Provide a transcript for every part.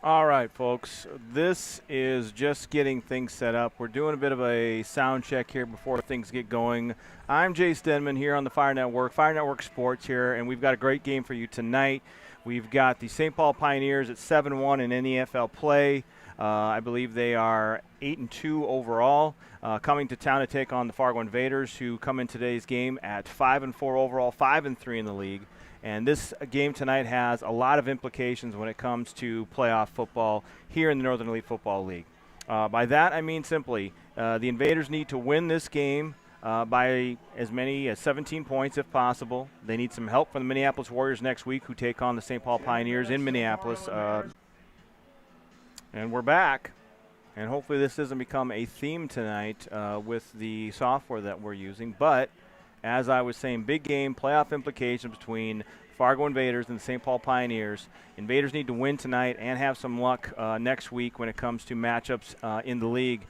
All right, folks, this is just getting things set up. We're doing a bit of a sound check here before things get going. I'm Jay Stenman here on the Fire Network Sports here, and we've got a great game for you tonight. We've got the St. Paul Pioneers at 7-1 in NEFL play. I believe they are 8-2 overall, coming to town to take on the Fargo Invaders, who come in today's game at 5-4 overall, 5-3 in the league. And this game tonight has a lot of implications when it comes to playoff football here in the Northern Elite Football League. By that, I mean simply the Invaders need to win this game by as many as 17 points if possible. They need some help from the Minneapolis Warriors next week, who take on the St. Paul Pioneers in Minneapolis. And we're back. And hopefully this doesn't become a theme tonight with the software that we're using. But as I was saying, big game, playoff implications between Fargo Invaders and the St. Paul Pioneers. Invaders need to win tonight and have some luck next week when it comes to matchups in the league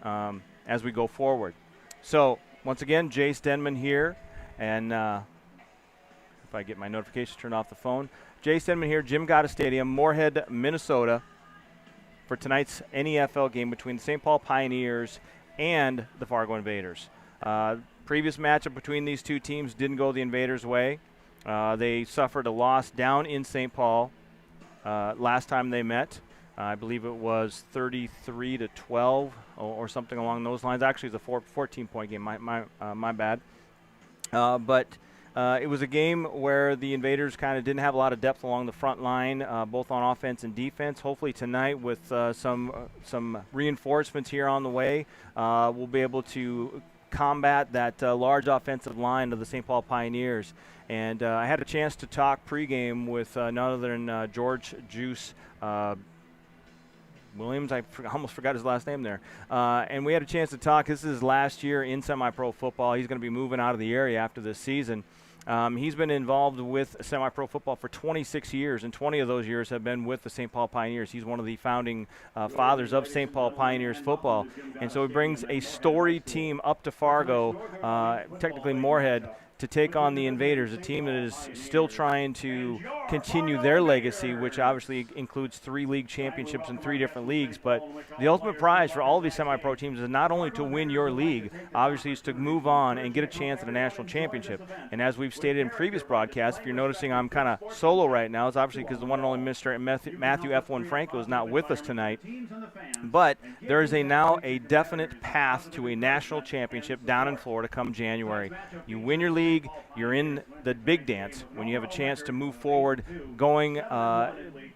as we go forward. So, once again, Jay Stenman here. And if I get my notifications turned off the phone. Jay Stenman here, Jim Gotta Stadium, Moorhead, Minnesota, for tonight's NEFL game between the St. Paul Pioneers and the Fargo Invaders. Previous matchup between these two teams didn't go the Invaders' way. They suffered a loss down in St. Paul last time they met. I believe it was 33-12 or something along those lines. Actually, it's a 14-point game. My bad. But it was a game where the Invaders kind of didn't have a lot of depth along the front line, both on offense and defense. Hopefully tonight, with some reinforcements here on the way, we'll be able to combat that large offensive line of the St. Paul Pioneers. And I had a chance to talk pregame with none other than George Juice Williams. I almost forgot his last name there. And we had a chance to talk. This is his last year in semi-pro football. He's going to be moving out of the area after this season. He's been involved with semi-pro football for 26 years, and 20 of those years have been with the St. Paul Pioneers. He's one of the founding fathers of St. Paul Pioneers football. And so he brings a storied team up to Fargo, technically Moorhead, to take on the Invaders, a team that is still trying to continue their legacy, which obviously includes 3 league championships in 3 different leagues. But the ultimate prize for all of these semi-pro teams is not only to win your league, obviously is to move on and get a chance at a national championship. And as we've stated in previous broadcasts, if you're noticing I'm kind of solo right now, it's obviously because the one and only Mr. Matthew F1 Franco is not with us tonight. But there is now a definite path to a national championship down in Florida come January. You win your league, you're in the big dance when you have a chance to move forward, going,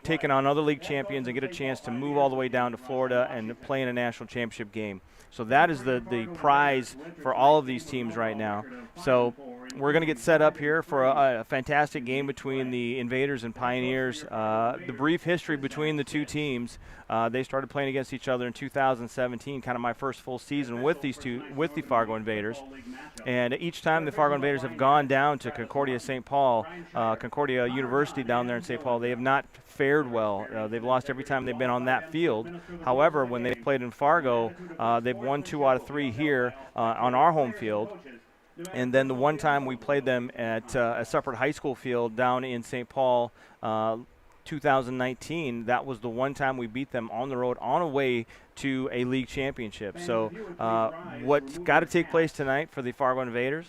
taking on other league champions and get a chance to move all the way down to Florida and play in a national championship game. So that is the prize for all of these teams right now. So we're going to get set up here for a fantastic game between the Invaders and Pioneers. The brief history between the two teams, they started playing against each other in 2017, kind of my first full season with the Fargo Invaders. And each time the Fargo Invaders have gone down to Concordia University down there in St. Paul, they have not fared well. They've lost every time they've been on that field. However, when they've played in Fargo, they've won 2 out of 3 here on our home field. And then the one time we played them at a separate high school field down in St. Paul, 2019, that was the one time we beat them on the road on a way to a league championship. So what's got to take place tonight for the Fargo Invaders,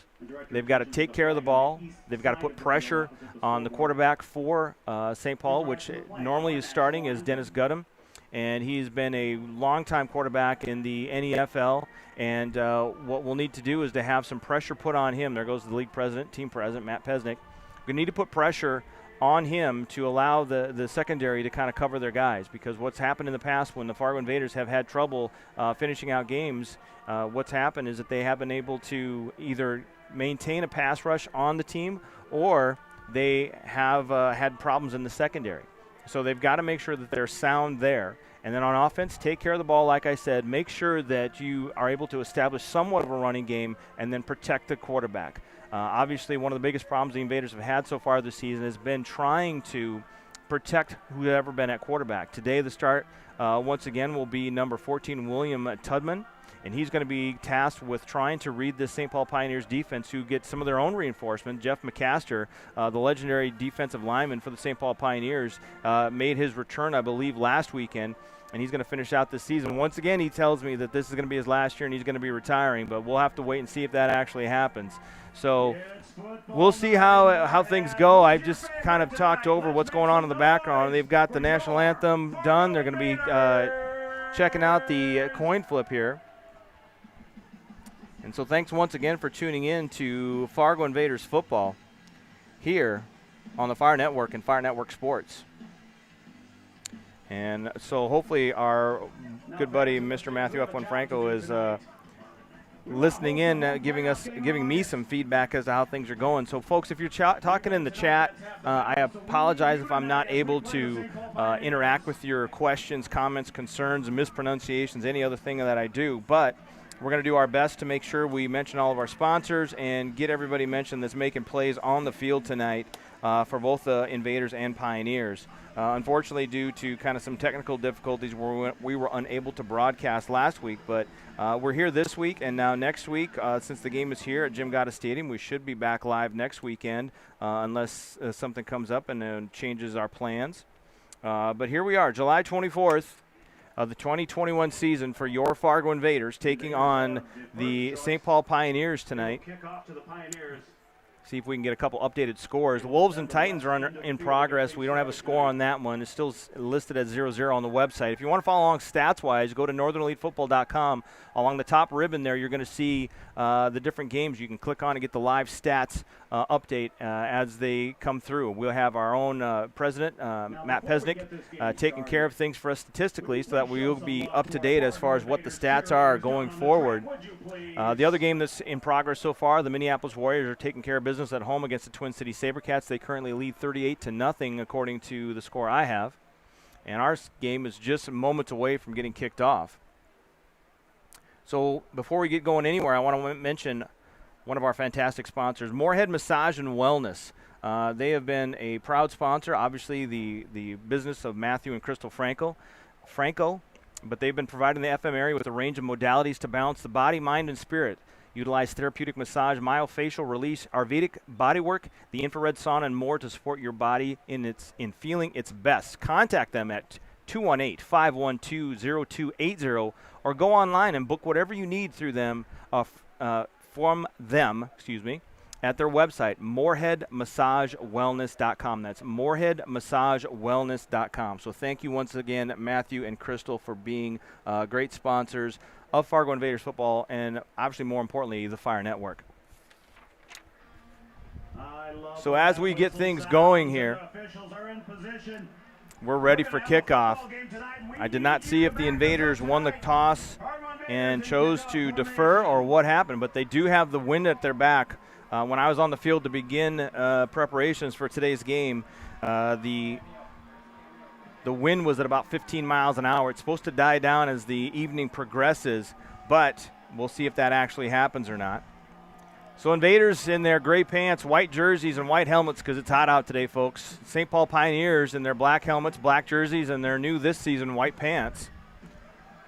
they've got to take care of the ball. They've got to put pressure on the quarterback for St. Paul, which normally is starting as Dennis Guttum. And he's been a longtime quarterback in the NEFL. And what we'll need to do is to have some pressure put on him. There goes the league president, team president, Matt Pesnick. We need to put pressure on him to allow the secondary to kind of cover their guys, because what's happened in the past when the Fargo Invaders have had trouble finishing out games, what's happened is that they have been able to either maintain a pass rush on the team, or they have had problems in the secondary. So they've got to make sure that they're sound there. And then on offense, take care of the ball, like I said. Make sure that you are able to establish somewhat of a running game and then protect the quarterback. Obviously, one of the biggest problems the Invaders have had so far this season has been trying to protect who's ever been at quarterback. Today, the start once again, will be number 14, William Tudman. And he's going to be tasked with trying to read this St. Paul Pioneers defense, who get some of their own reinforcement. Jeff McCaster, the legendary defensive lineman for the St. Paul Pioneers, made his return, I believe, last weekend. And he's going to finish out this season. Once again, he tells me that this is going to be his last year and he's going to be retiring, but we'll have to wait and see if that actually happens. So we'll see how things go. I just kind of talked over what's going on in the background. They've got the national anthem done. They're going to be checking out the coin flip here. And so thanks once again for tuning in to Fargo Invaders football here on the Fire Network and Fire Network Sports. And so hopefully our good buddy Mr. Matthew F1 Franco is listening in, giving me some feedback as to how things are going. So folks, if you're talking in the chat, I apologize if I'm not able to interact with your questions, comments, concerns, mispronunciations, any other thing that I do. But we're going to do our best to make sure we mention all of our sponsors and get everybody mentioned that's making plays on the field tonight for both the Invaders and Pioneers. Unfortunately, due to kind of some technical difficulties, we were unable to broadcast last week, but we're here this week, and now next week, since the game is here at Jim Gotta Stadium, we should be back live next weekend unless something comes up and changes our plans. But here we are, July 24th. Of the 2021 season for your Fargo Invaders, taking on the St. Paul Pioneers tonight. See if we can get a couple updated scores. The Wolves and Titans are in progress. We don't have a score on that one. It's still listed at 0-0 on the website. If you want to follow along stats-wise, go to northernelitefootball.com. Along the top ribbon there, you're going to see the different games. You can click on and get the live stats update as they come through. We'll have our own president, Matt Pesnick, taking care of things for us statistically so that we will be up to date as far as what the stats are going forward. The other game that's in progress so far, the Minneapolis Warriors are taking care of business at home against the Twin City Sabercats. They currently lead 38-0 according to the score I have. And our game is just moments away from getting kicked off. So before we get going anywhere, I want to mention one of our fantastic sponsors, Moorhead Massage and Wellness. They have been a proud sponsor, obviously the business of Matthew and Crystal Franco, but they've been providing the FM area with a range of modalities to balance the body, mind, and spirit. Utilize therapeutic massage, myofacial release, Ayurvedic bodywork, the infrared sauna, and more to support your body in feeling its best. Contact them at 218-512-0280 or go online and book whatever you need through them from them, at their website, moorheadmassagewellness.com. That's moorheadmassagewellness.com. So thank you once again, Matthew and Crystal, for being great sponsors of Fargo Invaders football and obviously more importantly, the Fire Network. So as we get things going here, we're ready for kickoff. I did not see if the Invaders won the toss and chose to defer or what happened, but they do have the wind at their back. When I was on the field to begin preparations for today's game, the wind was at about 15 miles an hour. It's supposed to die down as the evening progresses, but we'll see if that actually happens or not. So Invaders in their gray pants, white jerseys, and white helmets because it's hot out today, folks. St. Paul Pioneers in their black helmets, black jerseys, and their new this season white pants.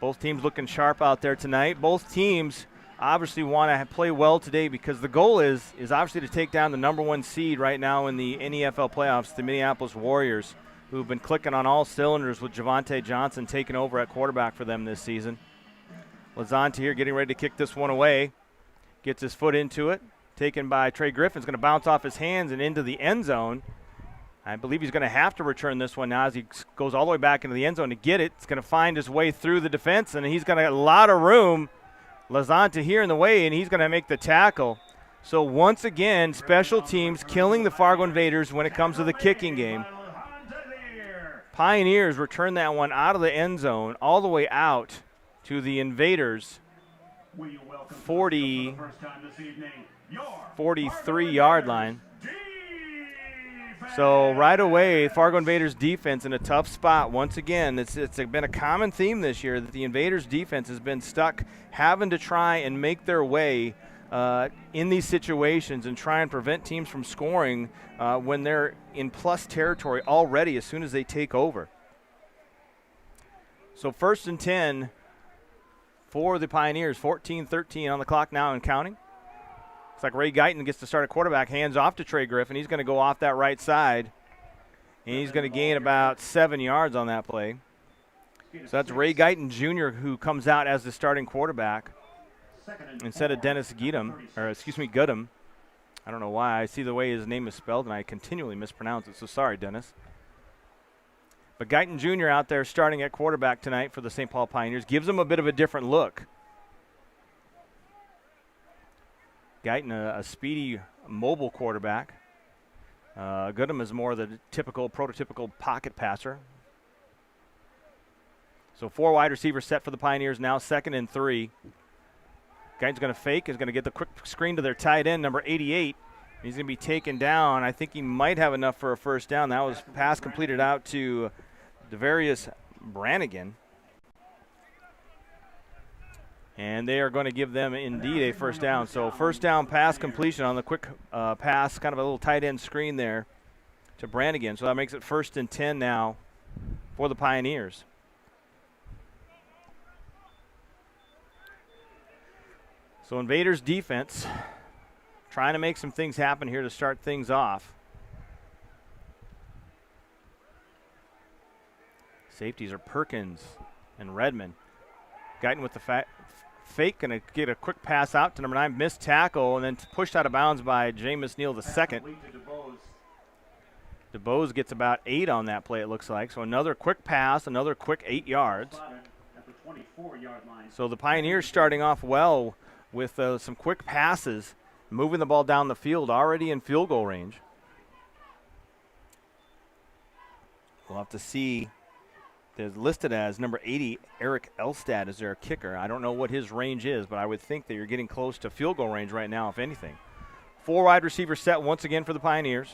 Both teams looking sharp out there tonight. Both teams obviously want to play well today because the goal is obviously to take down the number one seed right now in the NEFL playoffs, the Minneapolis Warriors, who've been clicking on all cylinders with Javonte Johnson taking over at quarterback for them this season. Lazante here getting ready to kick this one away. Gets his foot into it. Taken by Trey Griffin's going to bounce off his hands and into the end zone. I believe he's going to have to return this one now as he goes all the way back into the end zone to get it. It's going to find his way through the defense, and he's going to get a lot of room. Lazante here in the way, and he's going to make the tackle. So once again, special teams killing the Fargo Invaders when it comes to the kicking game. Pioneers return that one out of the end zone all the way out to the Invaders' 43-yard line. So right away, Fargo Invaders defense in a tough spot. Once again, it's been a common theme this year that the Invaders defense has been stuck having to try and make their way in these situations and try and prevent teams from scoring when they're in plus territory already as soon as they take over. So 1st and 10 for the Pioneers. 14-13 on the clock now and counting. Looks like Ray Guyton gets to start at quarterback. Hands off to Trey Griffin. He's going to go off that right side. And he's going to gain about 7 yards on that play. So that's Ray Guyton Jr. who comes out as the starting quarterback instead of Dennis Gudum. I don't know why. I see the way his name is spelled, and I continually mispronounce it, so sorry, Dennis. But Guyton Jr. out there starting at quarterback tonight for the St. Paul Pioneers. Gives them a bit of a different look. Guyton, a speedy, mobile quarterback. Gudum is more the prototypical pocket passer. So 4 wide receivers set for the Pioneers now, 2nd and 3. Guyton's going to fake. Is going to get the quick screen to their tight end, number 88. He's going to be taken down. I think he might have enough for a first down. That was pass completed out to Devarius Brannigan. And they are going to give them indeed a first down. So first down pass completion on the quick pass, kind of a little tight end screen there to Brannigan. So that makes it 1st and 10 now for the Pioneers. So Invaders defense trying to make some things happen here to start things off. Safeties are Perkins and Redmond. Guyton with the fake, going to get a quick pass out to number 9, missed tackle, and then pushed out of bounds by Jameis Neal II. DeBose gets about 8 on that play, it looks like. So another quick pass, another quick 8 yards. So the Pioneers starting off well with some quick passes, moving the ball down the field, already in field goal range. We'll have to see. There's listed as number 80, Eric Elstad, is their kicker. I don't know what his range is, but I would think that you're getting close to field goal range right now, if anything. 4 wide receivers set once again for the Pioneers.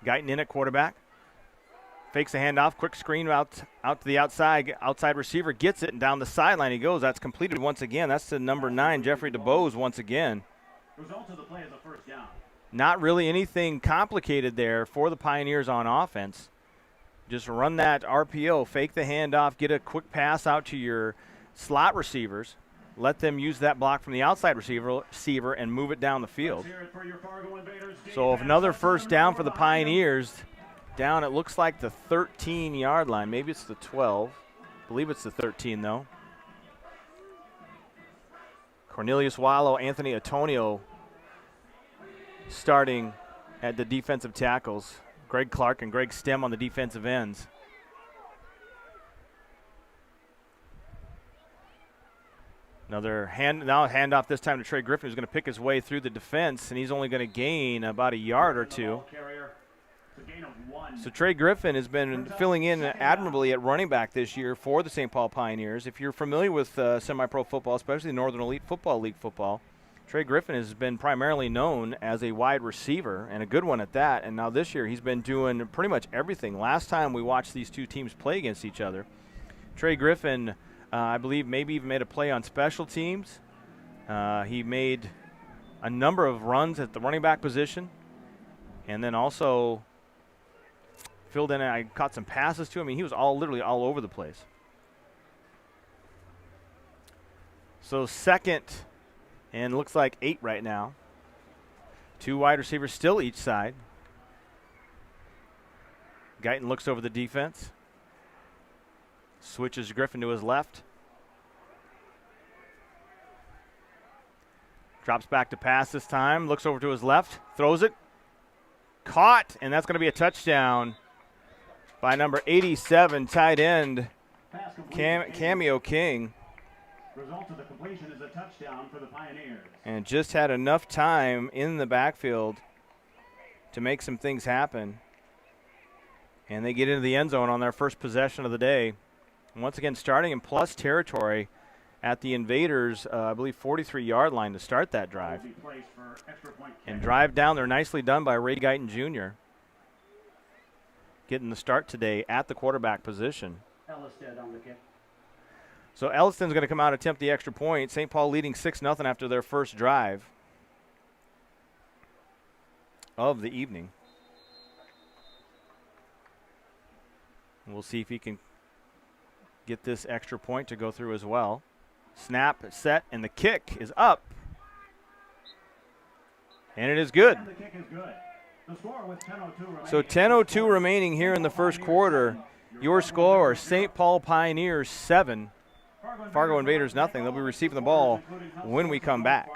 Guyton in at quarterback. Fakes a handoff, quick screen out to the outside. Outside receiver gets it, and down the sideline he goes. That's completed once again. That's to number 9, Jeffrey DeBose once again. Result of the play is a first down. Not really anything complicated there for the Pioneers on offense. Just run that RPO, fake the handoff, get a quick pass out to your slot receivers. Let them use that block from the outside receiver and move it down the field. So another first down for the Pioneers. Down, it looks like the 13-yard line. Maybe it's the 12. I believe it's the 13, though. Cornelius Wallow, Anthony Antonio starting at the defensive tackles. Greg Clark and Greg Stem on the defensive ends. Another handoff this time to Trey Griffin, who's going to pick his way through the defense, and he's only going to gain about a yard or 2. So Trey Griffin has been filling in admirably at running back this year for the St. Paul Pioneers. If you're familiar with semi-pro football, especially Northern Elite Football League football, Trey Griffin has been primarily known as a wide receiver, and a good one at that. And now this year he's been doing pretty much everything. Last time we watched these two teams play against each other, Trey Griffin, I believe, maybe even made a play on special teams. He made a number of runs at the running back position, and then also filled in. I caught some passes to him. I mean, he was literally all over the place. So 2nd and looks like 8 right now. 2 wide receivers still each side. Guyton looks over the defense. Switches Griffin to his left. Drops back to pass this time. Looks over to his left. Throws it. Caught, and that's going to be a touchdown by number 87, tight end, Cameo King. Result of the completion is a touchdown for the Pioneers. And just had enough time in the backfield to make some things happen. And they get into the end zone on their first possession of the day. And once again, starting in plus territory at the Invaders, I believe, 43-yard line to start that drive. And drive down there nicely done by Ray Guyton Jr. Getting the start today at the quarterback position. Ellisted on the kick. So Elliston's going to come out and attempt the extra point. St. Paul leading 6-0 after their first drive of the evening. And we'll see if he can get this extra point to go through as well. Snap, set, and the kick is up. And it is good. And the kick is good. The score with 10:02 remaining. So 10:02 remaining here in the first quarter. Your score, St. Paul Pioneers 7, Fargo Invaders nothing. They'll be receiving the ball when we come back.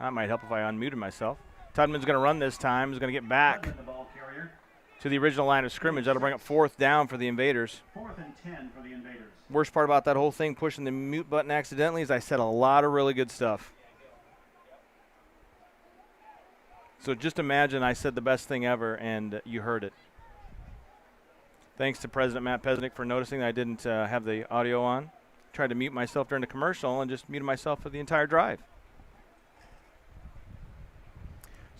That might help if I unmuted myself. Tudman's going to run this time. He's going to get back to the original line of scrimmage. That'll bring up 4th down for the Invaders. 4th and 10 for the Invaders. Worst part about that whole thing, pushing the mute button accidentally, is I said a lot of really good stuff. So just imagine I said the best thing ever and you heard it. Thanks to President Matt Pesnick for noticing that I didn't have the audio on. Tried to mute myself during the commercial and just muted myself for the entire drive.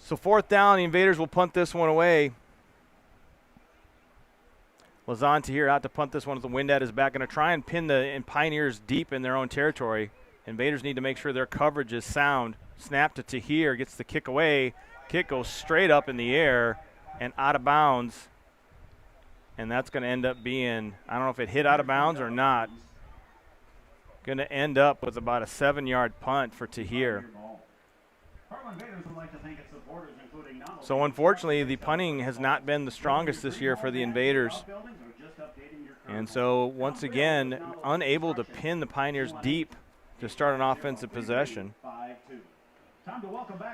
So 4th down, the Invaders will punt this one away. Lazante here out to punt this one with the wind at his back. Going to try and pin the Pioneers deep in their own territory. Invaders need to make sure their coverage is sound. Snap to Tahir, gets the kick away. Kick goes straight up in the air and out of bounds. And that's going to end up being, I don't know if it hit out of bounds or not. Going to end up with about a 7-yard punt for Tahir. So unfortunately, the punting has not been the strongest this year for the Invaders. And so once again, unable to pin the Pioneers deep to start an offensive possession.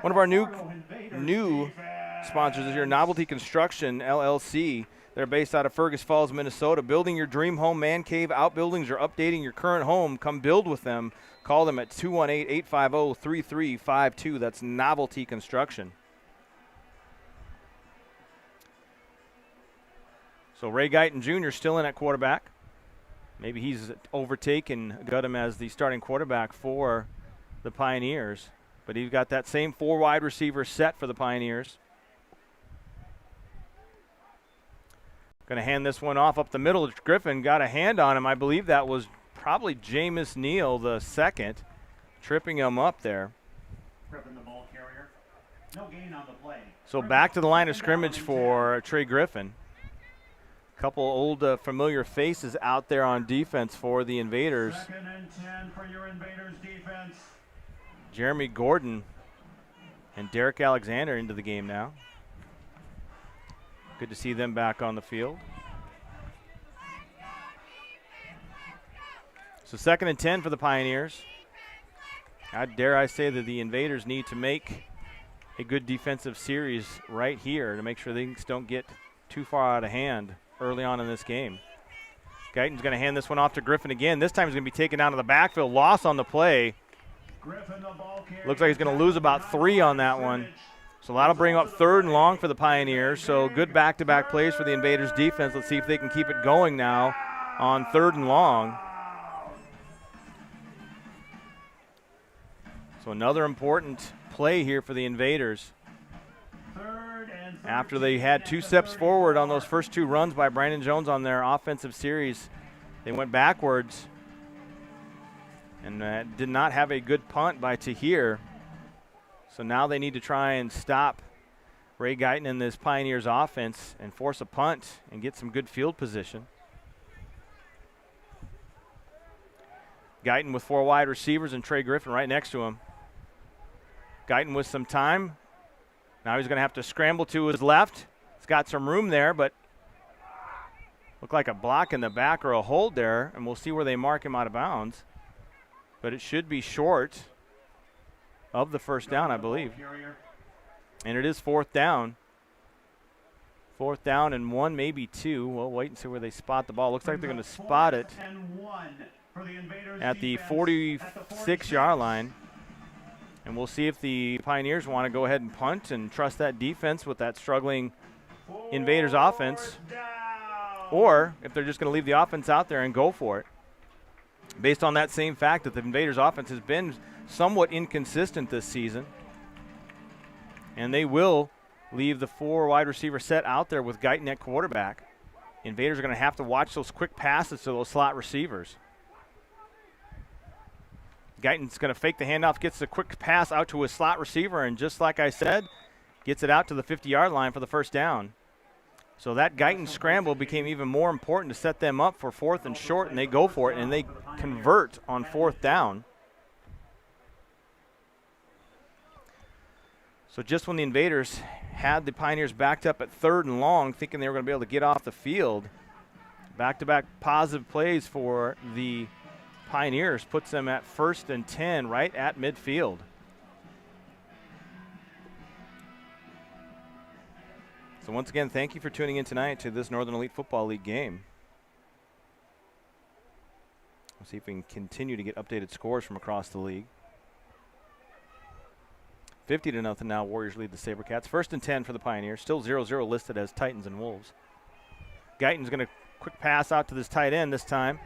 One of our new sponsors is here, Novelty Construction, LLC. They're based out of Fergus Falls, Minnesota. Building your dream home, man cave, outbuildings, or updating your current home, come build with them. Call them at 218-850-3352. That's Novelty Construction. So Ray Guyton Jr. still in at quarterback. Maybe he's overtaken Guttem as the starting quarterback for the Pioneers. But he's got that same 4 wide receiver set for the Pioneers. Going to hand this one off up the middle. Griffin got a hand on him. I believe that was probably Jameis Neal, the second, tripping him up there. Griffin, the ball carrier. No gain on the play. So back to the line of scrimmage for Trey Griffin. Couple old familiar faces out there on defense for the Invaders. 2nd and 10 for your Invaders defense. Jeremy Gordon and Derek Alexander into the game now. Good to see them back on the field. So 2nd and 10 for the Pioneers. Dare I say that the Invaders need to make a good defensive series right here to make sure things don't get too far out of hand early on in this game. Guyton's going to hand this one off to Griffin again. This time he's going to be taken out of the backfield. Loss on the play. Griffin, the ball carrier. Looks like he's going to lose about 3 on that one. So that'll bring up 3rd and long for the Pioneers. So good back-to-back plays for the Invaders defense. Let's see if they can keep it going now on 3rd and long. So another important play here for the Invaders. After they had 2 steps forward on those first 2 runs by Brandon Jones on their offensive series, they went backwards and did not have a good punt by Tahir. So now they need to try and stop Ray Guyton in this Pioneers offense and force a punt and get some good field position. Guyton with 4 wide receivers and Trey Griffin right next to him. Guyton with some time. Now he's going to have to scramble to his left. He's got some room there, but looked like a block in the back or a hold there, and we'll see where they mark him out of bounds. But it should be short of the first down, I believe. And it is 4th down. 4th down and 1, maybe 2. We'll wait and see where they spot the ball. Looks like they're going to spot it at the 46-yard line. And we'll see if the Pioneers want to go ahead and punt and trust that defense with that struggling Invaders offense, or if they're just going to leave the offense out there and go for it. Based on that same fact that the Invaders offense has been somewhat inconsistent this season, and they will leave the 4 wide receiver set out there with Guyton at quarterback. Invaders are going to have to watch those quick passes to those slot receivers. Guyton's going to fake the handoff, gets the quick pass out to his slot receiver, and just like I said, gets it out to the 50-yard line for the first down. So that Guyton scramble became even more important to set them up for 4th and short, and they go for it, and they convert on 4th down. So just when the Invaders had the Pioneers backed up at 3rd and long, thinking they were going to be able to get off the field, back-to-back positive plays for the Pioneers puts them at 1st and 10 right at midfield. So once again, thank you for tuning in tonight to this Northern Elite Football League game. We'll see if we can continue to get updated scores from across the league. 50-0 now, Warriors lead the SaberCats. 1st and 10 for the Pioneers. Still 0-0 listed as Titans and Wolves. Guyton's going to quick pass out to this tight end this time.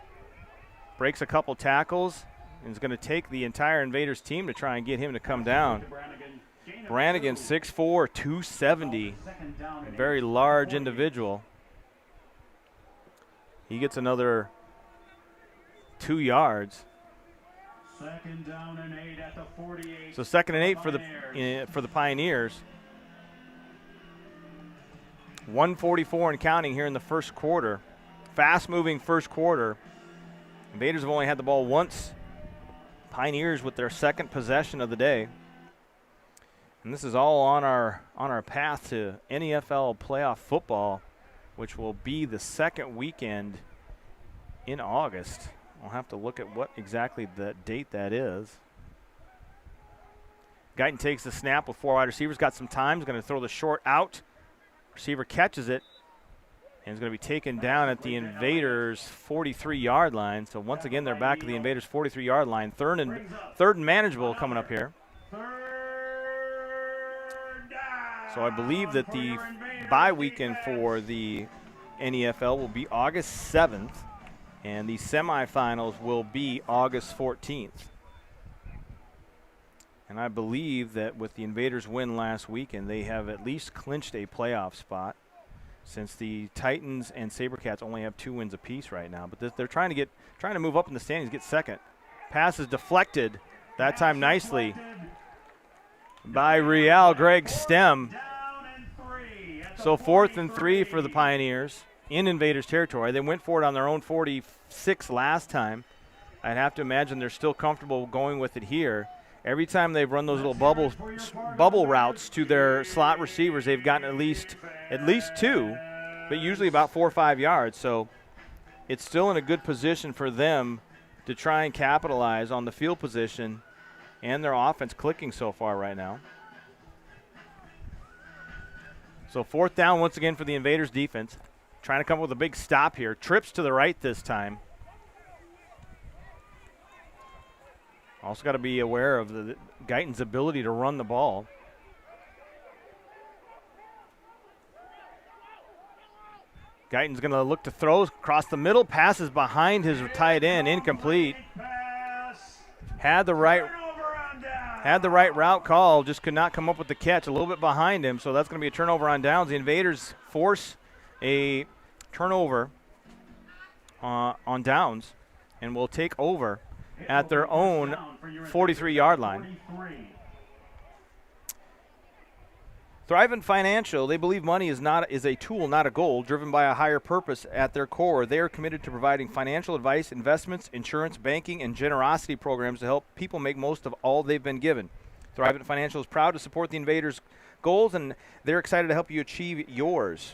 Breaks a couple tackles and is going to take the entire Invaders team to try and get him to come down. Brannigan, 6'4", 270. A very large individual. He gets another 2 yards. Second down and 8 at the 48. So 2nd and 8 for the Pioneers. 1:44 and counting here in the first quarter. Fast-moving first quarter. Invaders have only had the ball once. Pioneers with their 2nd possession of the day. And this is all on our path to NEFL playoff football, which will be the 2nd weekend in August. I'll have to look at what exactly the date that is. Guyton takes the snap with 4 wide receivers. Got some time. He's going to throw the short out. Receiver catches it. And is going to be taken down at the Invaders' 43-yard line. So once again, they're back at the Invaders' 43-yard line. Third and manageable coming up here. So I believe that the bye weekend for the NEFL will be August 7th. And the semifinals will be August 14th. And I believe that with the Invaders' win last weekend, they have at least clinched a playoff spot, since the Titans and SaberCats only have 2 wins apiece right now. But they're trying to move up in the standings, get 2nd. Pass is deflected, that time nicely, by Real Greg Stem. So 4th and 3 for the Pioneers in Invaders territory. They went for it on their own 46 last time. I'd have to imagine they're still comfortable going with it here. Every time they've run those little bubble routes to their slot receivers, they've gotten at least 2, but usually about 4 or 5 yards. So it's still in a good position for them to try and capitalize on the field position and their offense clicking so far right now. So 4th down once again for the Invaders defense. Trying to come up with a big stop here. Trips to the right this time. Also got to be aware of the Guyton's ability to run the ball. Guyton's going to look to throw across the middle. Passes behind his tight end. Incomplete. Had the right route call. Just could not come up with the catch. A little bit behind him. So that's going to be a turnover on downs. The Invaders force a turnover on downs and will take over at their own 43-yard line. Thrivent Financial, they believe money is a tool, not a goal, driven by a higher purpose at their core. They are committed to providing financial advice, investments, insurance, banking, and generosity programs to help people make most of all they've been given. Thrivent Financial is proud to support the Invaders' goals, and they're excited to help you achieve yours.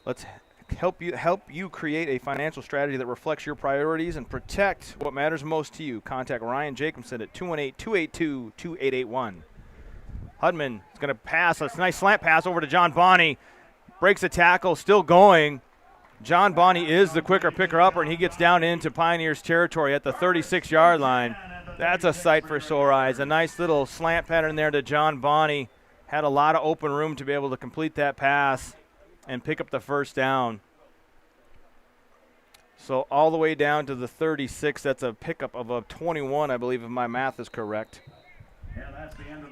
Let's help you create a financial strategy that reflects your priorities and protect what matters most to you. Contact Ryan Jacobson at 218-282-2881. Hudman is going to pass. It's a nice slant pass over to John Bonney. Breaks a tackle, still going. John Bonney is the quicker picker-upper, and he gets down into Pioneers territory at the 36-yard line. That's a sight for sore eyes. A nice little slant pattern there to John Bonney. Had a lot of open room to be able to complete that pass and pick up the first down. So all the way down to the 36. That's a pickup of a 21, I believe, if my math is correct.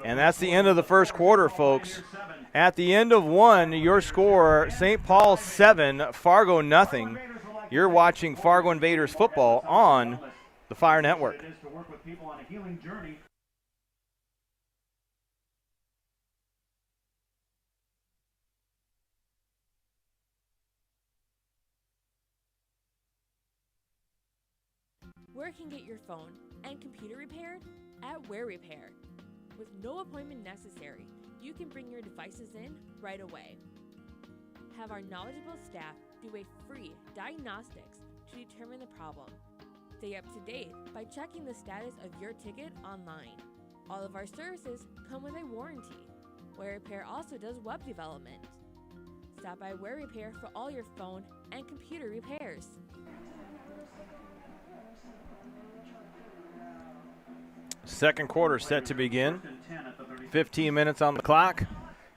And that's the end of the first quarter, folks. At the end of one, your score, St. Paul 7, Fargo nothing. You're watching Fargo Invaders football on the Fire Network. Where can get your phone and computer repaired? At Where Repair. With no appointment necessary, you can bring your devices in right away. Have our knowledgeable staff do a free diagnostics to determine the problem. Stay up to date by checking the status of your ticket online. All of our services come with a warranty. Where Repair also does web development. Stop by Ware Repair for all your phone and computer repairs. Second quarter set to begin. 15 minutes on the clock.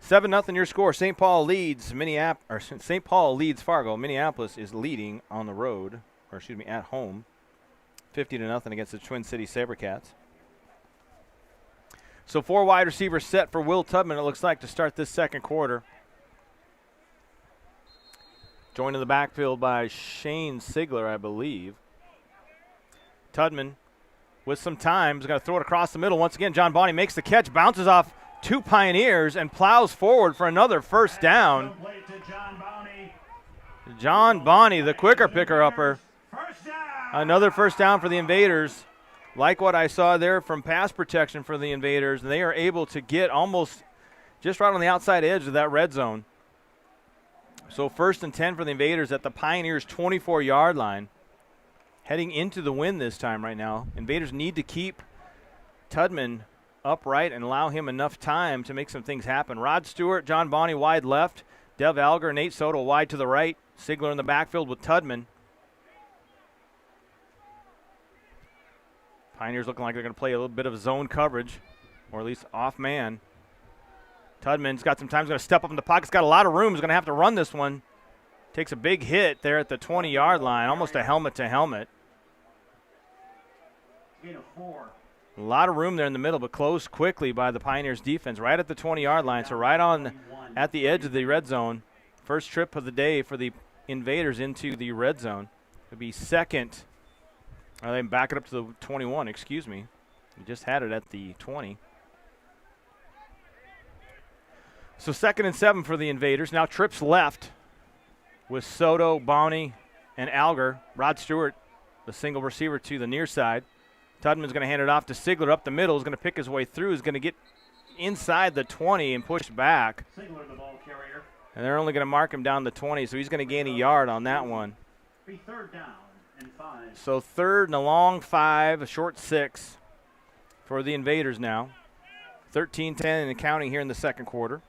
7-0 your score. St. Paul leads St. Paul leads Fargo. Minneapolis is leading on the road, at home. 50-0 against the Twin Cities SaberCats. So 4 wide receivers set for Will Tubman, it looks like, to start this second quarter. Joined in the backfield by Shane Sigler, I believe. Tubman with some time is going to throw it across the middle. Once again, John Bonney makes the catch, bounces off 2 Pioneers, and plows forward for another first down. John Bonney, the quicker picker-upper. Another first down for the Invaders. Like what I saw there from pass protection for the Invaders, and they are able to get almost just right on the outside edge of that red zone. So 1st and 10 for the Invaders at the Pioneers' 24-yard line. Heading into the win this time right now. Invaders need to keep Tubman upright and allow him enough time to make some things happen. Rod Stewart, John Bonney wide left. Dev Alger, Nate Soto wide to the right. Sigler in the backfield with Tubman. Pioneers looking like they're going to play a little bit of zone coverage, or at least off man. Tubman's got some time. He's going to step up in the pocket. He's got a lot of room. He's going to have to run this one. Takes a big hit there at the 20-yard line, almost a helmet-to-helmet. A lot of room there in the middle, but closed quickly by the Pioneers defense right at the 20-yard line, so right on at the edge of the red zone. First trip of the day for the Invaders into the red zone. It'll be second. They back it up to the 21, excuse me. We just had it at the 20. So 2nd and 7 for the Invaders. Now trips left with Soto, Bonney, and Alger. Rod Stewart, the single receiver to the near side. Tubman's going to hand it off to Sigler up the middle. He's going to pick his way through. He's going to get inside the 20 and push back. Sigler, the ball carrier. And they're only going to mark him down the 20, so he's going to gain a yard on that one. Be 3rd down and 5. So 3rd and a long 5, a short 6 for the Invaders now. 13-10 and counting here in the second quarter.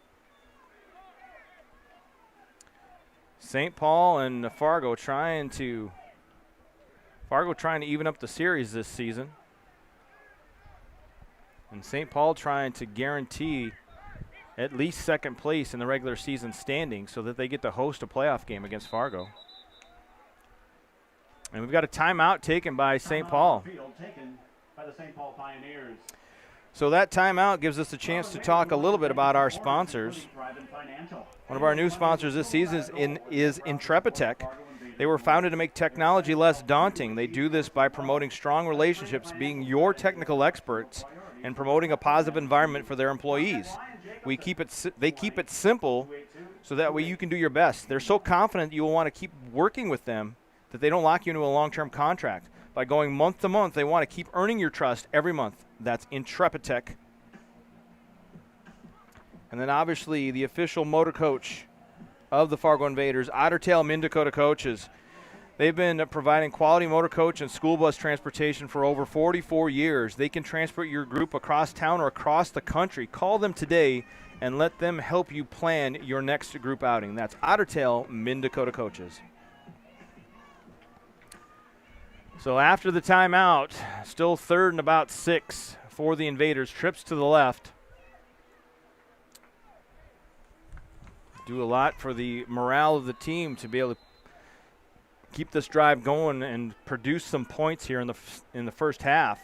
St. Paul and Fargo trying to even up the series this season. And St. Paul trying to guarantee at least second place in the regular season standings so that they get to host a playoff game against Fargo. And we've got a timeout taken by St. Paul. Taken by the St. Paul Pioneers. So that timeout gives us a chance to talk a little bit about our sponsors. One of our new sponsors this season is Intrepitech. They were founded to make technology less daunting. They do this by promoting strong relationships, being your technical experts, and promoting a positive environment for their employees. They keep it simple so that way you can do your best. They're so confident you will want to keep working with them that they don't lock you into a long-term contract. By going month to month, they want to keep earning your trust every month. That's Intrepitech. And then obviously the official motor coach of the Fargo Invaders, Otter Tail Mid-Dakota Coaches. They've been providing quality motor coach and school bus transportation for over 44 years. They can transport your group across town or across the country. Call them today and let them help you plan your next group outing. That's Otter Tail Mid-Dakota Coaches. So after the timeout, still 3rd and about 6 for the Invaders. Trips to the left. Do a lot for the morale of the team to be able to keep this drive going and produce some points here in the first half.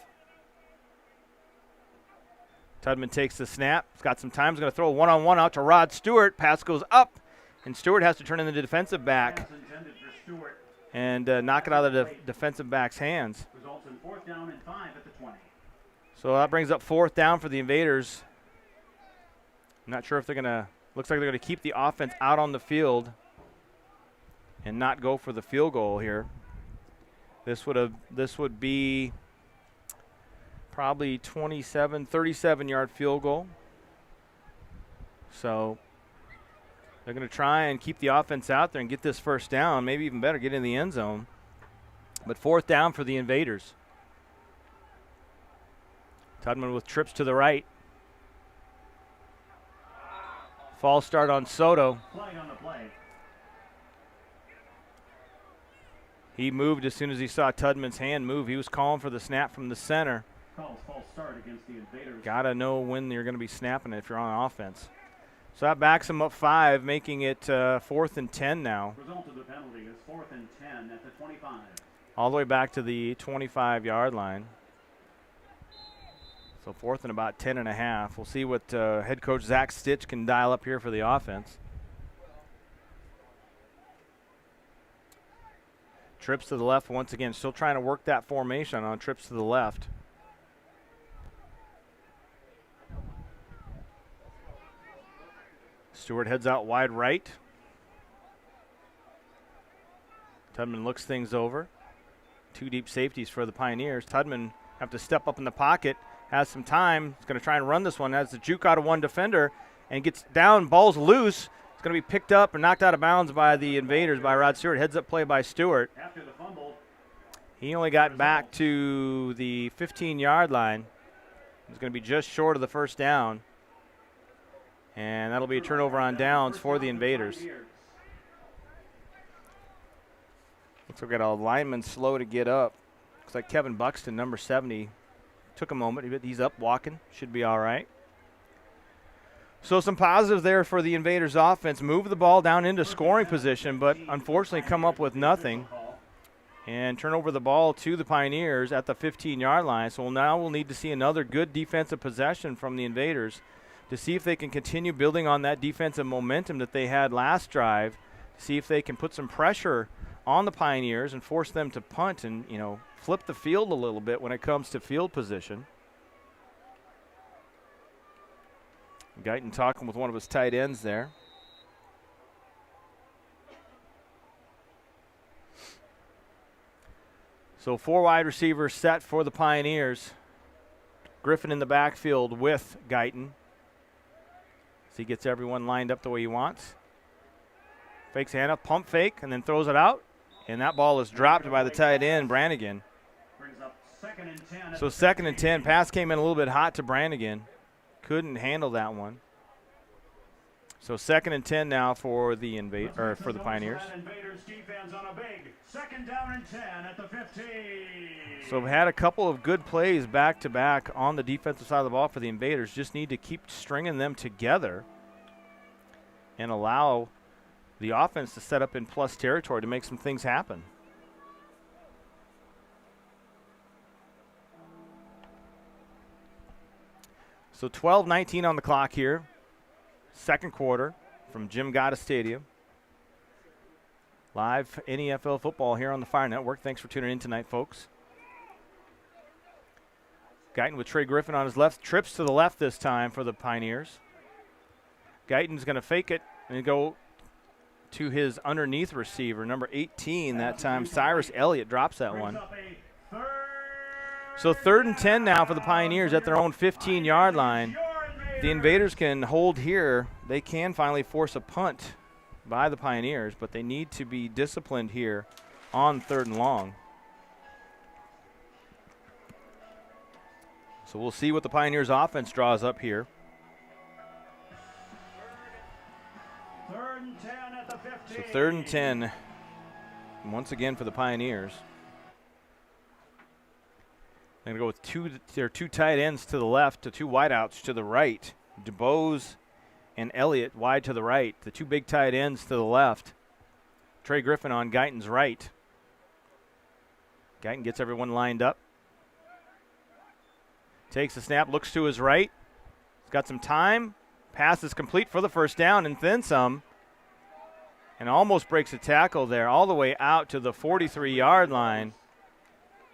Tubman takes the snap. He's got some time. He's going to throw a one-on-one out to Rod Stewart. Pass goes up, and Stewart has to turn in the defensive back and knock it out of the defensive back's hands. Results in 4th down and 5 at the 20. So that brings up 4th down for the Invaders. I'm not sure if they're going to – looks like they're going to keep the offense out on the field and not go for the field goal here. This would be probably 37-yard field goal. So they're going to try and keep the offense out there and get this first down, maybe even better, get in the end zone. But 4th down for the Invaders. Tubman with trips to the right. False start on Soto. Flag on the play. He moved as soon as he saw Tudman's hand move. He was calling for the snap from the center. Calls false start against the Invaders. Got to know when you're going to be snapping it if you're on offense. So that backs him up 5, making it 4th and 10 now. Result of the penalty is 4th and 10 at the 25. All the way back to the 25-yard line. So 4th and about 10 and a half. We'll see what head coach Zach Stitch can dial up here for the offense. Trips to the left once again. Still trying to work that formation on trips to the left. Stewart heads out wide right. Tudman looks things over. 2 deep safeties for the Pioneers. Tudman have to step up in the pocket. Has some time. He's going to try and run this one. Has the juke out of one defender and gets down. Ball's loose. It's going to be picked up and knocked out of bounds by the Invaders by Rod Stewart. Heads up play by Stewart. After the fumble, He only got back to the 15-yard line. He's going to be just short of the first down. And that'll be a turnover on downs for the Invaders. Looks like we got a lineman slow to get up. Looks like Kevin Buxton, number 70, took a moment. But he's up walking. Should be all right. So some positives there for the Invaders offense. Move the ball down into scoring position, but unfortunately come up with nothing. And turn over the ball to the Pioneers at the 15-yard line. So now we'll need to see another good defensive possession from the Invaders to see if they can continue building on that defensive momentum that they had last drive, to see if they can put some pressure on the Pioneers and force them to punt and, you know, flip the field a little bit when it comes to field position. Guyton talking with one of his tight ends there. So 4 wide receivers set for the Pioneers. Griffin in the backfield with Guyton. So he gets everyone lined up the way he wants. Fakes hand up, pump fake, and then throws it out. And that ball is dropped by the tight end, Brannigan. So 2nd and 10. Pass came in a little bit hot to Brannigan. Couldn't handle that one. So 2nd and 10 now for the for the Pioneers. Second down and 10 at the 15. So we've had a couple of good plays back to back on the defensive side of the ball for the Invaders. Just need to keep stringing them together and allow the offense to set up in plus territory to make some things happen. So 12-19 on the clock here. Second quarter from Jim Gatta Stadium. Live NEFL football here on the Fire Network. Thanks for tuning in tonight, folks. Guyton with Trey Griffin on his left. Trips to the left this time for the Pioneers. Guyton's going to fake it and go to his underneath receiver, number 18 that time. Cyrus Elliott drops that one. So 3rd and 10 now for the Pioneers at their own 15-yard line. The Invaders can hold here. They can finally force a punt by the Pioneers, but they need to be disciplined here on 3rd and long. So we'll see what the Pioneers offense draws up here. 3rd and 10 at the 15. So 3rd and 10 once again for the Pioneers. They're going to go with their two tight ends to the left, to 2 wideouts to the right. DuBose and Elliott wide to the right. The 2 big tight ends to the left. Trey Griffin on Guyton's right. Guyton gets everyone lined up. Takes the snap, looks to his right. He's got some time. Pass is complete for the first down and then some. And almost breaks a tackle there all the way out to the 43-yard line.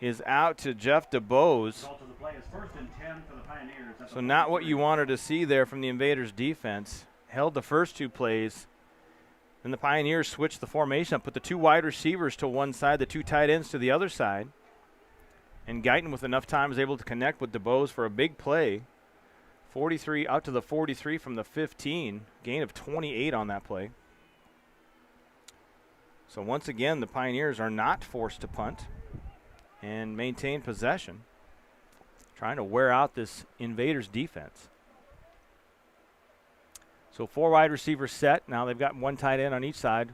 Is out to Jeff DuBose. So not what you wanted to see there from the Invaders defense. Held the first 2 plays. Then the Pioneers switched the formation up, put the 2 wide receivers to one side, the 2 tight ends to the other side. And Guyton with enough time was able to connect with DuBose for a big play. 43 out to the 43 from the 15. Gain of 28 on that play. So once again, the Pioneers are not forced to punt and maintain possession, trying to wear out this Invaders defense. So 4 wide receivers set. Now they've got 1 tight end on each side.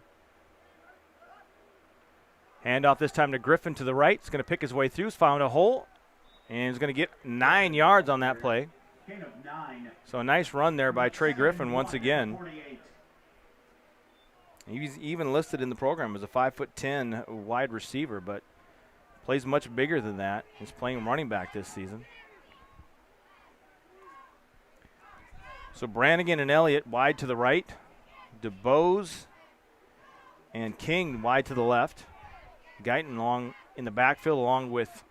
Hand off this time to Griffin to the right. He's going to pick his way through. He's found a hole, and he's going to get 9 yards on that play. Gain of 9. So a nice run there by Trey Griffin once again. He's even listed in the program as a 5'10" wide receiver, but plays much bigger than that. He's playing running back this season. So Brannigan and Elliott wide to the right. DeBose and King wide to the left. Guyton along in the backfield along with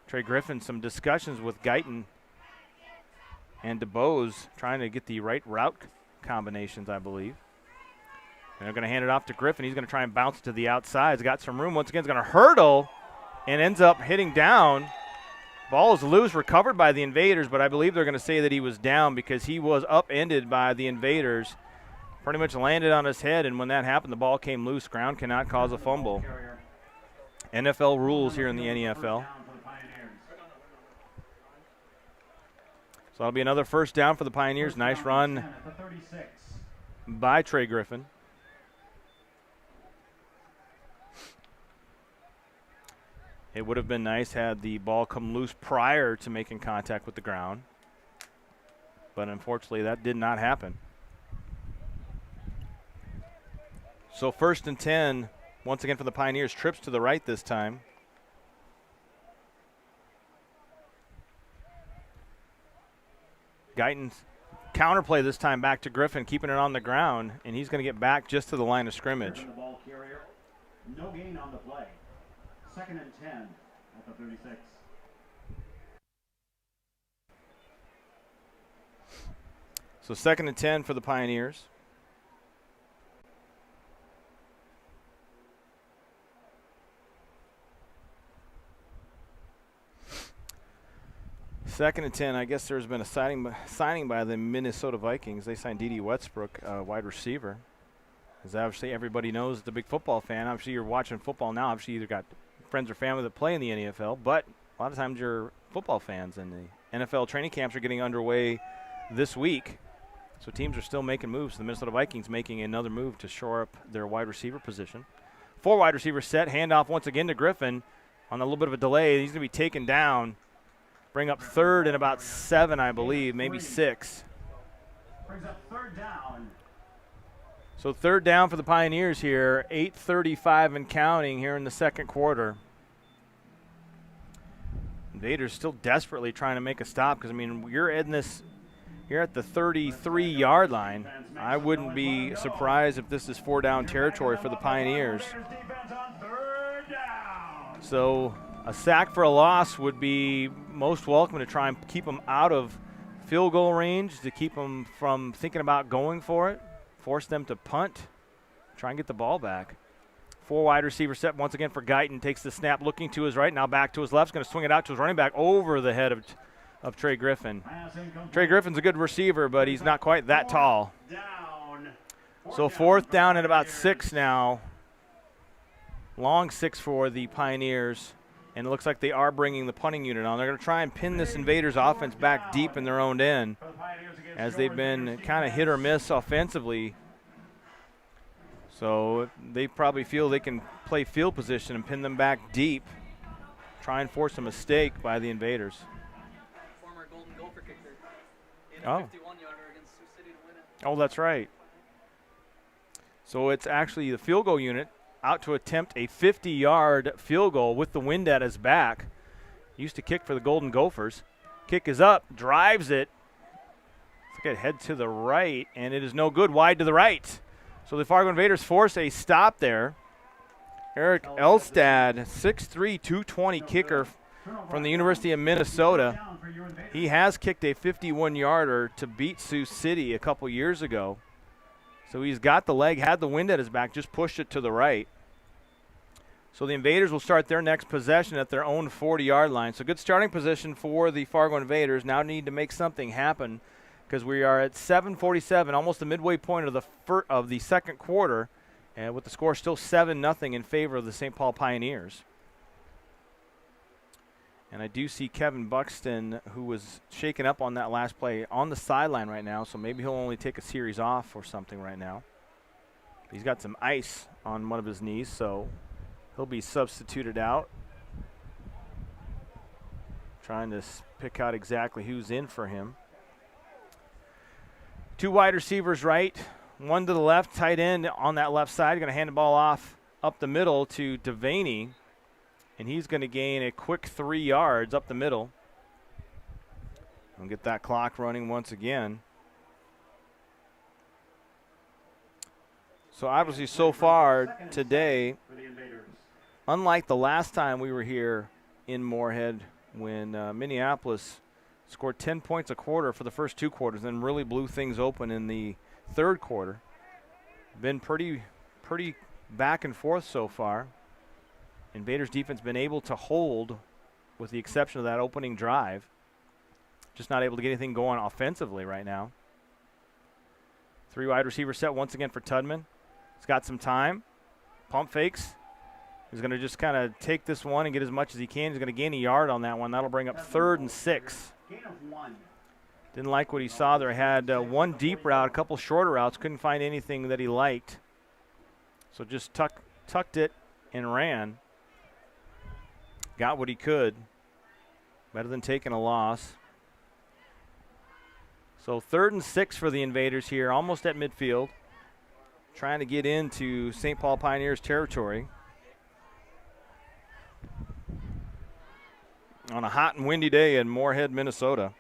Trey Griffin. Some discussions with Guyton and DeBose trying to get the right route combinations, I believe. And they're going to hand it off to Griffin. He's going to try and bounce to the outside. He's got some room. Once again, he's going to hurdle and ends up hitting down. Ball is loose, recovered by the Invaders, but I believe they're going to say that he was down because he was upended by the Invaders. Pretty much landed on his head, and when that happened, the ball came loose. Ground cannot cause a fumble. NFL rules here in the NEFL. So that'll be another first down for the Pioneers. Nice run by Trey Griffin. It would have been nice had the ball come loose prior to making contact with the ground, but unfortunately that did not happen. So 1st and 10, once again for the Pioneers. Trips to the right this time. Guyton's counterplay this time back to Griffin, keeping it on the ground, and he's going to get back just to the line of scrimmage. No gain on the play. 2nd and 10 at the 36. So 2nd and 10 for the Pioneers. Second and 10, I guess there's been a signing by the Minnesota Vikings. They signed D.D. Westbrook, wide receiver. As obviously everybody knows, the big football fan. Obviously you're watching football now. Obviously you either got friends or family that play in the NEFL, but a lot of times you're football fans, and the NFL training camps are getting underway this week. So teams are still making moves. The Minnesota Vikings making another move to shore up their wide receiver position. 4 wide receivers set. Handoff once again to Griffin on a little bit of a delay. He's going to be taken down. Bring up 3rd and about 7, I believe, maybe 6. Brings up 3rd down. So 3rd down for the Pioneers here. 8:35 and counting here in the second quarter. Invaders still desperately trying to make a stop because, I mean, you're at the 33-yard line. I wouldn't be surprised if this is 4-down territory for the Pioneers. So a sack for a loss would be most welcome to try and keep them out of field goal range, to keep them from thinking about going for it, force them to punt, try and get the ball back. 4 wide receiver set once again for Guyton. Takes the snap, looking to his right, now back to his left. He's going to swing it out to his running back over the head of Trey Griffin. Trey Griffin's a good receiver, but he's not quite that tall. So 4th down and about 6 now. Long 6 for the Pioneers. And it looks like they are bringing the punting unit on. They're going to try and pin this Invaders offense back deep in their own end, as they've been kind of hit or miss offensively. So they probably feel they can play field position and pin them back deep, try and force a mistake by the Invaders. Former Golden Gopher kicker in a 51-yarder against Sioux City to win it. Oh, that's right. So it's actually the field goal unit out to attempt a 50-yard field goal with the wind at his back. Used to kick for the Golden Gophers. Kick is up, drives it. Let's get head to the right, and it is no good, wide to the right. So the Fargo Invaders force a stop there. Eric Elstad, 6'3", 220 kicker from the University of Minnesota. He has kicked a 51-yarder to beat Sioux City a couple years ago. So he's got the leg, had the wind at his back, just pushed it to the right. So the Invaders will start their next possession at their own 40-yard line. So good starting position for the Fargo Invaders. Now need to make something happen because we are at 7:47, almost the midway point of the second quarter, and with the score still 7-0 in favor of the St. Paul Pioneers. And I do see Kevin Buxton, who was shaken up on that last play, on the sideline right now, so maybe he'll only take a series off or something right now. He's got some ice on one of his knees, so He'll be substituted out. Trying to pick out exactly who's in for him. 2 wide receivers right, 1 to the left, tight end on that left side. Going to hand the ball off up the middle to Devaney, and he's going to gain a quick 3 yards up the middle. And get that clock running once again. So obviously so far today, unlike the last time we were here in Moorhead when Minneapolis scored 10 points a quarter for the first 2 quarters, then really blew things open in the 3rd quarter. Been pretty back and forth so far. Invaders defense been able to hold with the exception of that opening drive. Just not able to get anything going offensively right now. 3 wide receiver set once again for Tudman. He's got some time. Pump fakes. He's going to just kind of take this one and get as much as he can. He's going to gain a yard on that one. That'll bring up 3rd and 6. Didn't like what he saw there. Had 1 deep route, a couple shorter routes. Couldn't find anything that he liked. So just tucked it and ran. Got what he could. Better than taking a loss. So 3rd and 6 for the Invaders here, almost at midfield. Trying to get into St. Paul Pioneers territory. On a hot and windy day in Moorhead, Minnesota.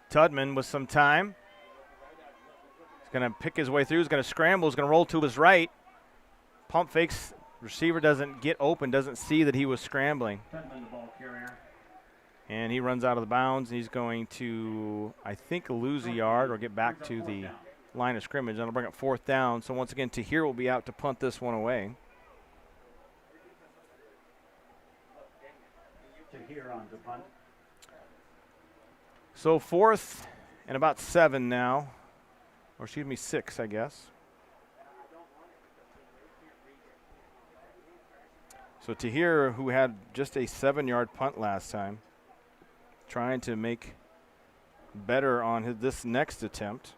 Tudman with some time. He's going to pick his way through. He's going to scramble. He's going to roll to his right. Pump fakes. Receiver doesn't get open, doesn't see that he was scrambling. And he runs out of the bounds. He's going to, I think, lose a yard or get back to the line of scrimmage. That'll bring up 4th down. So once again, Tahir will be out to punt this one away. So 4th and about 7 now. Or excuse me, 6, I guess. So Tahir, who had just a 7-yard punt last time, trying to make better on this next attempt.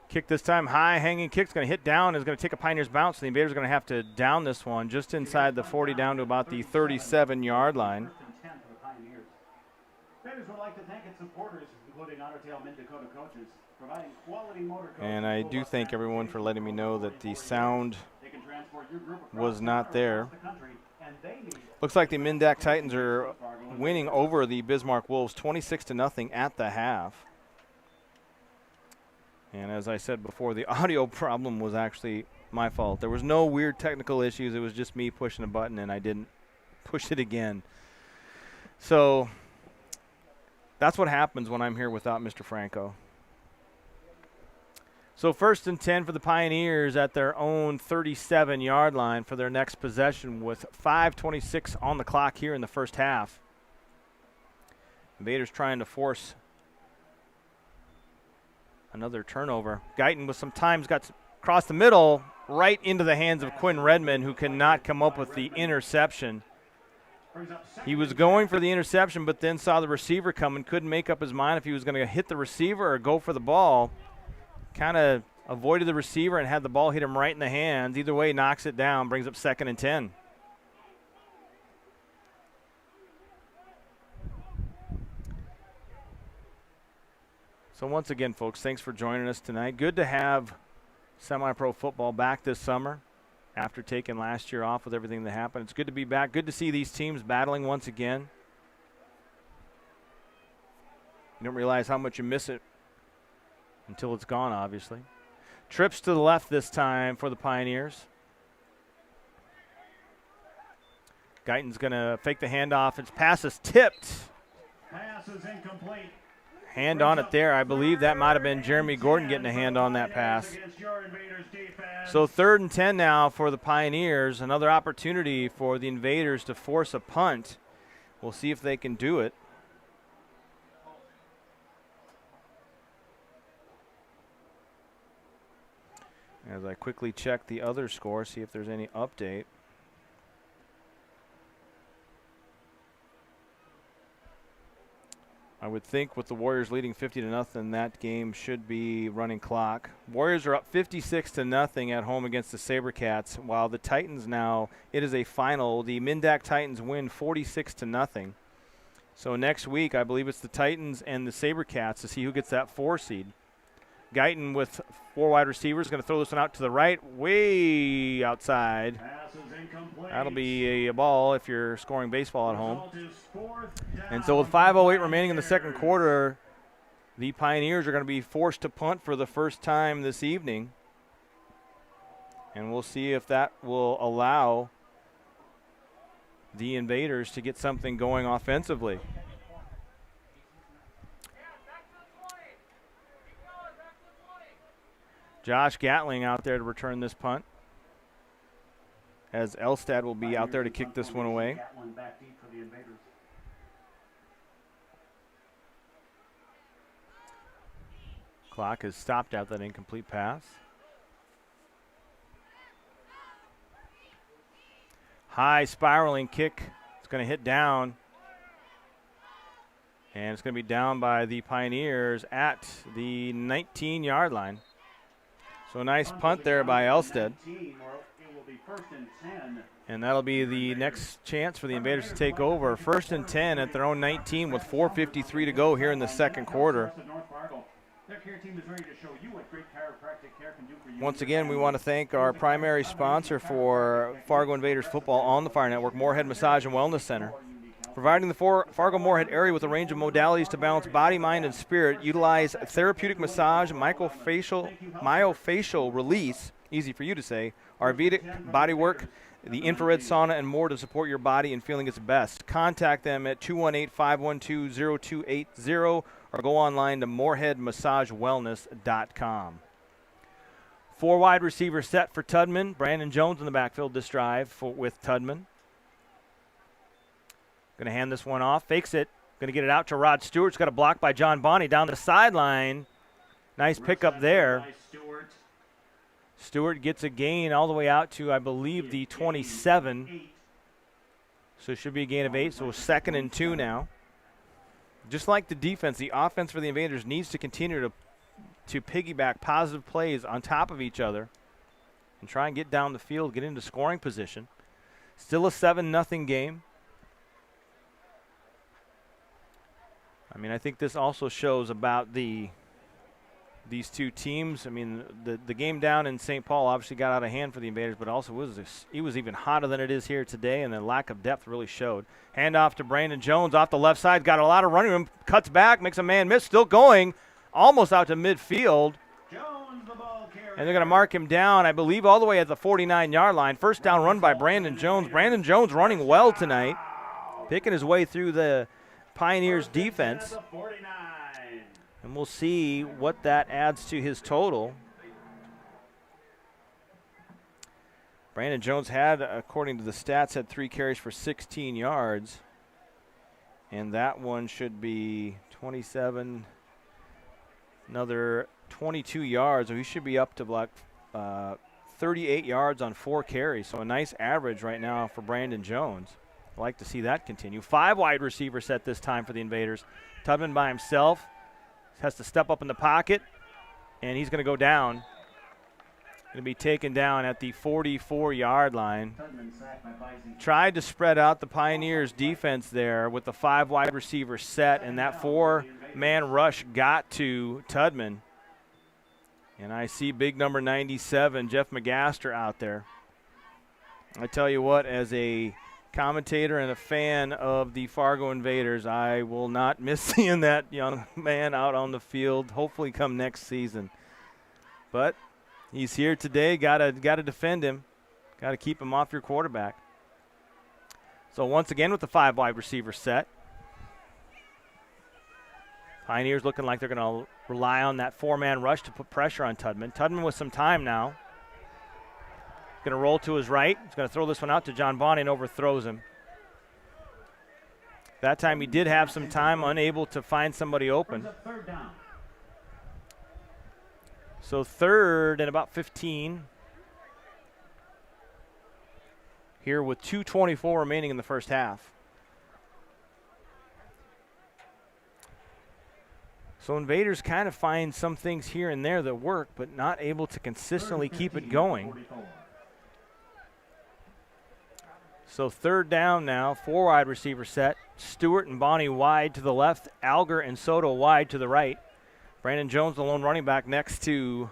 Kick this time, high hanging kick's going to hit down. Is going to take a Pioneers bounce. So the Invaders are going to have to down this one just inside the 40 down to about the 37-yard line. Invaders would like to thank its supporters, including Otter Tail Mid-Dakota coaches, providing quality motor coaches. And I do thank everyone for letting me know that the sound was not there. Looks like the Mindak Titans are winning over the Bismarck Wolves 26-0 at the half. And as I said before, the audio problem was actually my fault. There was no weird technical issues. It was just me pushing a button, and I didn't push it again. So that's what happens when I'm here without Mr. Franco. So 1st and 10 for the Pioneers at their own 37-yard line for their next possession with 5:26 on the clock here in the first half. Invaders trying to force another turnover. Guyton with some time got across the middle right into the hands of Quinn Redmond, who cannot come up with the interception. He was going for the interception, but then saw the receiver coming, couldn't make up his mind if he was going to hit the receiver or go for the ball. Kind of avoided the receiver and had the ball hit him right in the hands. Either way, knocks it down, brings up 2nd and 10. So once again, folks, thanks for joining us tonight. Good to have semi-pro football back this summer after taking last year off with everything that happened. It's good to be back. Good to see these teams battling once again. You don't realize how much you miss it until it's gone, obviously. Trips to the left this time for the Pioneers. Guyton's going to fake the handoff. Its pass is tipped. Pass is incomplete. Hand on it there. I believe that might have been Jeremy Gordon getting a hand on that pass. So 3rd and 10 now for the Pioneers. Another opportunity for the Invaders to force a punt. We'll see if they can do it. As I quickly check the other score, see if there's any update. would think with the Warriors leading 50-0, that game should be running clock. Warriors are up 56-0 at home against the SaberCats, while the Titans now, it is a final. The Mindak Titans win 46-0. So next week, I believe it's the Titans and the SaberCats to see who gets that 4 seed. Guyton with 4 wide receivers, going to throw this one out to the right, way outside. That'll be a ball if you're scoring baseball at home. And so with 5:08 remaining in the second quarter, the Pioneers are going to be forced to punt for the first time this evening. And we'll see if that will allow the Invaders to get something going offensively. Josh Gatling out there to return this punt, as Elstad will be out there to kick this one away. Clock has stopped out that incomplete pass. High spiraling kick. It's going to hit down. And it's going to be down by the Pioneers at the 19-yard line. So a nice punt there by Elstad. And that'll be the next chance for the Invaders to take over. 1st and 10 at their own 19 with 4:53 to go here in the second quarter. Once again, we want to thank our primary sponsor for Fargo Invaders football on the Fire Network, Moorhead Massage and Wellness Center. Providing the Fargo-Moorhead area with a range of modalities to balance body, mind, and spirit, utilize therapeutic massage, myofascial release, easy for you to say, Ayurvedic body work, the infrared sauna, and more to support your body in feeling its best. Contact them at 218-512-0280 or go online to moorheadmassagewellness.com. 4 wide receiver set for Tudman. Brandon Jones in the backfield this drive with Tudman. Going to hand this one off, fakes it, going to get it out to Rod Stewart. It's got a block by John Bonney down the sideline. Nice pickup there. Stewart gets a gain all the way out to, I believe, the 27. So it should be a gain of 8, so 2nd and 2 now. Just like the defense, the offense for the Invaders needs to continue to piggyback positive plays on top of each other and try and get down the field, get into scoring position. Still a 7-0 game. I mean, I think this also shows about these two teams. I mean, the game down in St. Paul obviously got out of hand for the Invaders, but also it was even hotter than it is here today, and the lack of depth really showed. Hand off to Brandon Jones off the left side. Got a lot of running room. Cuts back, makes a man miss. Still going, almost out to midfield. And they're going to mark him down, I believe, all the way at the 49-yard line. First down run by Brandon Jones. Brandon Jones running well tonight, picking his way through the Pioneers defense, and we'll see what that adds to his total. Brandon Jones had, according to the stats, had 3 carries for 16 yards, and that one should be 27, another 22 yards, so he should be up to like 38 yards on 4 carries, so a nice average right now for Brandon Jones. I'd like to see that continue. 5 wide receiver set this time for the Invaders. Tubman by himself has to step up in the pocket, and he's going to go down. Going to be taken down at the 44-yard line. Tried to spread out the Pioneers' defense there with the 5 wide receiver set, and that 4-man rush got to Tudman. And I see big number 97, Jeff McGaster, out there. I tell you what, as a commentator and a fan of the Fargo Invaders, I will not miss seeing that young man out on the field, hopefully come next season. But he's here today, gotta defend him, gotta keep him off your quarterback. So once again with the 5 wide receiver set, Pioneers looking like they're going to rely on that 4-man rush to put pressure on Tudman. Tudman with some time now. Going to roll to his right. He's going to throw this one out to John Bonney and overthrows him. That time he did have some time, unable to find somebody open. So 3rd and about 15. Here with 2:24 remaining in the first half. So Invaders kind of find some things here and there that work, but not able to consistently keep it going. So third down now, 4 wide receiver set. Stewart and Bonnie wide to the left. Alger and Soto wide to the right. Brandon Jones, the lone running back, next to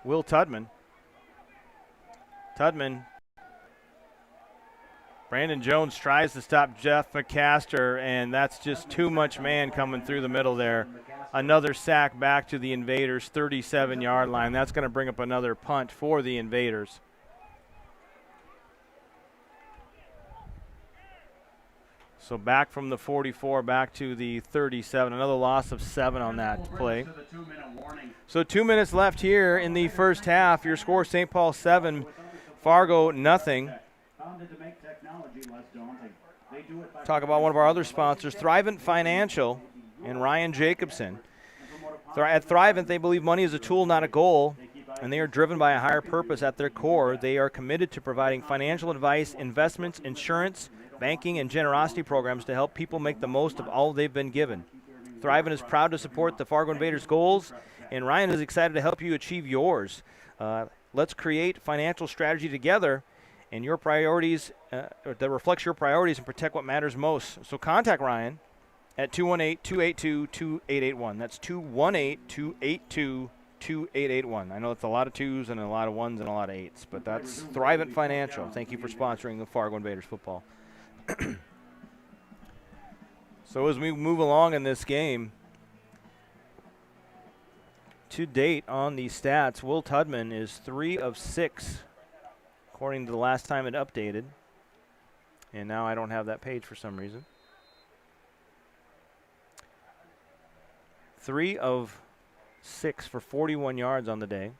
Will Tudman. Brandon Jones tries to stop Jeff McCaster, and that's just too much man coming through the middle there. Another sack back to the Invaders, 37-yard line. That's going to bring up another punt for the Invaders. So back from the 44, back to the 37. Another loss of 7 on that play. So 2 minutes left here in the first half. Your score, St. Paul 7, Fargo nothing. Talk about one of our other sponsors, Thrivent Financial and Ryan Jacobson. At Thrivent, they believe money is a tool, not a goal, and they are driven by a higher purpose at their core. They are committed to providing financial advice, investments, insurance, banking, and generosity programs to help people make the most of all they've been given. Thrivent is proud to support the Fargo Invaders' goals, and Ryan is excited to help you achieve yours. Let's create financial strategy together and your priorities that reflects your priorities and protect what matters most. So contact Ryan at 218-282-2881. That's 218-282-2881. I know it's a lot of 2s and a lot of 1s and a lot of 8s, but that's Thrivent Financial. Thank you for sponsoring the Fargo Invaders football. So as we move along in this game, to date on the stats, Will Tudman is 3 of 6, according to the last time it updated. And now I don't have that page for some reason. 3 of 6 for 41 yards on the day.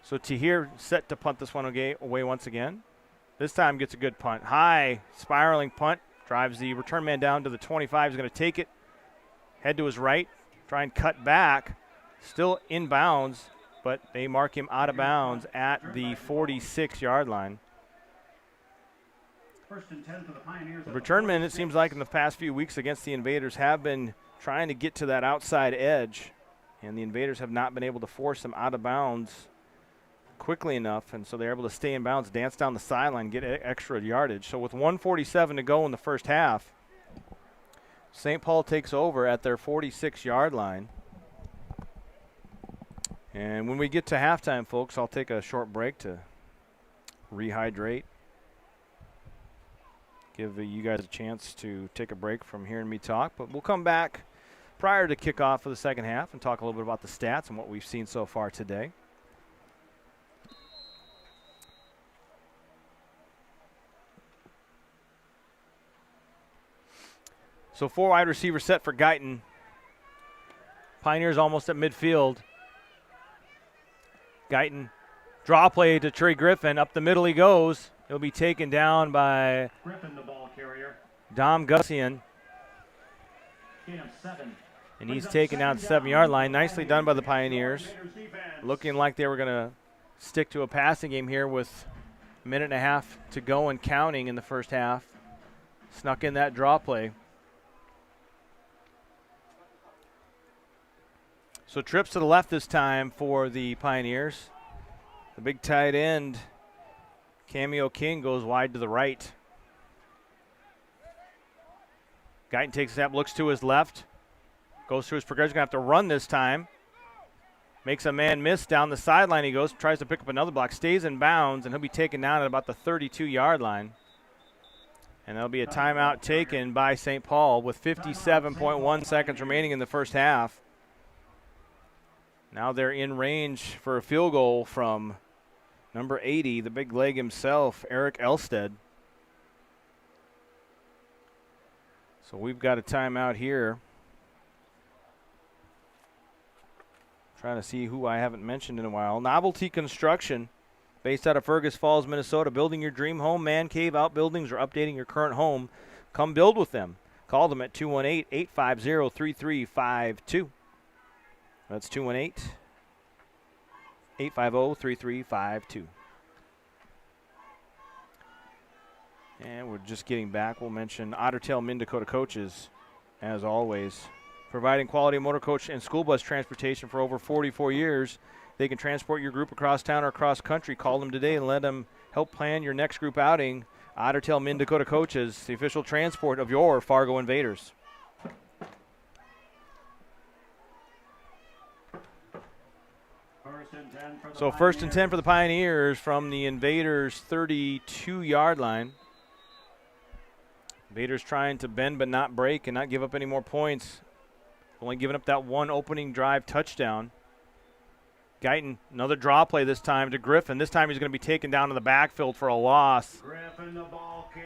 So Tahir set to punt this one away once again. This time gets a good punt. High spiraling punt. Drives the return man down to the 25. He's going to take it. Head to his right. Try and cut back. Still in bounds, but they mark him out of bounds at the 46-yard line. The return men, it seems like in the past few weeks against the Invaders, have been trying to get to that outside edge, and the Invaders have not been able to force them out of bounds quickly enough, and so they're able to stay in bounds, dance down the sideline, get extra yardage. So with 1:47 to go in the first half, St. Paul takes over at their 46-yard line. And when we get to halftime, folks, I'll take a short break to rehydrate. Give you guys a chance to take a break from hearing me talk. But we'll come back prior to kickoff of the second half and talk a little bit about the stats and what we've seen so far today. So 4 wide receiver set for Guyton. Pioneers almost at midfield. Guyton, draw play to Trey Griffin. Up the middle he goes. He'll be taken down by Griffin, the ball carrier. Dom Gussian. And he's taken down the 7-yard line. Nicely done by the Pioneers. Looking like they were going to stick to a passing game here with a minute and a half to go and counting in the first half. Snuck in that draw play. So trips to the left this time for the Pioneers. The big tight end, Cameo King, goes wide to the right. Guyton takes a step, looks to his left, goes through his progression. Going to have to run this time. Makes a man miss down the sideline. He goes, tries to pick up another block, stays in bounds, and he'll be taken down at about the 32-yard line. And there'll be a timeout taken by St. Paul with 57.1 seconds remaining in the first half. Now they're in range for a field goal from number 80, the big leg himself, Eric Elstead. So we've got a timeout here. Trying to see who I haven't mentioned in a while. Novelty Construction, based out of Fergus Falls, Minnesota. Building your dream home, man cave, outbuildings, or updating your current home. Come build with them. Call them at 218-850-3352. That's 218-850-3352. And we're just getting back. We'll mention Otter Tail, Minn Dakota coaches, as always. Providing quality motor coach and school bus transportation for over 44 years. They can transport your group across town or across country. Call them today and let them help plan your next group outing. Otter Tail Mid Dakota Coaches, the official transport of your Fargo Invaders. So first and 10 for the Pioneers from the Invaders' 32-yard line. Invaders trying to bend but not break and not give up any more points. Only giving up that one opening drive touchdown. Guyton, another draw play this time to Griffin. This time he's going to be taken down to the backfield for a loss.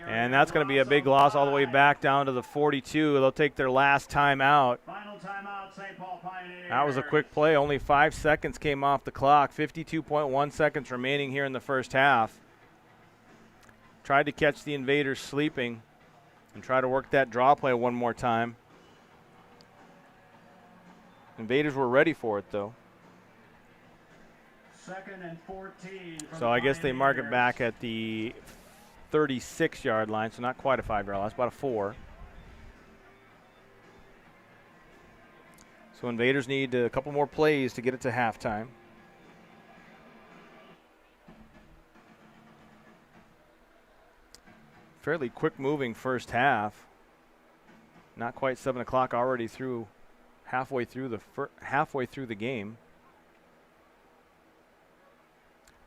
And that's going to be a big loss all the way back down to the 42. They'll take their last timeout. Final timeout, St. Paul Pioneers. That was a quick play. Only 5 seconds came off the clock. 52.1 seconds remaining here in the first half. Tried to catch the Invaders sleeping and try to work that draw play one more time. Invaders were ready for it, though. Second and 14. So I guess they mark it back at the 36-yard line, so not quite a 5-yard line. It's about a 4. So Invaders need a couple more plays to get it to halftime. Fairly quick-moving first half. Not quite 7 o'clock, already through halfway through the game.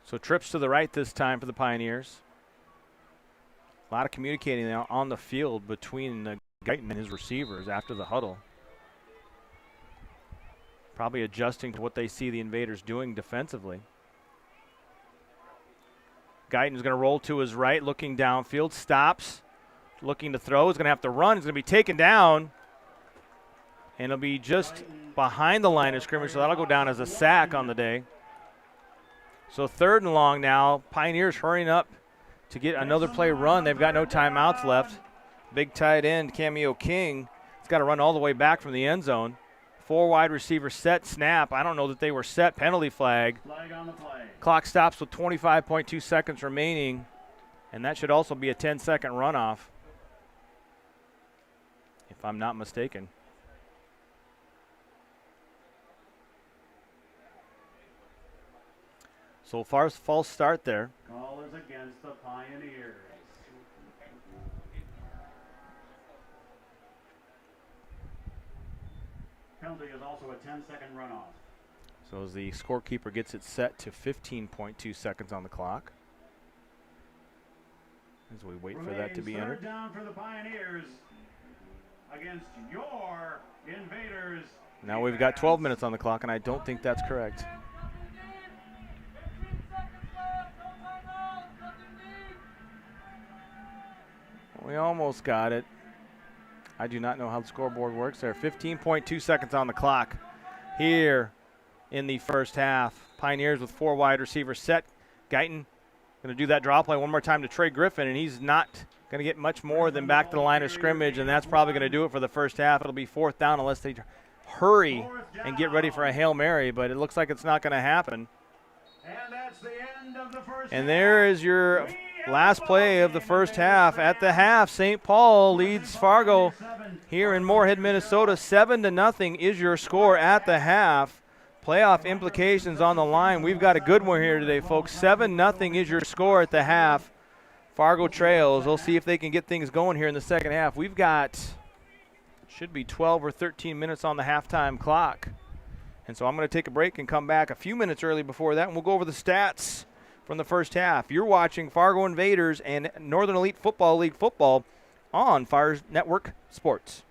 So trips to the right this time for the Pioneers. A lot of communicating on the field between Guyton and his receivers after the huddle. Probably adjusting to what they see the Invaders doing defensively. Guyton's going to roll to his right, looking downfield, stops, looking to throw. He's going to have to run. He's going to be taken down. And it'll be just behind the line of scrimmage, so that'll go down as a sack on the day. So 3rd and long now. Pioneers hurrying up to get another play run. They've got no timeouts left. Big tight end, Cameo King, has got to run all the way back from the end zone. 4 wide receivers set, snap. I don't know that they were set. Penalty flag. Flag on the play. Clock stops with 25.2 seconds remaining, and that should also be a 10-second runoff, if I'm not mistaken. So far, false start there. Call is against the Pioneers. Penalty is also a 10-second runoff. So as the scorekeeper gets it set to 15.2 seconds on the clock. As we wait for that to be entered. 3rd down for the Pioneers against your Invaders. Now we've got 12 minutes on the clock, and I don't think that's correct. We almost got it. I do not know how the scoreboard works there. 15.2 seconds on the clock here in the first half. Pioneers with 4 wide receivers set. Guyton going to do that draw play one more time to Trey Griffin, and he's not going to get much more than back to the line of scrimmage, and that's probably going to do it for the first half. It'll be 4th down unless they hurry and get ready for a Hail Mary, but it looks like it's not going to happen. And that's the end of the first And there is your last play of the first half. At the half, St. Paul leads Fargo here in Moorhead, Minnesota. 7-0 is your score at the half. Playoff implications on the line. We've got a good one here today, folks. 7-0 is your score at the half. Fargo trails. We'll see if they can get things going here in the second half. We've got, should be 12 or 13 minutes on the halftime clock. And so I'm going to take a break and come back a few minutes early before that, and we'll go over the stats from the first half. You're watching Fargo Invaders and Northern Elite Football League football on Fire Network Sports.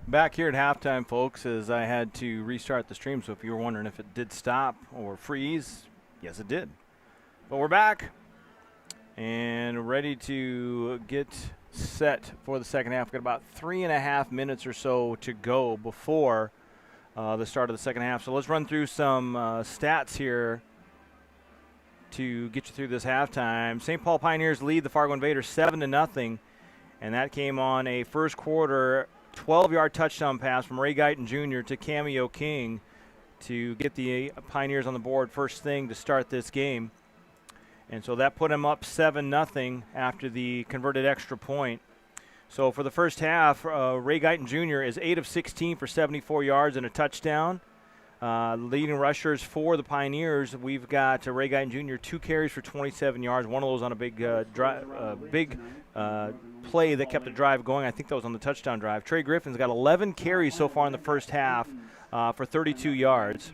Back here at halftime, folks, as I had to restart the stream, so if you were wondering if it did stop or freeze, yes, it did. But we're back and ready to get set for the second half. We've got about 3.5 minutes or so to go before the start of the second half. So let's run through some stats here to get you through this halftime. St. Paul Pioneers lead the Fargo Invaders 7-0, and that came on a first quarter 12-yard touchdown pass from Ray Guyton Jr. to Cameo King to get the Pioneers on the board first thing to start this game. And so that put him up 7-0 after the converted extra point. So for the first half, Ray Guyton Jr. is 8 of 16 for 74 yards and a touchdown. Leading rushers for the Pioneers, we've got Ray Guyton Jr. 2 carries for 27 yards. One of those on a big play that kept the drive going. I think that was on the touchdown drive. Trey Griffin's got 11 carries so far in the first half for 32 yards.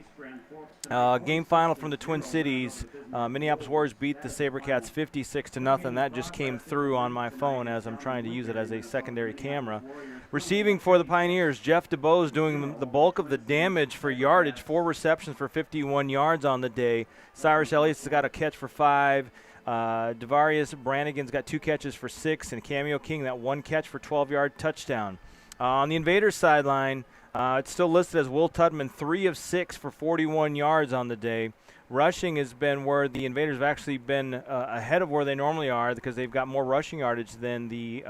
Game final from the Twin Cities. Minneapolis Warriors beat the SaberCats 56-0. That just came through on my phone as I'm trying to use it as a secondary camera. Receiving for the Pioneers, Jeff DeBose doing the bulk of the damage for yardage. 4 receptions for 51 yards on the day. Cyrus Elliott's got a catch for 5. Devarius Brannigan's got 2 catches for 6. And Cameo King, that 1 catch for 12-yard touchdown. On the Invaders sideline, it's still listed as Will Tudman, 3 of 6 for 41 yards on the day. Rushing has been where the Invaders have actually been ahead of where they normally are because they've got more rushing yardage than the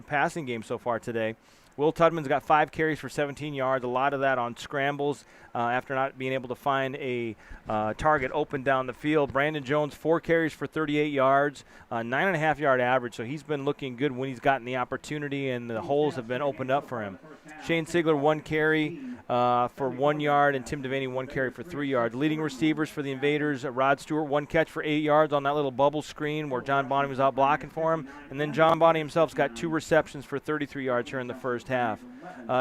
passing game so far today. Will Tudman's got 5 carries for 17 yards, a lot of that on scrambles after not being able to find a target open down the field. Brandon Jones, 4 carries for 38 yards, 9.5-yard average, so he's been looking good when he's gotten the opportunity and the holes have been opened up for him. Shane Sigler, 1 carry for 1 yard, and Tim Devaney, 1 carry for 3 yards. Leading receivers for the Invaders, Rod Stewart, 1 catch for 8 yards on that little bubble screen where John Bonney was out blocking for him. And then John Bonney himself's got 2 receptions for 33 yards here in the first half.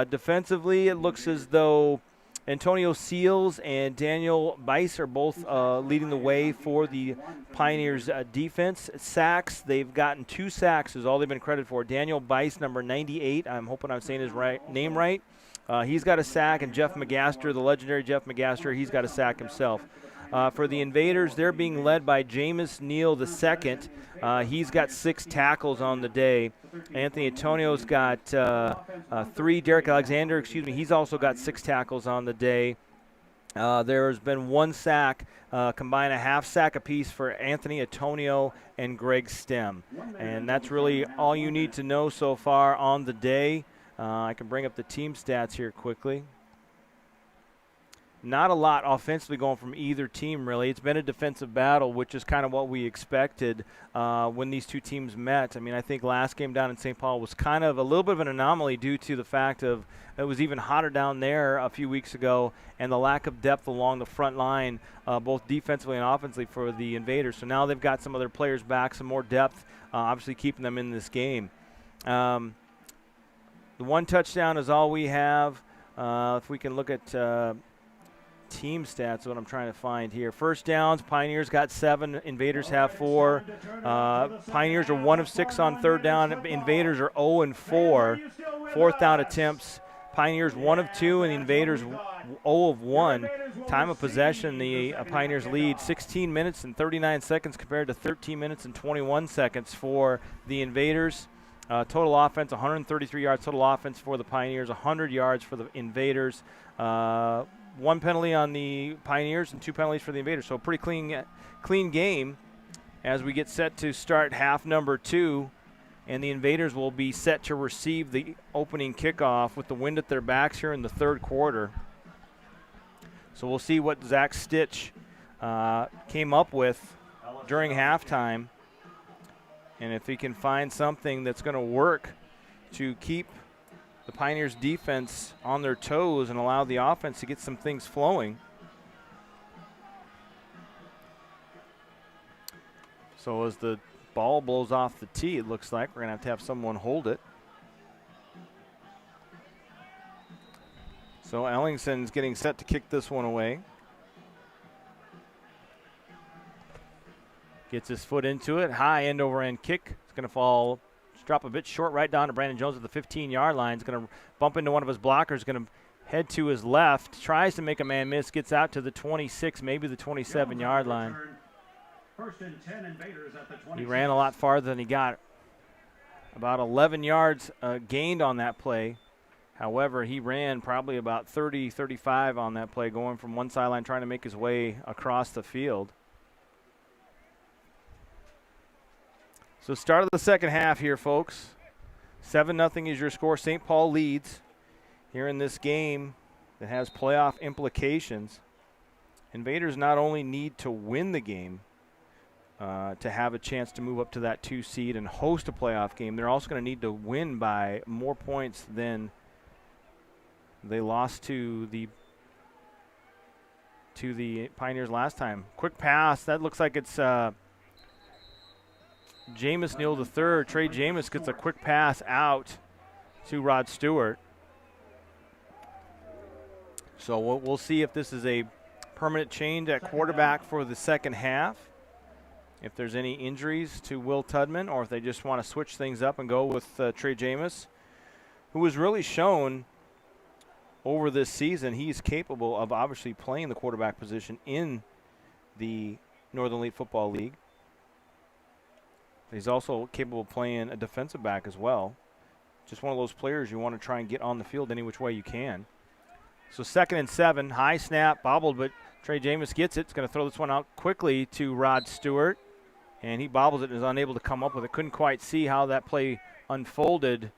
Defensively, it looks as though Antonio Seals and Daniel Bice are both leading the way for the Pioneers defense. Sacks, they've gotten 2 sacks is all they've been credited for. Daniel Bice, number 98, I'm hoping I'm saying his name right. He's got a sack, and Jeff McGaster, the legendary Jeff McGaster, he's got a sack himself. For the Invaders, they're being led by Jameis Neal II. He's got 6 tackles on the day. Anthony Antonio's got 3. Derek Alexander, he's also got 6 tackles on the day. There's been 1 sack, combined a half sack apiece for Anthony Antonio and Greg Stem. And that's really all you need to know so far on the day. I can bring up the team stats here quickly. Not a lot offensively going from either team, really. It's been a defensive battle, which is kind of what we expected when these two teams met. I mean, I think last game down in St. Paul was kind of a little bit of an anomaly due to the fact of it was even hotter down there a few weeks ago and the lack of depth along the front line, both defensively and offensively for the Invaders. So now they've got some of their players back, some more depth, obviously keeping them in this game. The 1 touchdown is all we have. If we can look at team stats, what I'm trying to find here. First downs, Pioneers got 7, Invaders have 4. Pioneers are 1 of 6 on third down. Invaders are 0 and 4. Fourth down attempts, Pioneers 1 of 2, and the Invaders 0 of 1. Time of possession, the Pioneers lead 16 minutes and 39 seconds compared to 13 minutes and 21 seconds for the Invaders. Total offense, 133 yards total offense for the Pioneers, 100 yards for the Invaders. 1 penalty on the Pioneers and 2 penalties for the Invaders. So a pretty clean game as we get set to start half number 2. And the Invaders will be set to receive the opening kickoff with the wind at their backs here in the third quarter. So we'll see what Zach Stitch came up with during halftime. And if he can find something that's going to work to keep the Pioneers defense on their toes and allow the offense to get some things flowing. So as the ball blows off the tee, it looks like we're going to have someone hold it. So Ellingson's getting set to kick this one away. Gets his foot into it. High end over end kick. It's going to fall drop a bit short right down to Brandon Jones at the 15-yard line. He's going to bump into one of his blockers, going to head to his left, tries to make a man miss, gets out to the 26, maybe the 27-yard line. First and 10, Invaders at the 26. He ran a lot farther than he got. About 11 yards gained on that play. However, he ran probably about 30, 35 on that play, going from one sideline trying to make his way across the field. So start of the second half here, folks. 7-0 is your score. St. Paul leads here in this game that has playoff implications. Invaders not only need to win the game to have a chance to move up to that 2 seed and host a playoff game, they're also going to need to win by more points than they lost to the Pioneers last time. Quick pass. That looks like it's Jameis Neal III. Trey Jameis gets a quick pass out to Rod Stewart. So we'll see if this is a permanent change at quarterback for the second half, if there's any injuries to Will Tudman, or if they just want to switch things up and go with Trey Jameis, who has really shown over this season he's capable of obviously playing the quarterback position in the Northern Elite Football League. He's also capable of playing a defensive back as well. Just one of those players you want to try and get on the field any which way you can. So 2nd and 7, high snap, bobbled, but Trey Jameis gets it. He's going to throw this one out quickly to Rod Stewart, and he bobbles it and is unable to come up with it. Couldn't quite see how that play unfolded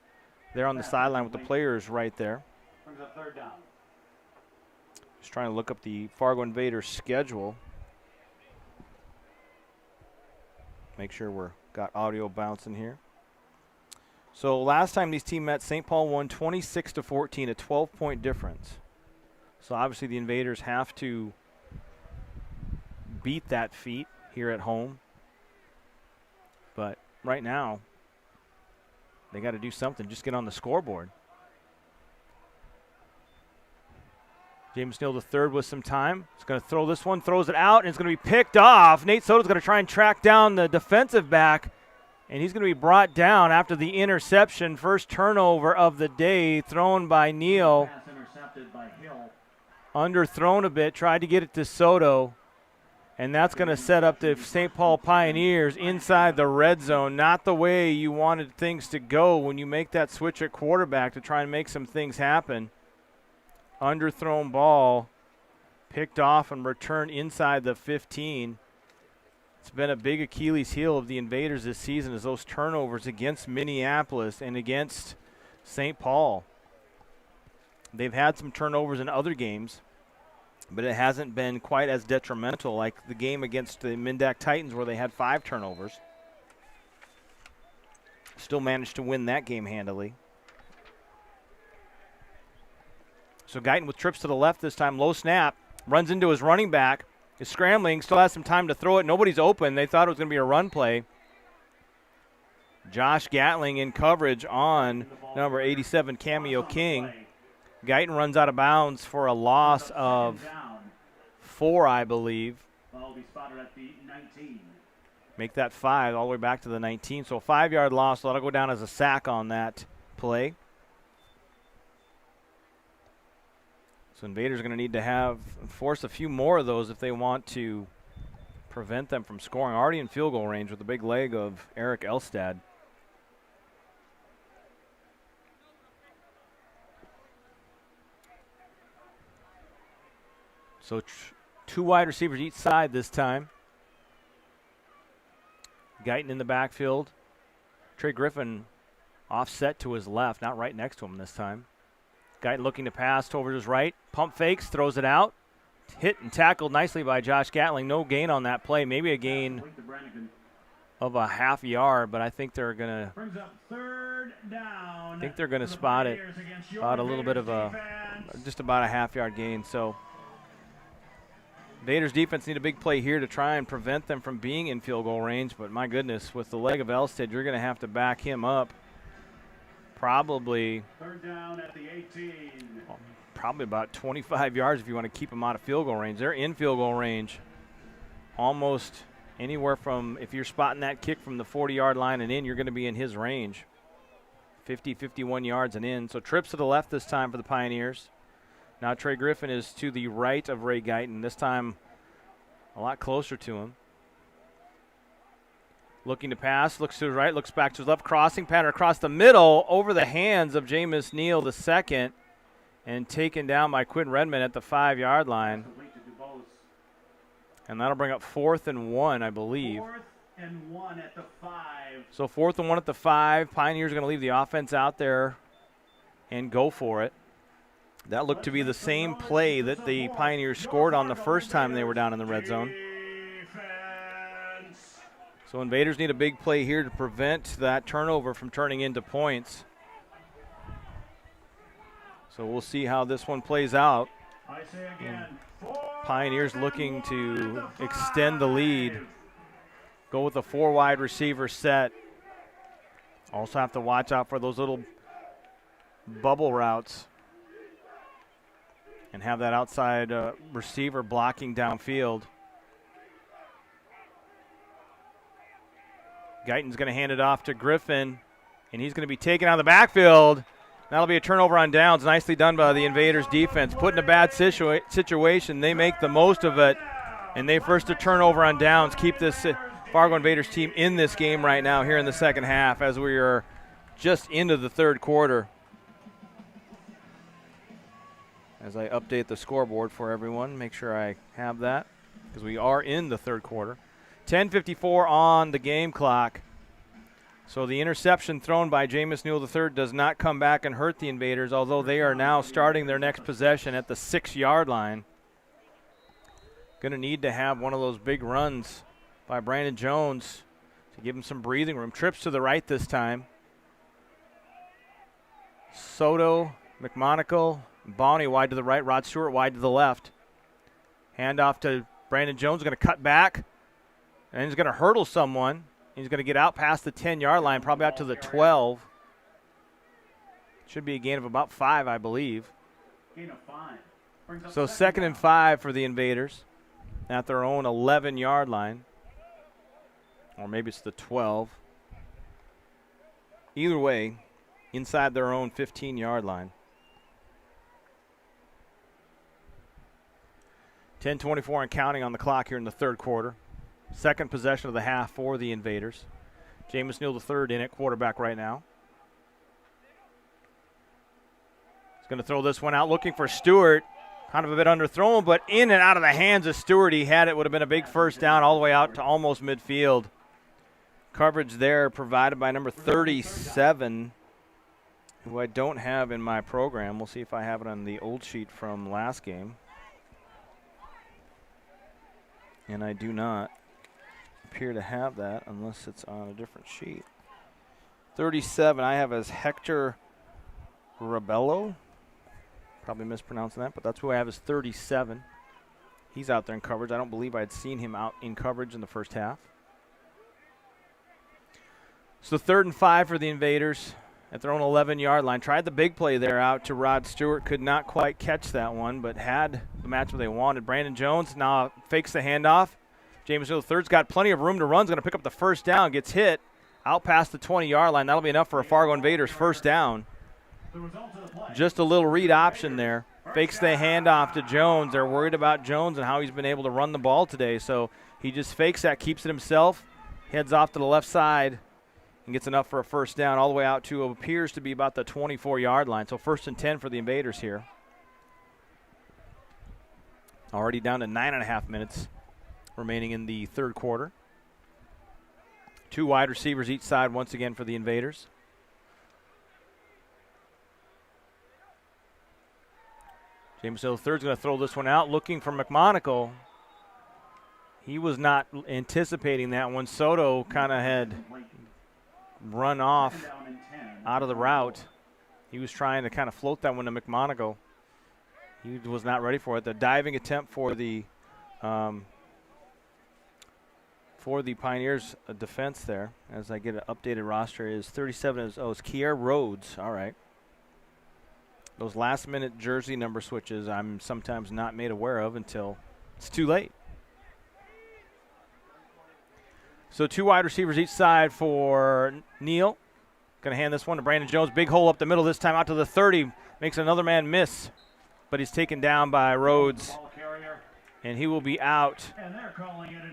there on the sideline with the players right there. Brings up 3rd down. Just trying to look up the Fargo Invaders schedule. Make sure we're got audio bouncing here. So last time these teams met, St. Paul won 26-14, a 12-point difference. So obviously the Invaders have to beat that feat here at home. But right now, they got to do something, just get on the scoreboard. James Neal III with some time. He's going to throw this one, throws it out, and it's going to be picked off. Nate Soto's going to try and track down the defensive back, and he's going to be brought down after the interception. First turnover of the day thrown by Neal. Pass intercepted by Hill. Underthrown a bit, tried to get it to Soto, and that's going to set up the St. Paul Pioneers inside the red zone. Not the way you wanted things to go when you make that switch at quarterback to try and make some things happen. Underthrown ball, picked off and returned inside the 15. It's been a big Achilles heel of the Invaders this season, is those turnovers against Minneapolis and against St. Paul. They've had some turnovers in other games, but it hasn't been quite as detrimental like the game against the Mindac Titans where they had 5 turnovers. Still managed to win that game handily. So Guyton with trips to the left this time, low snap, runs into his running back, is scrambling, still has some time to throw it. Nobody's open. They thought it was going to be a run play. Josh Gatling in coverage on number 87, Cameo King. Guyton runs out of bounds for a loss of 4, I believe. Ball will be spotted at the 19. Make that 5 all the way back to the 19. So a 5-yard loss. So that'll go down as a sack on that play. So Invaders are going to need to force a few more of those if they want to prevent them from scoring. Already in field goal range with the big leg of Eric Elstad. So 2 wide receivers each side this time. Guyton in the backfield. Trey Griffin offset to his left, not right next to him this time. Guyton looking to pass over to his right. Pump fakes, throws it out. Hit and tackled nicely by Josh Gatling. No gain on that play. Maybe a gain of a half yard, but I think they're going to spot it about a little bit of just about a half-yard gain. So Invaders defense need a big play here to try and prevent them from being in field goal range, but my goodness, with the leg of Elstad, you're going to have to back him up. Probably 3rd down at the 18. Probably about 25 yards if you want to keep them out of field goal range. They're in field goal range almost anywhere from, if you're spotting that kick from the 40-yard line and in, you're going to be in his range. 50, 51 yards and in. So trips to the left this time for the Pioneers. Now Trey Griffin is to the right of Ray Guyton, this time a lot closer to him. Looking to pass, looks to the right, looks back to his left, crossing pattern across the middle, over the hands of Jameis Neal the second, and taken down by Quinn Redmond at the 5-yard line. And that'll bring up 4th and 1, I believe. 4th and 1 at the 5. So 4th and 1 at the 5. Pioneers are going to leave the offense out there and go for it. That looked to be the same play that the Pioneers scored on the first time they were down in the red zone. So Invaders need a big play here to prevent that turnover from turning into points. So we'll see how this one plays out. I say again, Pioneers looking to extend the lead. Go with a 4 wide receiver set. Also have to watch out for those little bubble routes. And have that outside receiver blocking downfield. Guyton's going to hand it off to Griffin, and he's going to be taken out of the backfield. That'll be a turnover on downs. Nicely done by the Invaders defense. Put in a bad situation. They make the most of it, and they first a turnover on downs. Keep this Fargo Invaders team in this game right now here in the second half as we are just into the third quarter. As I update the scoreboard for everyone, make sure I have that because we are in the third quarter. 10:54 on the game clock. So the interception thrown by Jameis Neal III does not come back and hurt the Invaders, although they are now starting their next possession at the 6-yard line. Going to need to have one of those big runs by Brandon Jones to give him some breathing room. Trips to the right this time. Soto, McMonagle, Bonney wide to the right, Rod Stewart wide to the left. Handoff to Brandon Jones, going to cut back, and he's going to hurdle someone. He's going to get out past the 10-yard line, probably out to the 12. Should be a gain of about 5, I believe. Gain of 5. So 2nd and 5 for the Invaders at their own 11-yard line. Or maybe it's the 12. Either way, inside their own 15-yard line. 10:24 and counting on the clock here in the third quarter. Second possession of the half for the Invaders. Jameis Neal III in at quarterback right now. He's going to throw this one out, looking for Stewart. Kind of a bit underthrown, but in and out of the hands of Stewart. He had it. Would have been a big first down all the way out to almost midfield. Coverage there provided by number 37, who I don't have in my program. We'll see if I have it on the old sheet from last game. And I do not appear to have that unless it's on a different sheet. 37 I have as Hector Rabello. Probably mispronouncing that, but that's who I have as 37. He's out there in coverage. I don't believe I had seen him out in coverage in the first half. So 3rd and 5 for the Invaders at their own 11-yard line. Tried the big play there out to Rod Stewart. Could not quite catch that one, but had the matchup they wanted. Brandon Jones now fakes the handoff. Jameis Neal III's got plenty of room to run. He's going to pick up the first down. Gets hit out past the 20-yard line. That'll be enough for a Fargo Invaders first down. Just a little read option there. Fakes the handoff to Jones. They're worried about Jones and how he's been able to run the ball today. So he just fakes that, keeps it himself, heads off to the left side, and gets enough for a first down all the way out to what appears to be about the 24-yard line. So 1st and 10 for the Invaders here. Already down to 9.5 minutes remaining in the third quarter. 2 wide receivers each side once again for the Invaders. Jameis Neal III is going to throw this one out, looking for McMonagle. He was not anticipating that one. Soto kind of had run off out of the route. He was trying to kind of float that one to McMonagle. He was not ready for it. The diving attempt for the Pioneers defense there, as I get an updated roster, is 37 is Kier Rhodes. All right. Those last-minute jersey number switches I'm sometimes not made aware of until it's too late. So 2 wide receivers each side for Neal. Going to hand this one to Brandon Jones. Big hole up the middle this time out to the 30. Makes another man miss, but he's taken down by Rhodes. And he will be out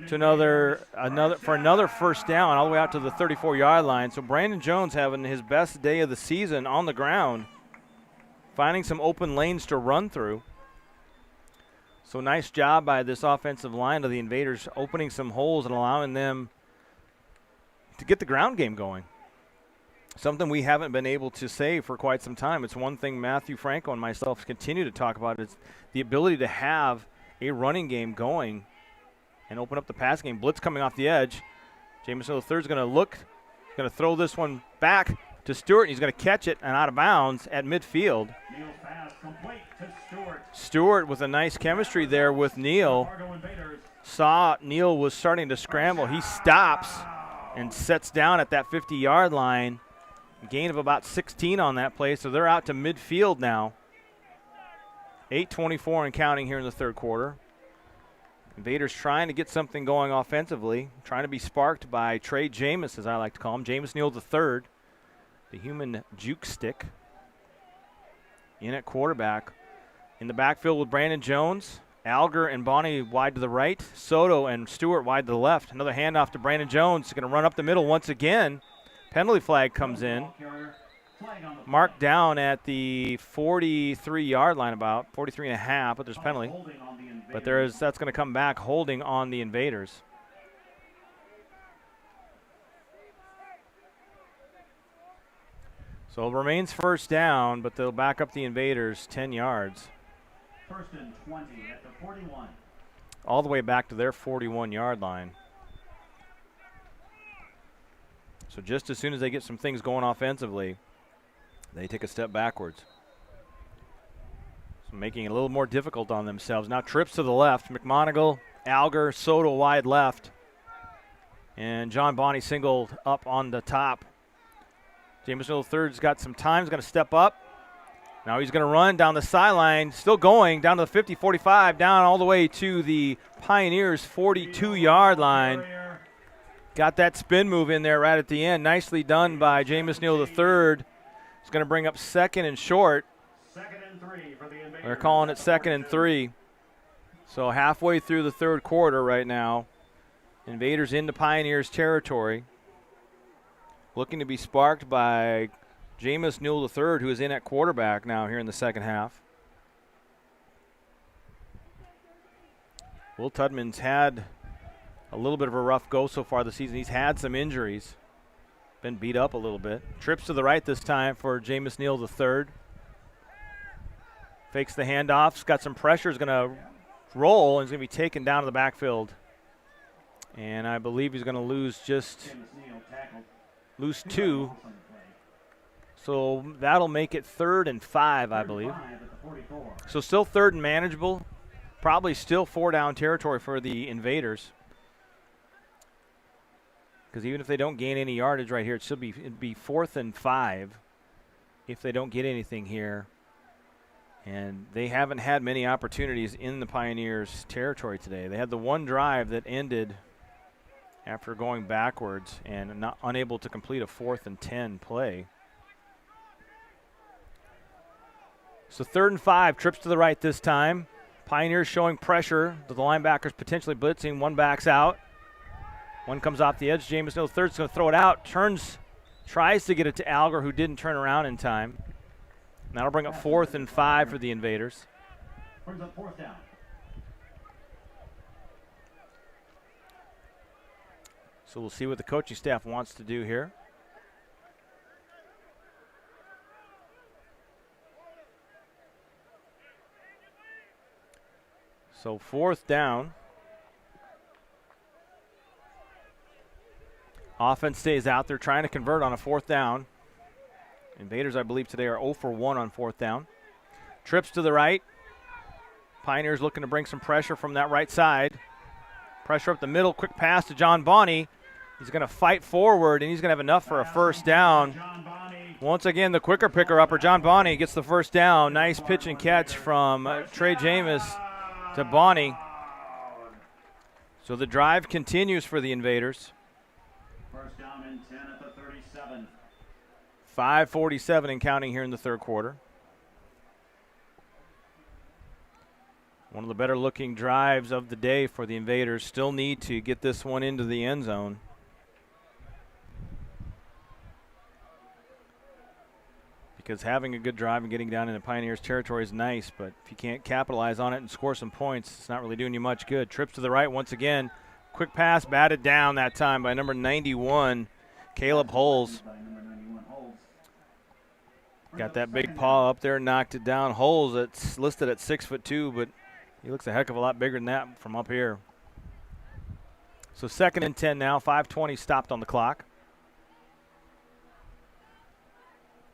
to another first down all the way out to the 34-yard line. So Brandon Jones having his best day of the season on the ground, finding some open lanes to run through. So nice job by this offensive line of the Invaders, opening some holes and allowing them to get the ground game going. Something we haven't been able to say for quite some time. It's one thing Matthew Franco and myself continue to talk about. It's the ability to have a running game going and open up the pass game. Blitz coming off the edge. Jamison III is going to look, going to throw this one back to Stewart. He's going to catch it and out of bounds at midfield. Neal's pass complete to Stewart. Stewart with a nice chemistry there with Neal. Fargo Invaders. Saw Neal was starting to scramble. He stops and sets down at that 50-yard line. Gain of about 16 on that play, so they're out to midfield now. 8:24 and counting here in the third quarter. Invaders trying to get something going offensively, trying to be sparked by Trey Jameis, as I like to call him. Jameis Neal III, the human juke stick, in at quarterback. In the backfield with Brandon Jones, Alger and Bonnie wide to the right, Soto and Stewart wide to the left. Another handoff to Brandon Jones, going to run up the middle once again. Penalty flag comes in. Marked down at the 43-yard line, about 43 and a half, but there's penalty. But that's going to come back, holding on the Invaders. So it remains first down, but they'll back up the Invaders 10 yards. First and 20 at the 41. All the way back to their 41-yard line. So just as soon as they get some things going offensively, they take a step backwards. So making it a little more difficult on themselves. Now trips to the left. McMonigal, Alger, Soto wide left. And John Bonney singled up on the top. Jameson III's got some time. He's going to step up. Now he's going to run down the sideline. Still going down to the 50, 45, down all the way to the Pioneers' 42-yard line. Got that spin move in there right at the end. Nicely done by Jameis Neal III. It's going to bring up second and short. Second and 3 for the Invaders. They're calling it second and 3. So halfway through the third quarter right now. Invaders into Pioneers territory. Looking to be sparked by Jameis Neal III, who is in at quarterback now here in the second half. Will Tudman's had a little bit of a rough go so far this season. He's had some injuries. Been beat up a little bit. Trips to the right this time for Jameis Neal III. Fakes the handoffs. Got some pressure. Is going to roll and is going to be taken down to the backfield. And I believe he's going to lose two. So that'll make it 3rd and 5, I believe. So still 3rd and manageable. Probably still 4-down territory for the Invaders. Because even if they don't gain any yardage right here, it'd be 4th and 5 if they don't get anything here. And they haven't had many opportunities in the Pioneers' territory today. They had the one drive that ended after going backwards and unable to complete a 4th and 10 play. So 3rd and 5, trips to the right this time. Pioneers showing pressure. The linebackers potentially blitzing. One backs out. One comes off the edge. Jameis Neal III's going to throw it out. Tries to get it to Alger, who didn't turn around in time. And that'll bring up 4th and 5 for the Invaders. Brings up 4th down. So we'll see what the coaching staff wants to do here. So 4th down. Offense stays out there trying to convert on a 4th down. Invaders, I believe, today are 0 for 1 on 4th down. Trips to the right. Pioneers looking to bring some pressure from that right side. Pressure up the middle. Quick pass to John Bonney. He's going to fight forward, and he's going to have enough for a first down. Once again, the quicker picker-upper, John Bonney, gets the first down. Nice pitch and catch from Trey Jameis to Bonney. So the drive continues for the Invaders. First down and 10 at the 37. 5:47 and counting here in the third quarter. One of the better looking drives of the day for the Invaders. Still need to get this one into the end zone. Because having a good drive and getting down into Pioneers territory is nice, but if you can't capitalize on it and score some points, it's not really doing you much good. Trips to the right once again. Quick pass batted down that time by number 91, Caleb Holes. Got that big paw up there, knocked it down. Holes, it's listed at 6'2", but he looks a heck of a lot bigger than that from up here. So 2nd and 10 now, 5:20 stopped on the clock.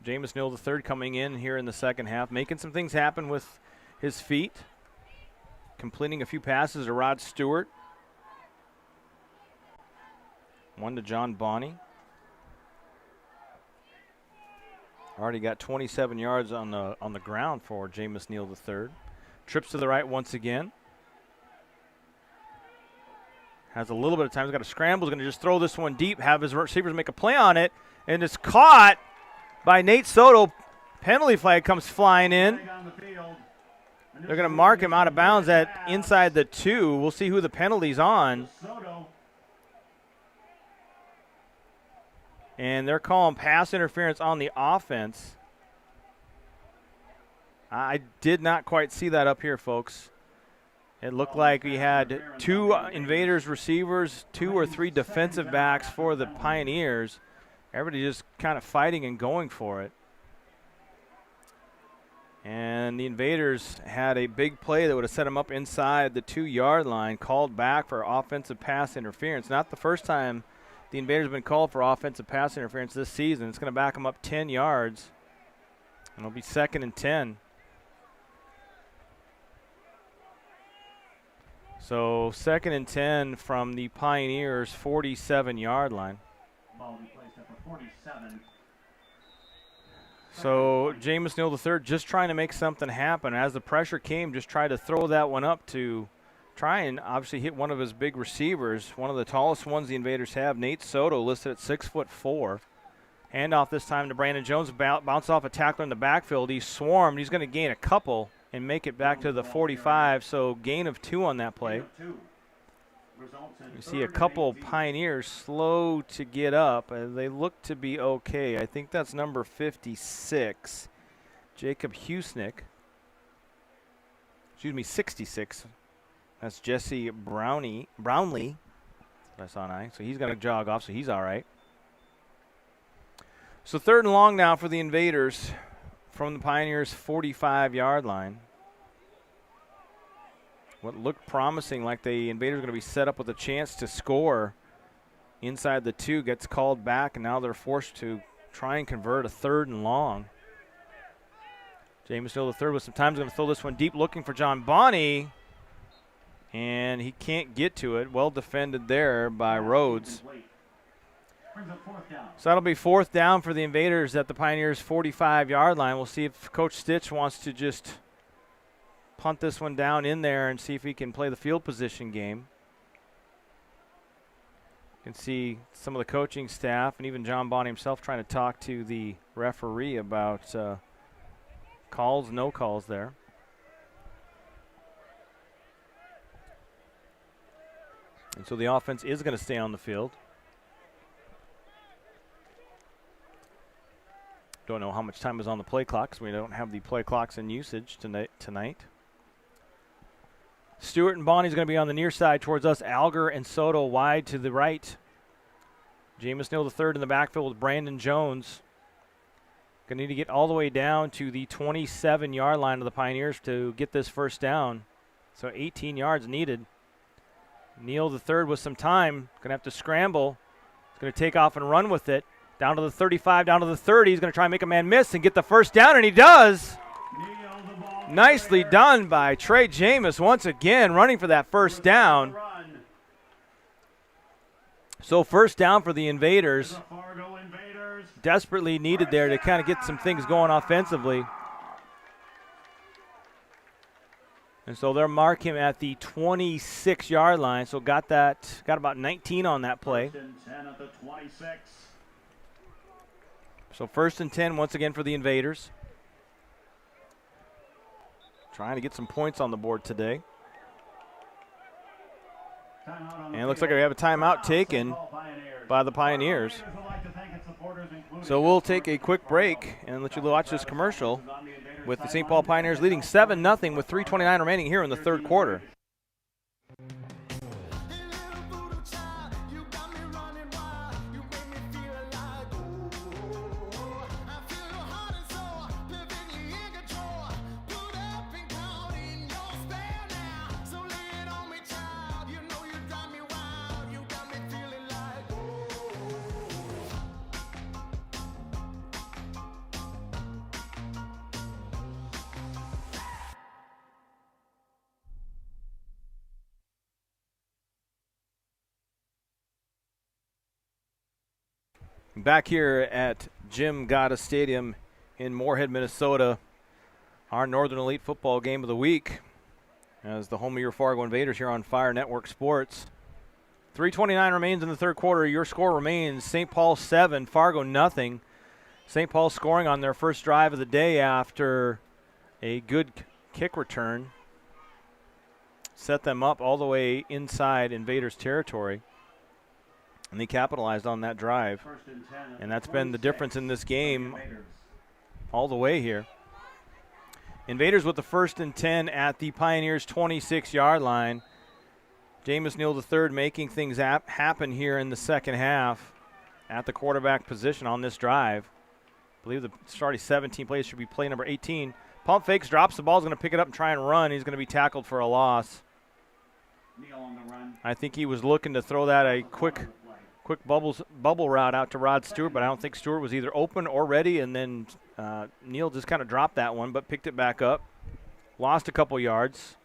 Jameis Neal III coming in here in the second half, making some things happen with his feet, completing a few passes to Rod Stewart. One to John Bonney. Already got 27 yards on the ground for Jameis Neal III. Trips to the right once again. Has a little bit of time. He's got a scramble. He's going to just throw this one deep, have his receivers make a play on it, and it's caught by Nate Soto. Penalty flag comes flying in. They're going to mark him out of bounds at inside the 2. We'll see who the penalty's on. And they're calling pass interference on the offense. I did not quite see that up here, folks. It looked like we had 2 Invaders receivers, 2 or 3 defensive backs for the Pioneers. Everybody just kind of fighting and going for it. And the Invaders had a big play that would have set them up inside the 2-yard line, called back for offensive pass interference. Not the first time the Invaders have been called for offensive pass interference this season. It's going to back them up 10 yards. And it'll be 2nd and 10. So 2nd and 10 from the Pioneers' 47-yard line. Ball will be placed at the 47. So Jameis Neal III just trying to make something happen. As the pressure came, just tried to throw that one up to try and obviously hit one of his big receivers, one of the tallest ones the Invaders have. Nate Soto listed at 6'4". Handoff this time to Brandon Jones. Bounce off a tackler in the backfield. He's swarmed. He's going to gain a couple and make it back to the 45. So gain of 2 on that play. You see a couple Pioneers slow to get up. They look to be okay. I think that's number 56, Jacob Husnick. Excuse me, 66. That's Jesse Brownlee. That's on I. So he's going to jog off, so he's all right. So 3rd and long now for the Invaders from the Pioneers' 45-yard line. What looked promising, like the Invaders are going to be set up with a chance to score inside the 2, gets called back, and now they're forced to try and convert a 3rd and long. Jameis Neal III with some time is going to throw this one deep, looking for John Bonney. And he can't get to it. Well defended there by Rhodes. So that'll be 4th down for the Invaders at the Pioneers' 45-yard line. We'll see if Coach Stitch wants to just punt this one down in there and see if he can play the field position game. You can see some of the coaching staff and even John Bonney himself trying to talk to the referee about calls, no calls there. And so the offense is going to stay on the field. Don't know how much time is on the play clock because we don't have the play clocks in usage tonight. Stewart and Bonney is going to be on the near side towards us. Alger and Soto wide to the right. Jameis Neal III in the backfield with Brandon Jones. Going to need to get all the way down to the 27-yard line of the Pioneers to get this 1st down. So 18 yards needed. Neal III with some time. Going to have to scramble. He's going to take off and run with it. Down to the 35, down to the 30. He's going to try and make a man miss and get the 1st down, and he does. Nicely done by Trey Jameis once again, running for that 1st down. So 1st down for the Invaders. Desperately needed there to kind of get some things going offensively. And so they'll mark him at the 26-yard line. So got about 19 on that play. So 1st and 10 once again for the Invaders. Trying to get some points on the board today. And it looks like we have a timeout taken by the Pioneers. So we'll take a quick break and let you watch this commercial with the St. Paul Pioneers leading 7-0 with 3:29 remaining here in the third quarter. Back here at Jim Gada Stadium in Moorhead, Minnesota, our Northern Elite Football game of the week as the home of your Fargo Invaders here on Fire Network Sports. 3:29 remains in the third quarter. Your score remains St. Paul 7, Fargo nothing. St. Paul scoring on their first drive of the day after a good kick return. Set them up all the way inside Invaders territory. And they capitalized on that drive. And that's been the difference in this game all the way here. Invaders with the 1st and 10 at the Pioneers' 26-yard line. Jameis Neal III making things happen here in the second half at the quarterback position on this drive. I believe the starting 17 plays should be play number 18. Pump fakes, drops the ball, is going to pick it up and try and run. He's going to be tackled for a loss. I think he was looking to throw that a quick bubble route out to Rod Stewart, but I don't think Stewart was either open or ready, and then Neal just kind of dropped that one, but picked it back up. Lost a couple yards.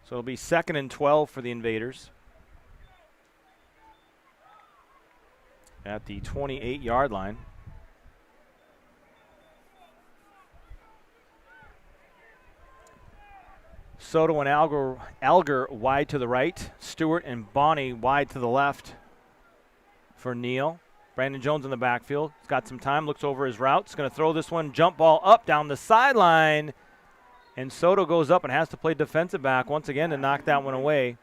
So it'll be 2nd and 12 for the Invaders at the 28-yard line. Soto and Alger wide to the right. Stewart and Bonney wide to the left for Neal. Brandon Jones in the backfield. He's got some time, looks over his route. He's going to throw this one, jump ball up down the sideline. And Soto goes up and has to play defensive back once again to knock that one away.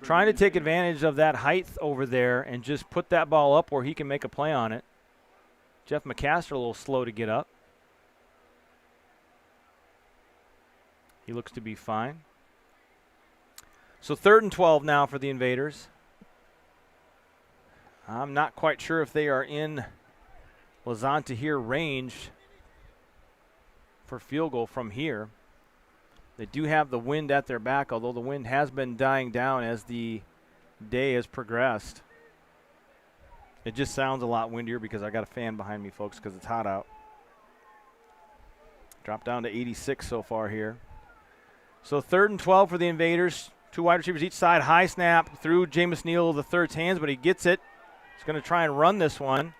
Trying to take advantage of that height over there and just put that ball up where he can make a play on it. Jeff McCaster a little slow to get up. He looks to be fine. So 3rd and 12 now for the Invaders. I'm not quite sure if they are in Lazanta here range for field goal from here. They do have the wind at their back, although the wind has been dying down as the day has progressed. It just sounds a lot windier because I got a fan behind me, folks, because it's hot out. Dropped down to 86 so far here. So 3rd and 12 for the Invaders. 2 wide receivers each side. High snap through Jameis Neal III's hands, but he gets it. He's going to try and run this one.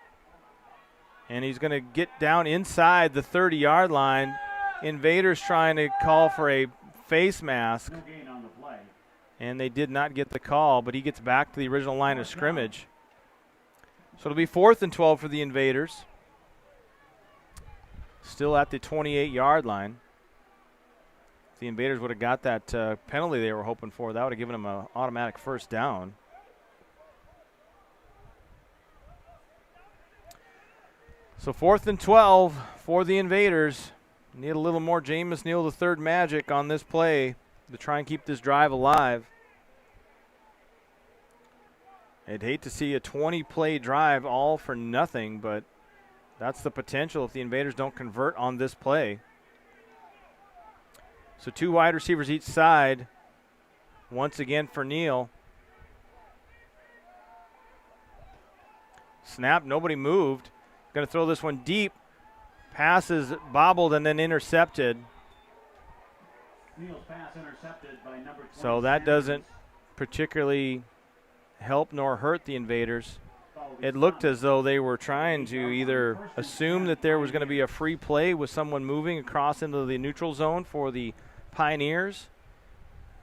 And he's going to get down inside the 30-yard line. Invaders trying to call for a face mask. No gain on the play. And they did not get the call, but he gets back to the original line of scrimmage. So it'll be 4th and 12 for the Invaders. Still at the 28-yard line. If the Invaders would have got that penalty they were hoping for, that would have given them an automatic first down. So 4th and 12 for the Invaders. Need a little more Jameis Neal III magic on this play to try and keep this drive alive. I'd hate to see a 20-play drive all for nothing, but that's the potential if the Invaders don't convert on this play. So 2 wide receivers each side. Once again for Neal. Snap, nobody moved. Going to throw this one deep. Passes bobbled and then intercepted. Neal's pass intercepted by number 20. So that doesn't particularly help nor hurt the Invaders. It looked as though they were trying to either assume that there was going to be a free play with someone moving across into the neutral zone for the Pioneers,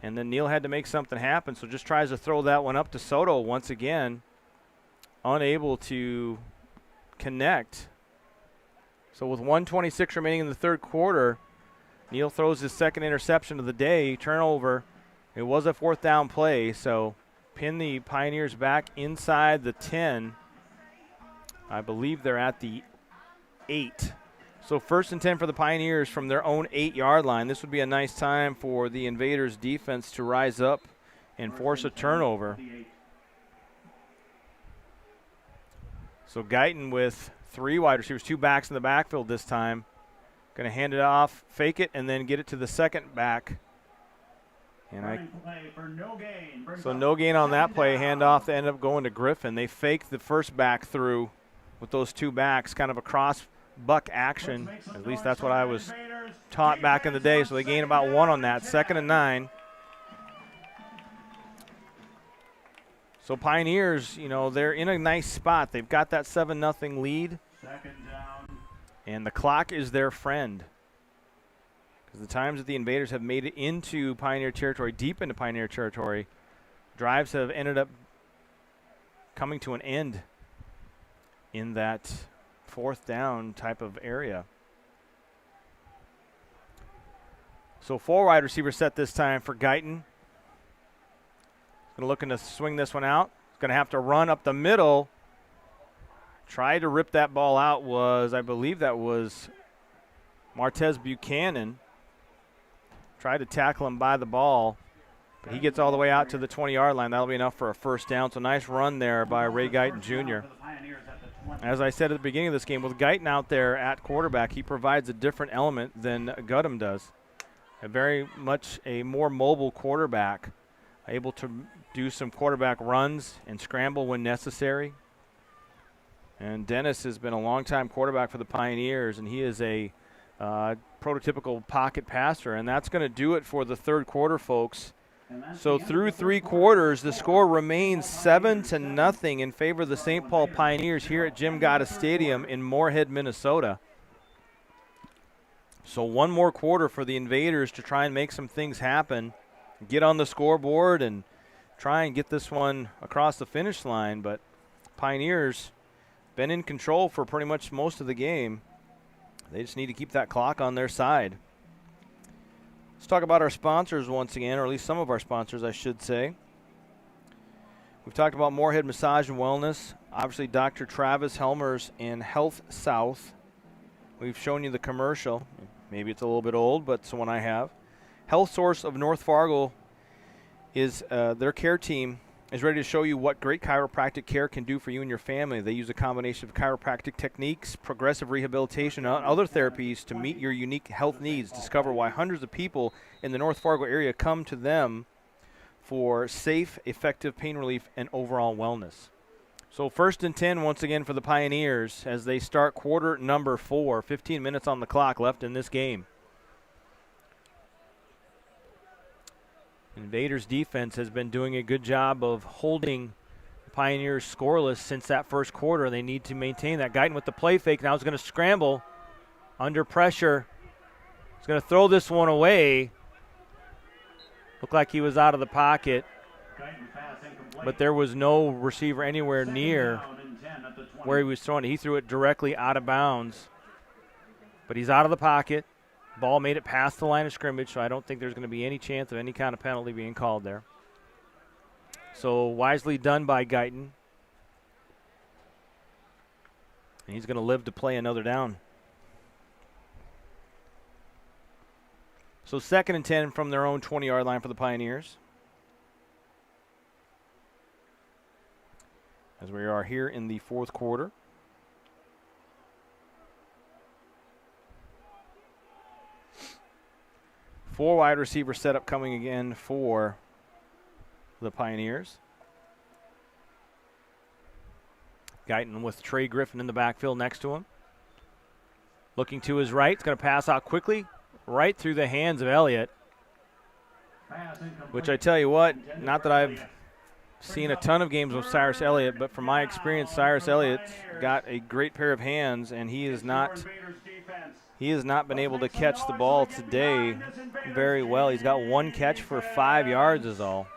and then Neal had to make something happen, so just tries to throw that one up to Soto once again. Unable to connect. So with 1:26 remaining in the third quarter, Neal throws his second interception of the day, turnover. It was a fourth down play, so pin the Pioneers back inside the 10. I believe they're at the 8. So 1st and 10 for the Pioneers from their own 8-yard line. This would be a nice time for the Invaders defense to rise up and force a turnover. So Guyton with 3 wide receivers, 2 backs in the backfield this time. Going to hand it off, fake it, and then get it to the second back. And no gain on that play. Handoff to end up going to Griffin. They faked the first back through with those 2 backs, kind of a cross buck action. At least that's what I was taught back in the day. So they gain about 1 on that. 2nd and 9. So Pioneers, you know, they're in a nice spot. They've got that 7-0 lead. 2nd down. And the clock is their friend. Because the times that the Invaders have made it into Pioneer territory, deep into Pioneer territory, drives have ended up coming to an end in that 4th down type of area. So 4 wide receiver set this time for Guyton. Going to looking to swing this one out. Going to have to run up the middle. Tried to rip that ball out was, I believe that was Martez Buchanan. Tried to tackle him by the ball, but he gets all the way out to the 20-yard line. That'll be enough for a 1st down. So nice run there by Ray Guyton Jr. As I said at the beginning of this game, with Guyton out there at quarterback, he provides a different element than Guttum does. A very much a more mobile quarterback, able to do some quarterback runs and scramble when necessary. And Dennis has been a long-time quarterback for the Pioneers, and he is a prototypical pocket passer, and that's going to do it for the third quarter, folks. So through 3 quarters, the score remains 7-0 in favor of the St. Paul Pioneers here at Jim Gatta Stadium in Moorhead, Minnesota. So 1 more quarter for the Invaders to try and make some things happen, get on the scoreboard and try and get this one across the finish line. But Pioneers been in control for pretty much most of the game. They just need to keep that clock on their side. Let's talk about our sponsors once again, or at least some of our sponsors, I should say. We've talked about Moorhead Massage and Wellness, obviously Dr. Travis Helmers and Health South. We've shown you the commercial. Maybe it's a little bit old, but it's the one I have. Health Source of North Fargo is their care team is ready to show you what great chiropractic care can do for you and your family. They use a combination of chiropractic techniques, progressive rehabilitation, and other therapies to meet your unique health needs. Discover why hundreds of people in the North Fargo area come to them for safe, effective pain relief and overall wellness. So 1st and 10 once again for the Pioneers as they start quarter number 4. 15 minutes on the clock left in this game. Invaders defense has been doing a good job of holding Pioneers scoreless since that first quarter. They need to maintain that. Guyton with the play fake. Now he's going to scramble under pressure. He's going to throw this one away. Looked like he was out of the pocket, but there was no receiver anywhere near where he was throwing it. He threw it directly out of bounds, but he's out of the pocket. Ball made it past the line of scrimmage, so I don't think there's going to be any chance of any kind of penalty being called there. So wisely done by Guyton. And he's going to live to play another down. So 2nd and 10 from their own 20-yard line for the Pioneers. As we are here in the 4th quarter. Four wide receiver setup coming again for the Pioneers. Guyton with Trey Griffin in the backfield next to him. Looking to his right. It's going to pass out quickly right through the hands of Elliott. Which I tell you what, not that I've seen a ton of games with Cyrus Elliott, but from my experience, Cyrus Elliott's got a great pair of hands, and he has not been able to catch the ball today very well. He's got 1 catch for 5 yards is all.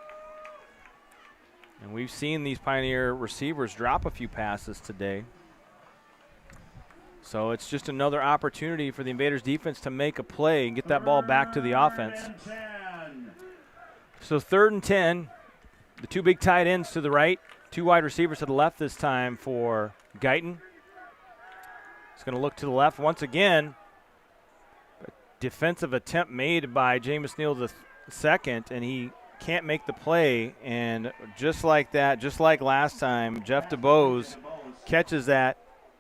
And we've seen these Pioneer receivers drop a few passes today. So it's just another opportunity for the Invaders defense to make a play and get that ball back to the offense. So 3rd and 10. The two big tight ends to the right, two wide receivers to the left this time for Guyton. He's going to look to the left once again. A defensive attempt made by Jameis Neal the second, and he can't make the play. And just like that, just like last time, Jeff DeBose catches that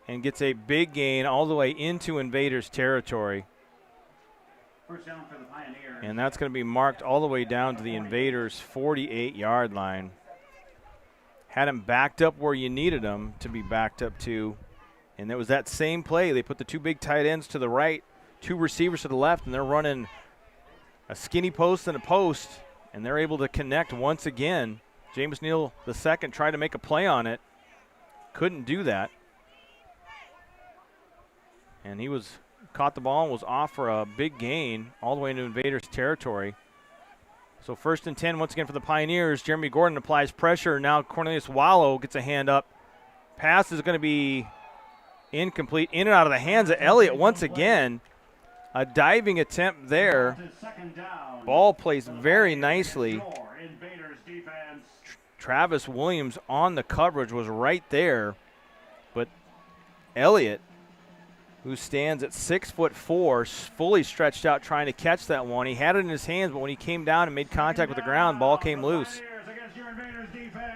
and gets a big gain all the way into Invaders territory. First down for the Pioneers. And that's going to be marked all the way down to the Invaders' 48-yard line. Had him backed up where you needed him to be backed up to. And it was that same play. They put the two big tight ends to the right, two receivers to the left, and they're running a skinny post and a post, and they're able to connect once again. Jameis Neal II tried to make a play on it. Couldn't do that. And he caught the ball and was off for a big gain all the way into Invaders territory. So 1st and 10 once again for the Pioneers. Jeremy Gordon applies pressure. Now Cornelius Wallow gets a hand up. Pass is going to be incomplete. In and out of the hands of Elliott once again. A diving attempt there. Ball placed very nicely. Travis Williams on the coverage was right there. But Elliott, who stands at 6'4", fully stretched out trying to catch that one. He had it in his hands, but when he came down and made contact with the ground, ball came loose.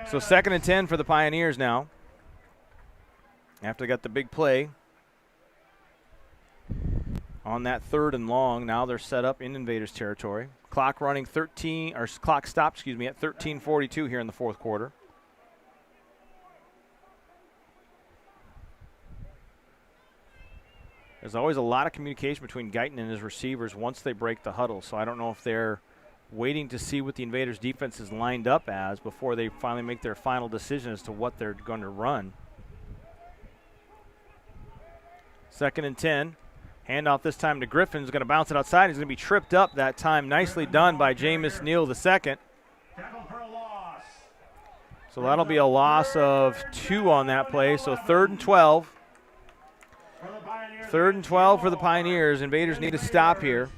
So 2nd and 10 for the Pioneers now. After they got the big play on that 3rd and long, now they're set up in Invaders territory. Clock stopped, at 13:42 here in the 4th quarter. There's always a lot of communication between Guyton and his receivers once they break the huddle, so I don't know if they're waiting to see what the Invaders defense is lined up as before they finally make their final decision as to what they're going to run. 2nd and 10. Handoff this time to Griffin. He's going to bounce it outside. He's going to be tripped up that time. Nicely done by Jameis Neal II. So that'll be a loss of 2 on that play. So 3rd and 12. 3rd and 12 for the Pioneers. Invaders need to stop here.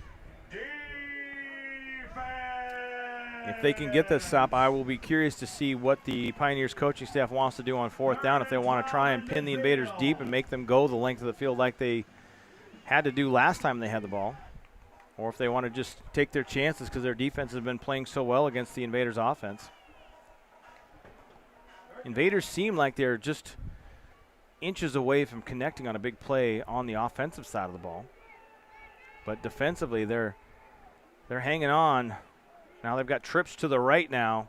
If they can get this stop, I will be curious to see what the Pioneers coaching staff wants to do on 4th down. If they want to try and pin the Invaders deep and make them go the length of the field like they had to do last time they had the ball, or if they want to just take their chances because their defense has been playing so well against the Invaders offense. Invaders seem like they're just inches away from connecting on a big play on the offensive side of the ball. But defensively, they're hanging on. Now they've got trips to the right now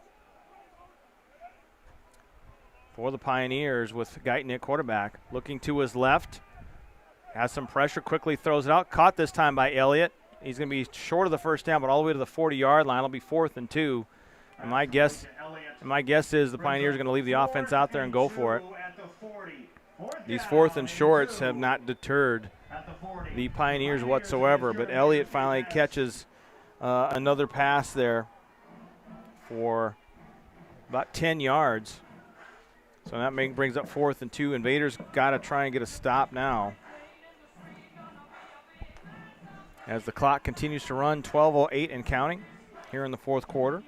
for the Pioneers with Guyton at quarterback. Looking to his left. Has some pressure, quickly throws it out. Caught this time by Elliott. He's going to be short of the 1st down, but all the way to the 40-yard line. It'll be 4th and 2. And my guess is the Pioneers are going to leave the offense out there and go for it. These 4th and shorts have not deterred the Pioneers whatsoever, but Elliott finally catches another pass there for about 10 yards. So that brings up 4th and 2. Invaders got to try and get a stop now. As the clock continues to run, 12:08 and counting here in the 4th quarter.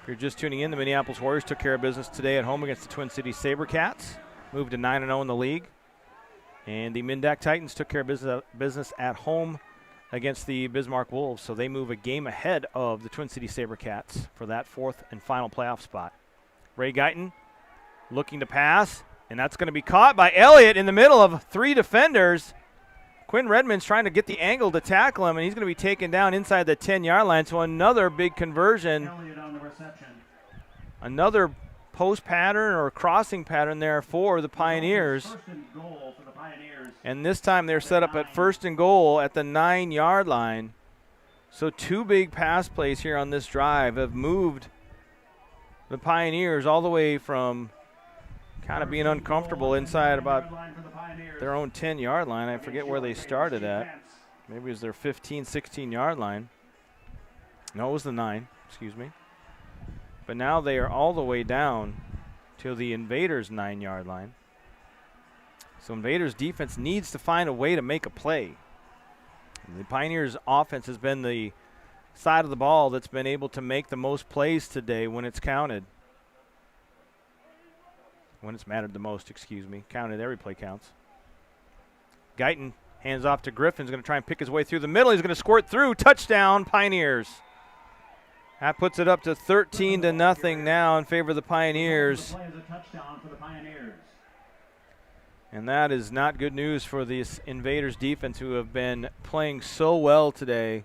If you're just tuning in, the Minneapolis Warriors took care of business today at home against the Twin Cities SaberCats, moved to 9-0 in the league. And the Mindac Titans took care of business at home against the Bismarck Wolves, so they move a game ahead of the Twin Cities SaberCats for that 4th and final playoff spot. Ray Guyton looking to pass, and that's going to be caught by Elliott in the middle of 3 defenders. Quinn Redmond's trying to get the angle to tackle him, and he's going to be taken down inside the 10-yard line. So another big conversion. Another post pattern or crossing pattern there for the Pioneers. And this time they're set up at 1st and goal at the 9-yard line. So 2 big pass plays here on this drive have moved the Pioneers all the way from kind of being uncomfortable inside about their own 10-yard line. I forget where they started at. Maybe it was their 15, 16-yard line. No, it was the 9, excuse me. But now they are all the way down to the Invaders' 9-yard line. So Invaders defense needs to find a way to make a play. And the Pioneers offense has been the side of the ball that's been able to make the most plays today when it's counted. When it's mattered the most, Counted, every play counts. Guyton hands off to Griffin. He's going to try and pick his way through the middle. He's going to squirt through. Touchdown, Pioneers. That puts it up to 13-0 now in favor of the Pioneers. And that is not good news for the Invaders defense, who have been playing so well today.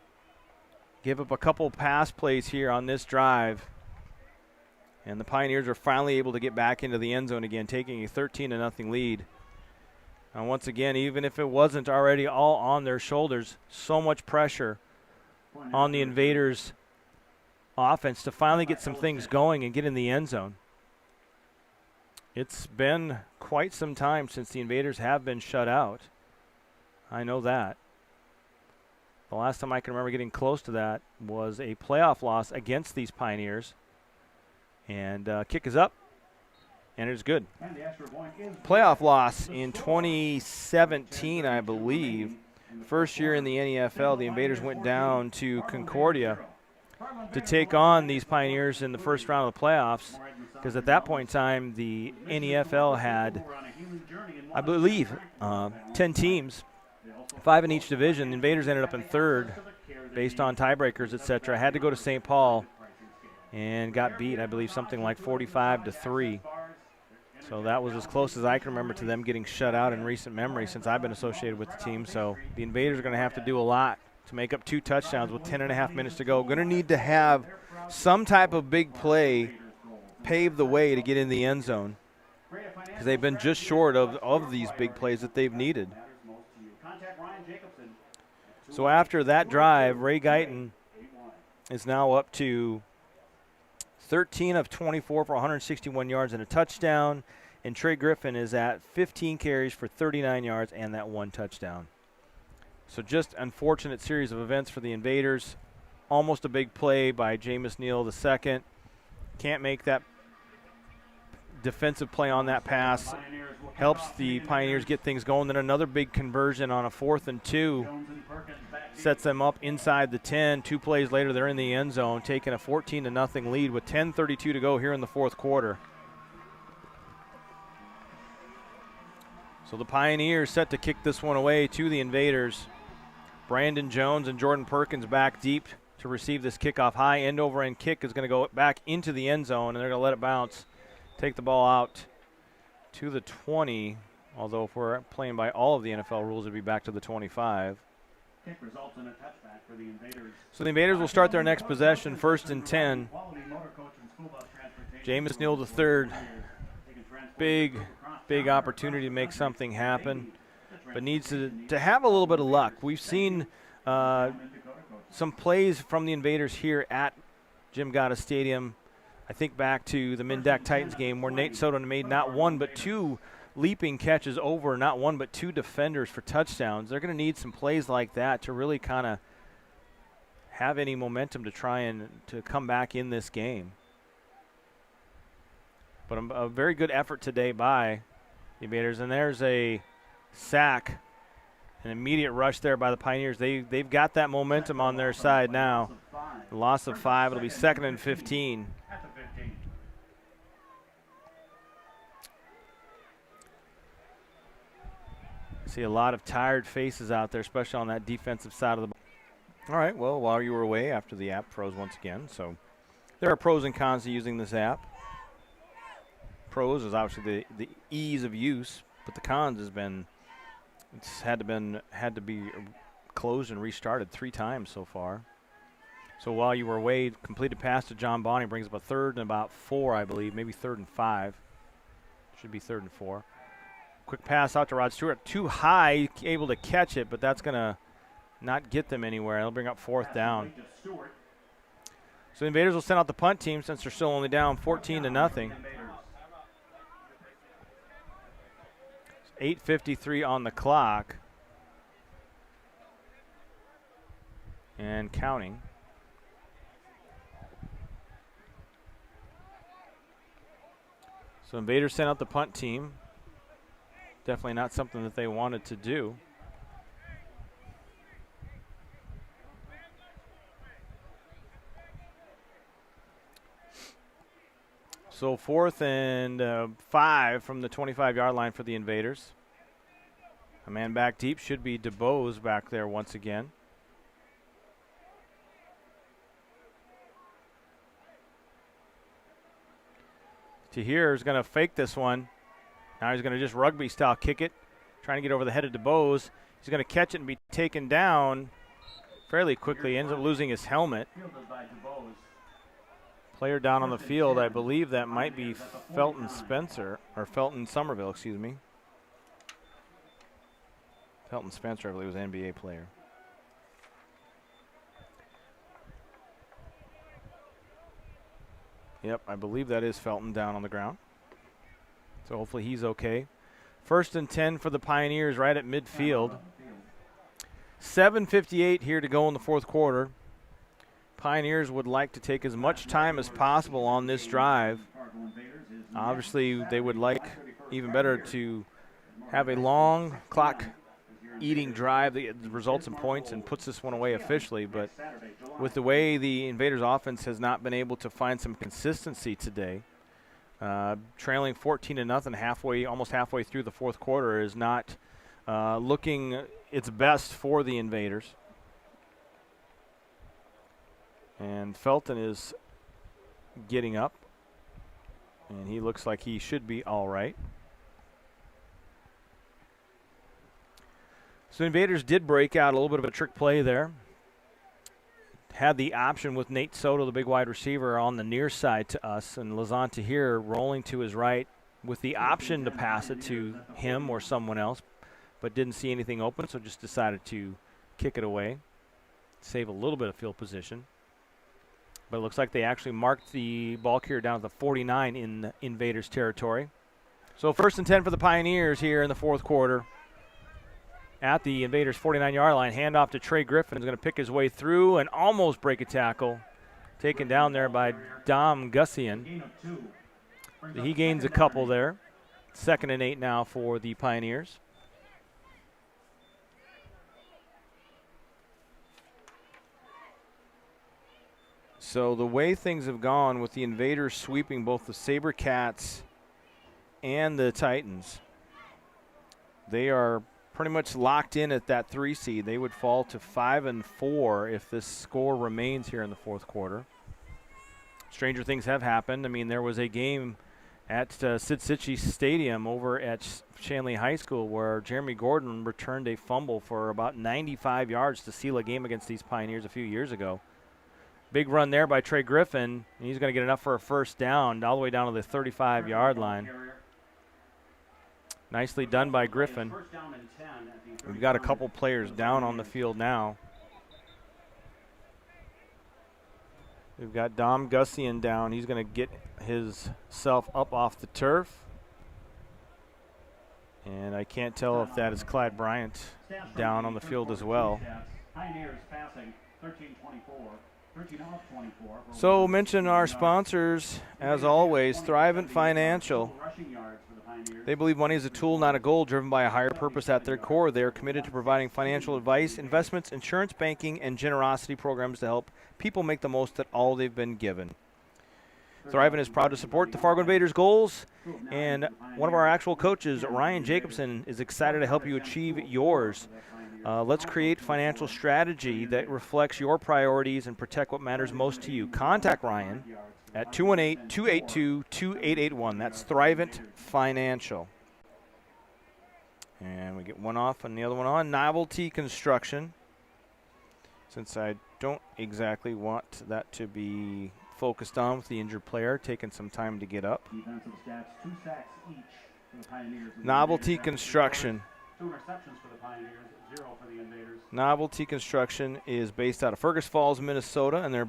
Give up a couple pass plays here on this drive. And the Pioneers are finally able to get back into the end zone again, taking a 13-0 lead. And once again, even if it wasn't already all on their shoulders, so much pressure on the Invaders offense to finally get some things going and get in the end zone. It's been quite some time since the Invaders have been shut out. I know that. The last time I can remember getting close to that was a playoff loss against these Pioneers. And kick is up, and it's good. Playoff loss in 2017, I believe. First year in the NEFL, the Invaders went down to Concordia to take on these Pioneers in the first round of the playoffs, because at that point in time, the NEFL had, I believe, 10 teams, 5 in each division. The Invaders ended up in third based on tiebreakers, etc. Had to go to St. Paul and got beat, I believe, something like 45-3. So that was as close as I can remember to them getting shut out in recent memory since I've been associated with the team. So the Invaders are going to have to do a lot to make up 2 touchdowns with 10.5 minutes to go. Going to need to have some type of big play pave the way to get in the end zone, because they've been just short of these big plays that they've needed. So after that drive, Ray Guyton is now up to 13 of 24 for 161 yards and a touchdown, and Trey Griffin is at 15 carries for 39 yards and that 1 touchdown. So just unfortunate series of events for the Invaders. Almost a big play by Jameis Neal II. Can't make that defensive play on that pass. Helps the Pioneers get things going. Then another big conversion on a 4th and 2. Sets them up inside the 10. 2 plays later, they're in the end zone, taking a 14-0 lead with 10:32 to go here in the 4th quarter. So the Pioneers set to kick this one away to the Invaders. Brandon Jones and Jordan Perkins back deep to receive this kickoff. High end-over-end kick is going to go back into the end zone, and they're going to let it bounce. Take the ball out to the 20, although if we're playing by all of the NFL rules, it'd be back to the 25. Kick results in a touchback for the Invaders. So the Invaders will start their next possession, 1st and 10. Jameis Neal III, big opportunity to make something happen, but needs to have a little bit of luck. We've seen some plays from the Invaders here at Jim Gatta Stadium. I think back to the Mindac Titans game where Nate Soto made not 1 but 2 leaping catches over not 1 but 2 defenders for touchdowns. They're going to need some plays like that to really kind of have any momentum to try and to come back in this game. But a very good effort today by the Invaders. And there's a sack, an immediate rush there by the Pioneers. They've got that momentum on their side now. The loss of 5. It'll be 2nd and 15. See a lot of tired faces out there, especially on that defensive side of the ball. All right, well, while you were away after the app froze once again, so there are pros and cons to using this app. Pros is obviously the ease of use, but the cons has been it's had to be closed and restarted 3 times so far. So while you were away, completed pass to John Bonney brings up a 3rd and about 4, I believe, maybe 3rd and 5. Should be 3rd and 4. Quick pass out to Rod Stewart. Too high, able to catch it, but that's going to not get them anywhere. It'll bring up 4th down. So the Invaders will send out the punt team since they're still only down 14-0. 8:53 on the clock. And counting. So Invaders sent out the punt team. Definitely not something that they wanted to do. So 4th and 5 from the 25-yard line for the Invaders. A man back deep should be DeBose back there once again. Tahir is going to fake this one. Now he's going to just rugby-style kick it, trying to get over the head of DeBose. He's going to catch it and be taken down fairly quickly. Ends up losing his helmet. Player down on the field, I believe that might be Felton Spencer, or Felton Somerville, excuse me. Felton Spencer, I believe, was an NBA player. Yep, I believe that is Felton down on the ground. So hopefully he's okay. 1st and 10 for the Pioneers right at midfield. 7:58 here to go in the 4th quarter. Pioneers would like to take as much time as possible on this drive. Obviously, they would like even better to have a long clock-eating drive that results in points and puts this one away officially. But with the way the Invaders offense has not been able to find some consistency today, trailing 14-0 almost halfway through the 4th quarter is not looking its best for the Invaders. And Felton is getting up, and he looks like he should be all right. So Invaders did break out a little bit of a trick play there. Had the option with Nate Soto, the big wide receiver, on the near side to us, and Lazan Tahir rolling to his right with the option to pass it to him or someone else, but didn't see anything open, so just decided to kick it away, save a little bit of field position. But it looks like they actually marked the ball carrier down to the 49 in the Invaders territory. So 1st and 10 for the Pioneers here in the 4th quarter. At the Invaders' 49-yard line, handoff to Trey Griffin. Is going to pick his way through and almost break a tackle. Taken down there by Dom Gussian. He gains a couple there. 2nd and 8 now for the Pioneers. So the way things have gone with the Invaders sweeping both the SaberCats and the Titans, they are pretty much locked in at that 3 seed. They would fall to 5-4 if this score remains here in the 4th quarter. Stranger things have happened. I mean, there was a game at Sid Cichy Stadium over at Shanley High School where Jeremy Gordon returned a fumble for about 95 yards to seal a game against these Pioneers a few years ago. Big run there by Trey Griffin, and he's going to get enough for a 1st down all the way down to the 35-yard line. Nicely done by Griffin. We've got a couple players down on the field now. We've got Dom Gussian down. He's going to get himself up off the turf. And I can't tell if that is Clyde Bryant down on the field as well. Pioneers passing 13-24. So mention our sponsors, as always, Thrivent Financial. They believe money is a tool, not a goal, driven by a higher purpose at their core. They are committed to providing financial advice, investments, insurance, banking, and generosity programs to help people make the most of all they've been given. Thrivent is proud to support the Fargo Invaders' goals, and one of our actual coaches, Ryan Jacobson, is excited to help you achieve yours. Let's create financial strategy that reflects your priorities and protect what matters most to you. Contact Ryan at 218-282-2881. That's Thrivent Financial. And we get one off and the other one on. Novelty Construction. Since I don't exactly want that to be focused on with the injured player, taking some time to get up. Defensive stats, 2 sacks each for the Pioneers. Novelty Construction. 2 interceptions for the Pioneers, 0 for the Invaders. Novelty Construction is based out of Fergus Falls, Minnesota, and they're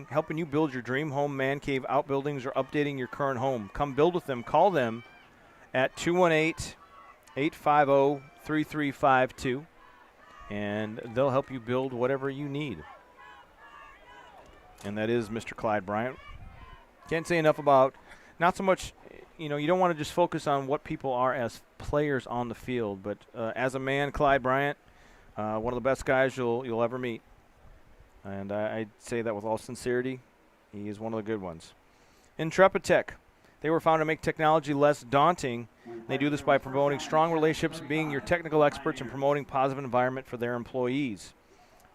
helping you build your dream home, man cave, outbuildings, or updating your current home. Come build with them. Call them at 218-850-3352, and they'll help you build whatever you need. And that is Mr. Clyde Bryant. Can't say enough about not so much you don't want to just focus on what people are as players on the field, but as a man, Clyde Bryant, one of the best guys you'll ever meet. And I say that with all sincerity. He is one of the good ones. Intrepid, they were found to make technology less daunting. They do this by promoting strong relationships, being your technical experts, and promoting positive environment for their employees.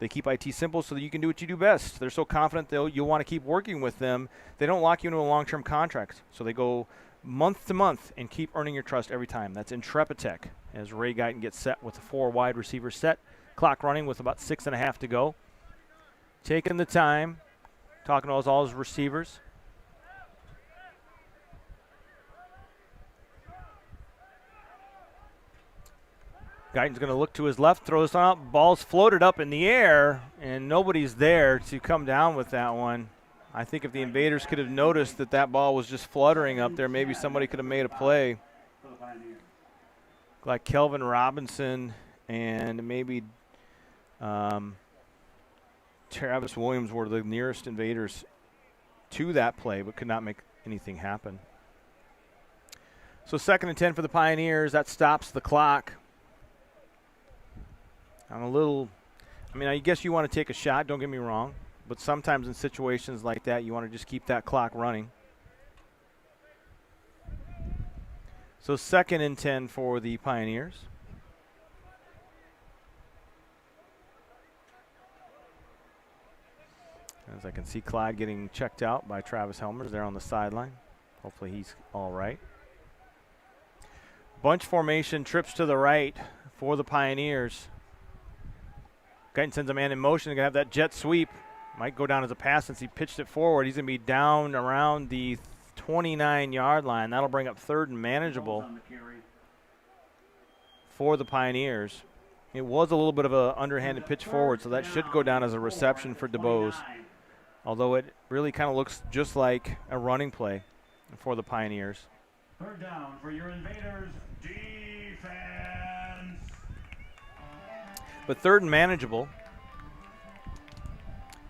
They keep IT simple so that you can do what you do best. They're so confident you'll want to keep working with them. They don't lock you into a long-term contract, so they go month to month and keep earning your trust every time. That's Intrepid, as Ray Guyton gets set with a 4 wide receiver set. Clock running with about 6.5 to go. Taking the time, talking to all his receivers. Guyton's going to look to his left, throw this one out. Ball's floated up in the air, and nobody's there to come down with that one. I think if the Invaders could have noticed that ball was just fluttering up there, maybe somebody could have made a play. Like Kelvin Robinson and maybe Travis Williams were the nearest Invaders to that play, but could not make anything happen. So 2nd and 10 for the Pioneers. That stops the clock. I guess you want to take a shot, don't get me wrong, but sometimes in situations like that, you want to just keep that clock running. So 2nd and 10 for the Pioneers. As I can see Clyde getting checked out by Travis Helmers there on the sideline. Hopefully he's all right. Bunch formation, trips to the right for the Pioneers. Guyton sends a man in motion. They're going to have that jet sweep. Might go down as a pass since he pitched it forward. He's going to be down around the 29-yard line. That'll bring up 3rd and manageable for the Pioneers. It was a little bit of an underhanded pitch forward, so that should go down as a reception for DeBose. Although it really kind of looks just like a running play for the Pioneers. 3rd down for your Invaders defense. But 3rd and manageable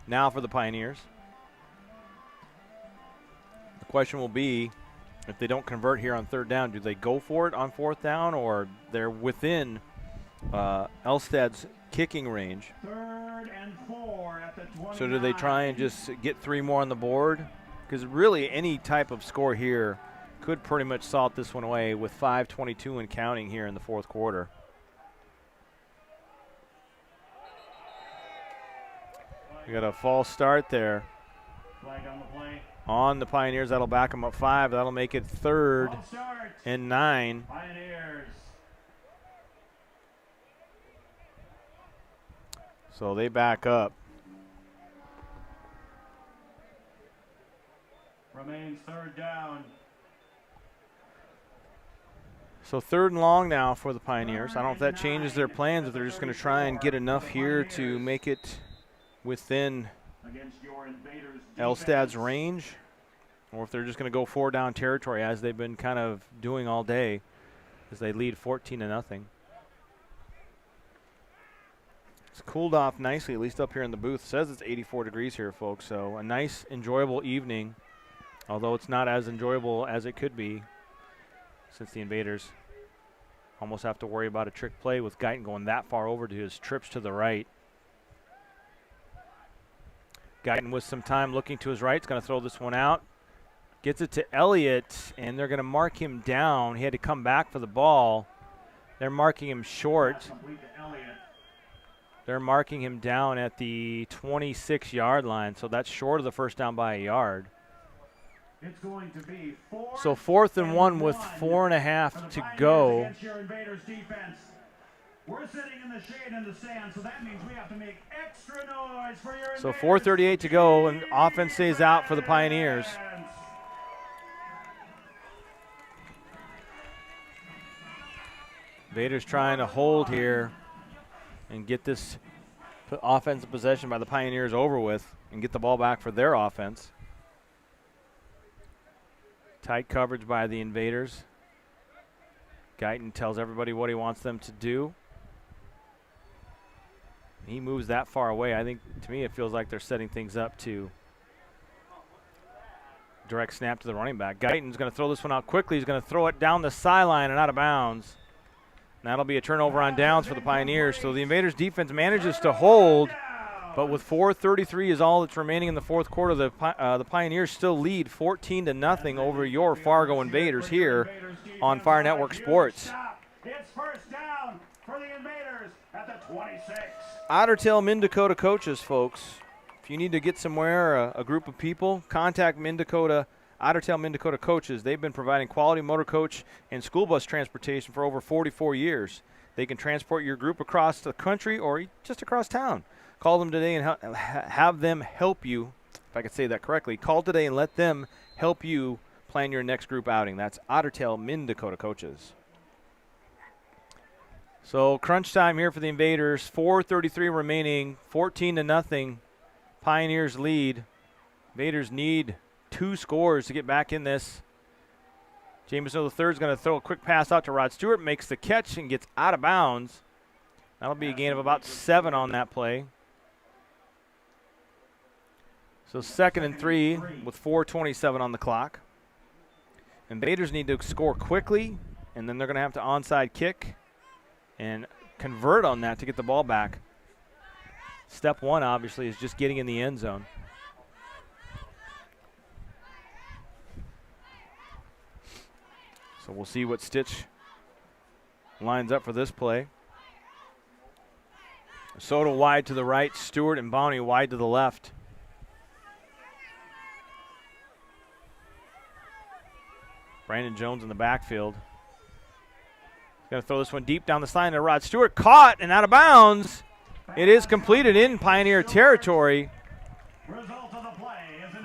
now for the Pioneers. The question will be, if they don't convert here on 3rd down, do they go for it on 4th down, or they're within Elstad's kicking range? 3rd and 4 at the 29. So do they try and just get 3 more on the board? Because really any type of score here could pretty much salt this one away with 5:22 and counting here in the 4th quarter. We got a false start there Flag on the play. on the Pioneers. That'll back them up 5. That'll make it 3rd and 9. Pioneers. So they back up. Remains 3rd down. So 3rd and long now for the Pioneers. I don't know if that changes their plans, if they're just going to try and get enough here to make it within Elstad's range, or if they're just going to go 4-down territory as they've been kind of doing all day as they lead 14-0. It's cooled off nicely, at least up here in the booth. It says it's 84 degrees here, folks, so a nice, enjoyable evening, although it's not as enjoyable as it could be since the Invaders almost have to worry about a trick play with Guyton going that far over to his trips to the right. Guyton with some time looking to his right. He's going to throw this one out. Gets it to Elliott, and they're going to mark him down. He had to come back for the ball. They're marking him short. They're marking him down at the 26-yard line, so that's short of the 1st down by a yard. It's going to be 4th So 4th and 1 with 4.5 to go. We're sitting in the shade in the sand, so that means we have to make extra noise for your So 4:38 to go, and offense stays out for the Pioneers. Invaders trying to hold here and get this offensive possession by the Pioneers over with and get the ball back for their offense. Tight coverage by the Invaders. Guyton tells everybody what he wants them to do. He moves that far away. I think, to me, it feels like they're setting things up to Direct snap to the running back. Guyton's going to throw this one out quickly. He's going to throw it down the sideline and out of bounds. And that'll be a turnover on downs for the Pioneers. So the Invaders defense manages to hold, but with 4:33 is all that's remaining in the fourth quarter, the Pioneers still lead 14-0 over your Fargo Invaders here on Fire Network Sports. It's first down for the Invaders at the 26. Otter Tail Minn-Dakota coaches, folks. If you need to get somewhere, a group of people, contact Otter Tail Minn-Dakota coaches. They've been providing quality motor coach and school bus transportation for over 44 years. They can transport your group across the country or just across town. Call them today and have them help you, if I could say that correctly. Call today and let them help you plan your next group outing. That's Otter Tail Minn-Dakota coaches. So crunch time here for the Invaders. 4:33 remaining, 14-0. Pioneers lead. Invaders need 2 scores to get back in this. Jameson III is going to throw a quick pass out to Rod Stewart, makes the catch and gets out of bounds. That'll be a gain of about 7 on that play. So 2nd and 3 with 4:27 on the clock. Invaders need to score quickly, and then they're going to have to onside kick and convert on that to get the ball back. Step 1, obviously, is just getting in the end zone. So we'll see what Stitch lines up for this play. Soto wide to the right, Stewart and Bounty wide to the left. Brandon Jones in the backfield. Going to throw this one deep down the sideline to Rod Stewart. Caught and out of bounds. It is completed in Pioneer territory.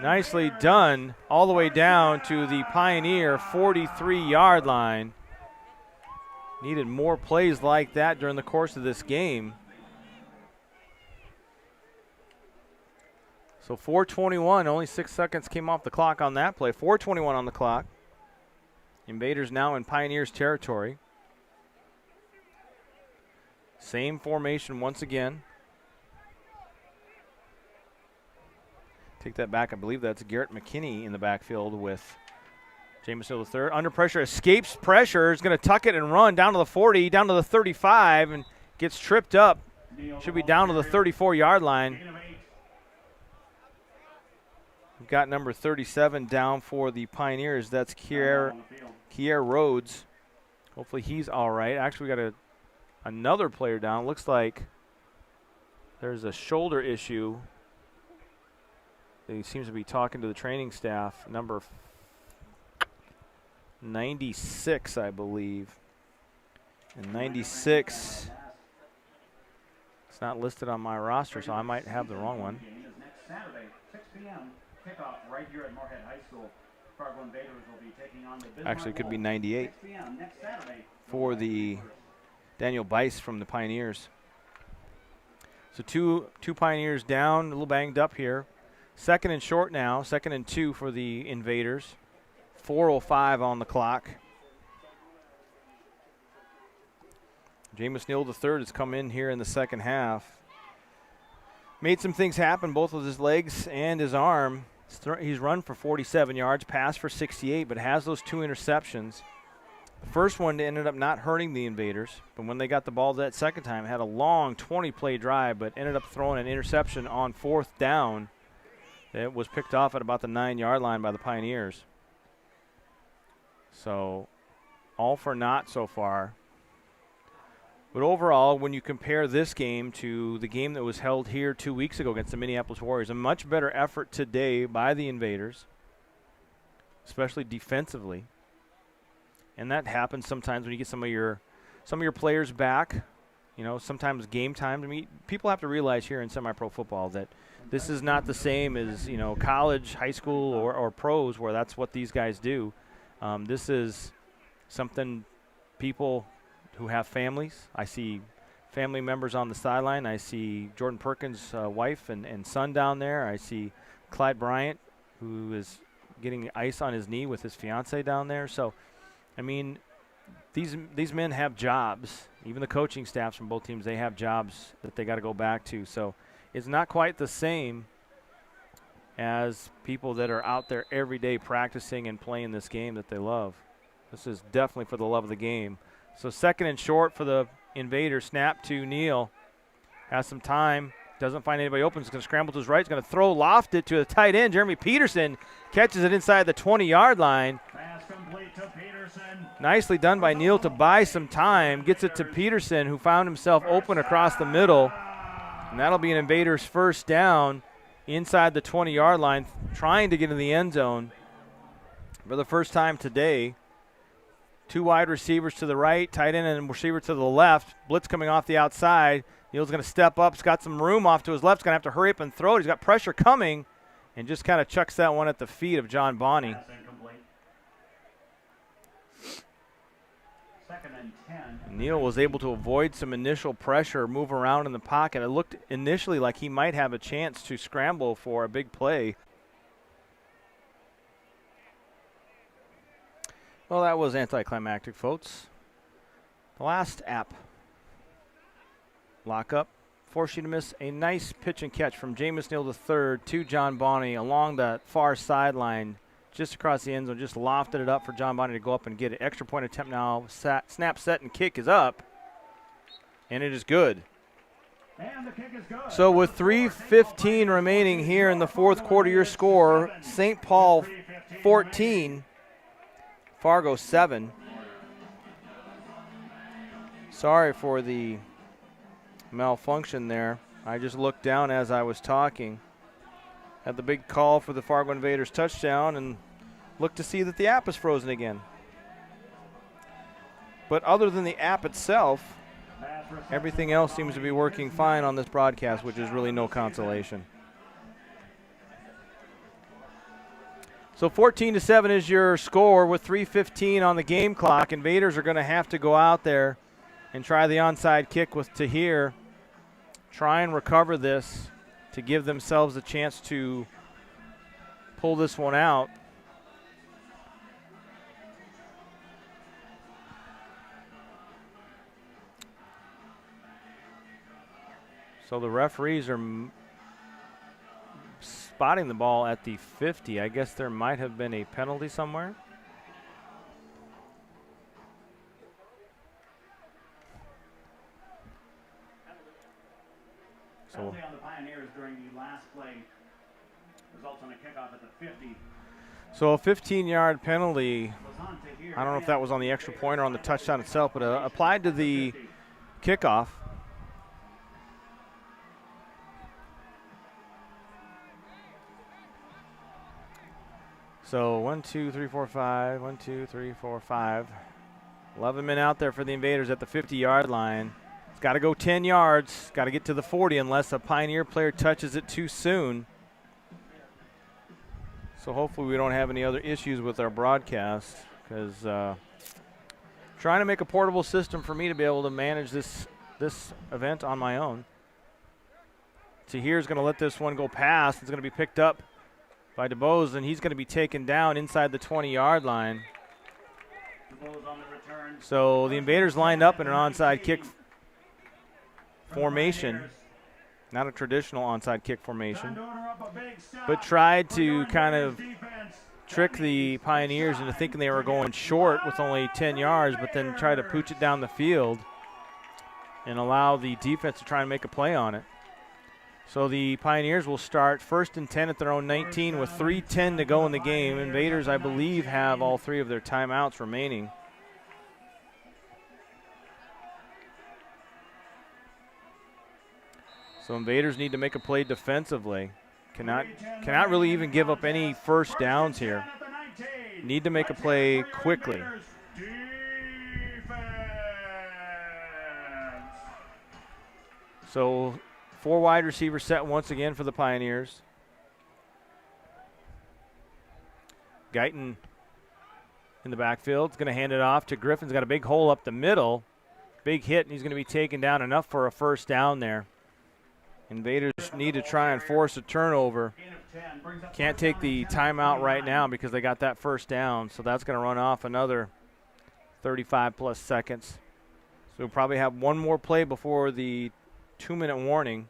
Nicely done all the way down to the Pioneer 43-yard line. Needed more plays like that during the course of this game. So 4:21, only 6 seconds came off the clock on that play. 4:21 on the clock. Invaders now in Pioneers territory. Same formation once again. Take that back. I believe that's Garrett McKinney in the backfield with Jameson III. Under pressure, escapes pressure. Is going to tuck it and run down to the 40, down to the 35, and gets tripped up. Should be down to the 34-yard line. We've got number 37 down for the Pioneers. That's Kier Rhodes. Hopefully he's all right. Actually, we got another player down. Looks like there's a shoulder issue. He seems to be talking to the training staff. Number 96, I believe. And 96, it's not listed on my roster, so I might have the wrong one. Next Saturday, 6 p.m. Kickoff right here at Moorhead High School. Fargo Invaders will be taking on the Bismarck Actually, it could be Wolves. 98 6 p.m. next Saturday for the Daniel Bice from the Pioneers. So two Pioneers down, a little banged up here. 2nd and short now, 2nd and 2 for the Invaders. 4:05 on the clock. Jameis Neal III has come in here in the second half. Made some things happen, both with his legs and his arm. He's run for 47 yards, passed for 68, but has those 2 interceptions. The first one ended up not hurting the Invaders, but when they got the ball that second time, had a long 20-play drive, but ended up throwing an interception on 4th down. It was picked off at about the 9-yard line by the Pioneers. So all for naught so far. But overall, when you compare this game to the game that was held here 2 weeks ago against the Minneapolis Warriors, a much better effort today by the Invaders, especially defensively. And that happens sometimes when you get some of your players back. You know, sometimes game time. I mean, people have to realize here in semi-pro football that this is not the same as, you know, college, high school, or pros where that's what these guys do. This is something people who have families. I see family members on the sideline. I see Jordan Perkins' wife and son down there. I see Clyde Bryant, who is getting ice on his knee with his fiance down there. So, I mean, these men have jobs. Even the coaching staffs from both teams, they have jobs that they got to go back to. So it's not quite the same as people that are out there every day practicing and playing this game that they love. This is definitely for the love of the game. So 2nd and short for the Invaders. Snap to Neal. Has some time. Doesn't find anybody open. He's going to scramble to his right. He's going to throw, loft it to the tight end. Jeremy Peterson catches it inside the 20-yard line. Pass complete to Peterson. Nicely done by Neal to buy some time. Gets it to Peterson, who found himself open across the middle. And that'll be an Invaders first down inside the 20-yard line, trying to get in the end zone for the first time today. 2 wide receivers to the right, tight end and receiver to the left. Blitz coming off the outside. Neal's going to step up. He's got some room off to his left. He's going to have to hurry up and throw it. He's got pressure coming and just kind of chucks that one at the feet of John Bonney. Pass incomplete. 2nd and 10. Neal was able to avoid some initial pressure, move around in the pocket. It looked initially like he might have a chance to scramble for a big play. Well, that was anticlimactic, folks. The last app. Lock up. Force you to miss a nice pitch and catch from Jameis Neal III to John Bonney along the far sideline, just across the end zone, just lofted it up for John Bonney to go up and get it. Extra point attempt now. Snap, set, and kick is up. And it is good. And the kick is good. So with 3:15 remaining here in the fourth quarter, your score, St. Paul 14, Fargo 7. Sorry for the malfunction there. I just looked down as I was talking at the big call for the Fargo Invaders touchdown and looked to see that the app is frozen again. But other than the app itself, everything else seems to be working fine on this broadcast, which is really no consolation. So 14-7 is your score with 3:15 on the game clock. Invaders are going to have to go out there and try the onside kick with Tahir. Try and recover this to give themselves a chance to pull this one out. So the referees are spotting the ball at the 50. I guess there might have been a penalty somewhere. Penalty on the Pioneers during the last play results in a kickoff at the 50. So a 15-yard penalty. I don't know if that was on the extra point or on the touchdown itself, but applied to the kickoff. So 1, 2, 3, 4, 5. 1, 2, 3, 4, 5. 11 men out there for the Invaders at the 50-yard line. It's got to go 10 yards. Got to get to the 40 unless a Pioneer player touches it too soon. So hopefully we don't have any other issues with our broadcast, because trying to make a portable system for me to be able to manage this event on my own. Tahir's going to let this one go past. It's going to be picked up by DeBose, and he's going to be taken down inside the 20-yard line. So the Invaders lined up in an onside kick formation, not a traditional onside kick formation, but tried to kind of trick the Pioneers into thinking they were going short with only 10 yards, but then try to pooch it down the field and allow the defense to try and make a play on it. So the Pioneers will start 1st and 10 at their own 19 with 3:10 to go in the game. Invaders, I believe, have all 3 of their timeouts remaining. So Invaders need to make a play defensively. Cannot really even give up any first downs here. Need to make a play quickly. So 4 wide receivers set once again for the Pioneers. Guyton in the backfield is going to hand it off to Griffin's got a big hole up the middle. Big hit, and he's going to be taken down enough for a first down there. Invaders need to try and force a turnover. Can't take the timeout right now because they got that first down, so that's going to run off another 35-plus seconds. So we'll probably have one more play before the 2-minute warning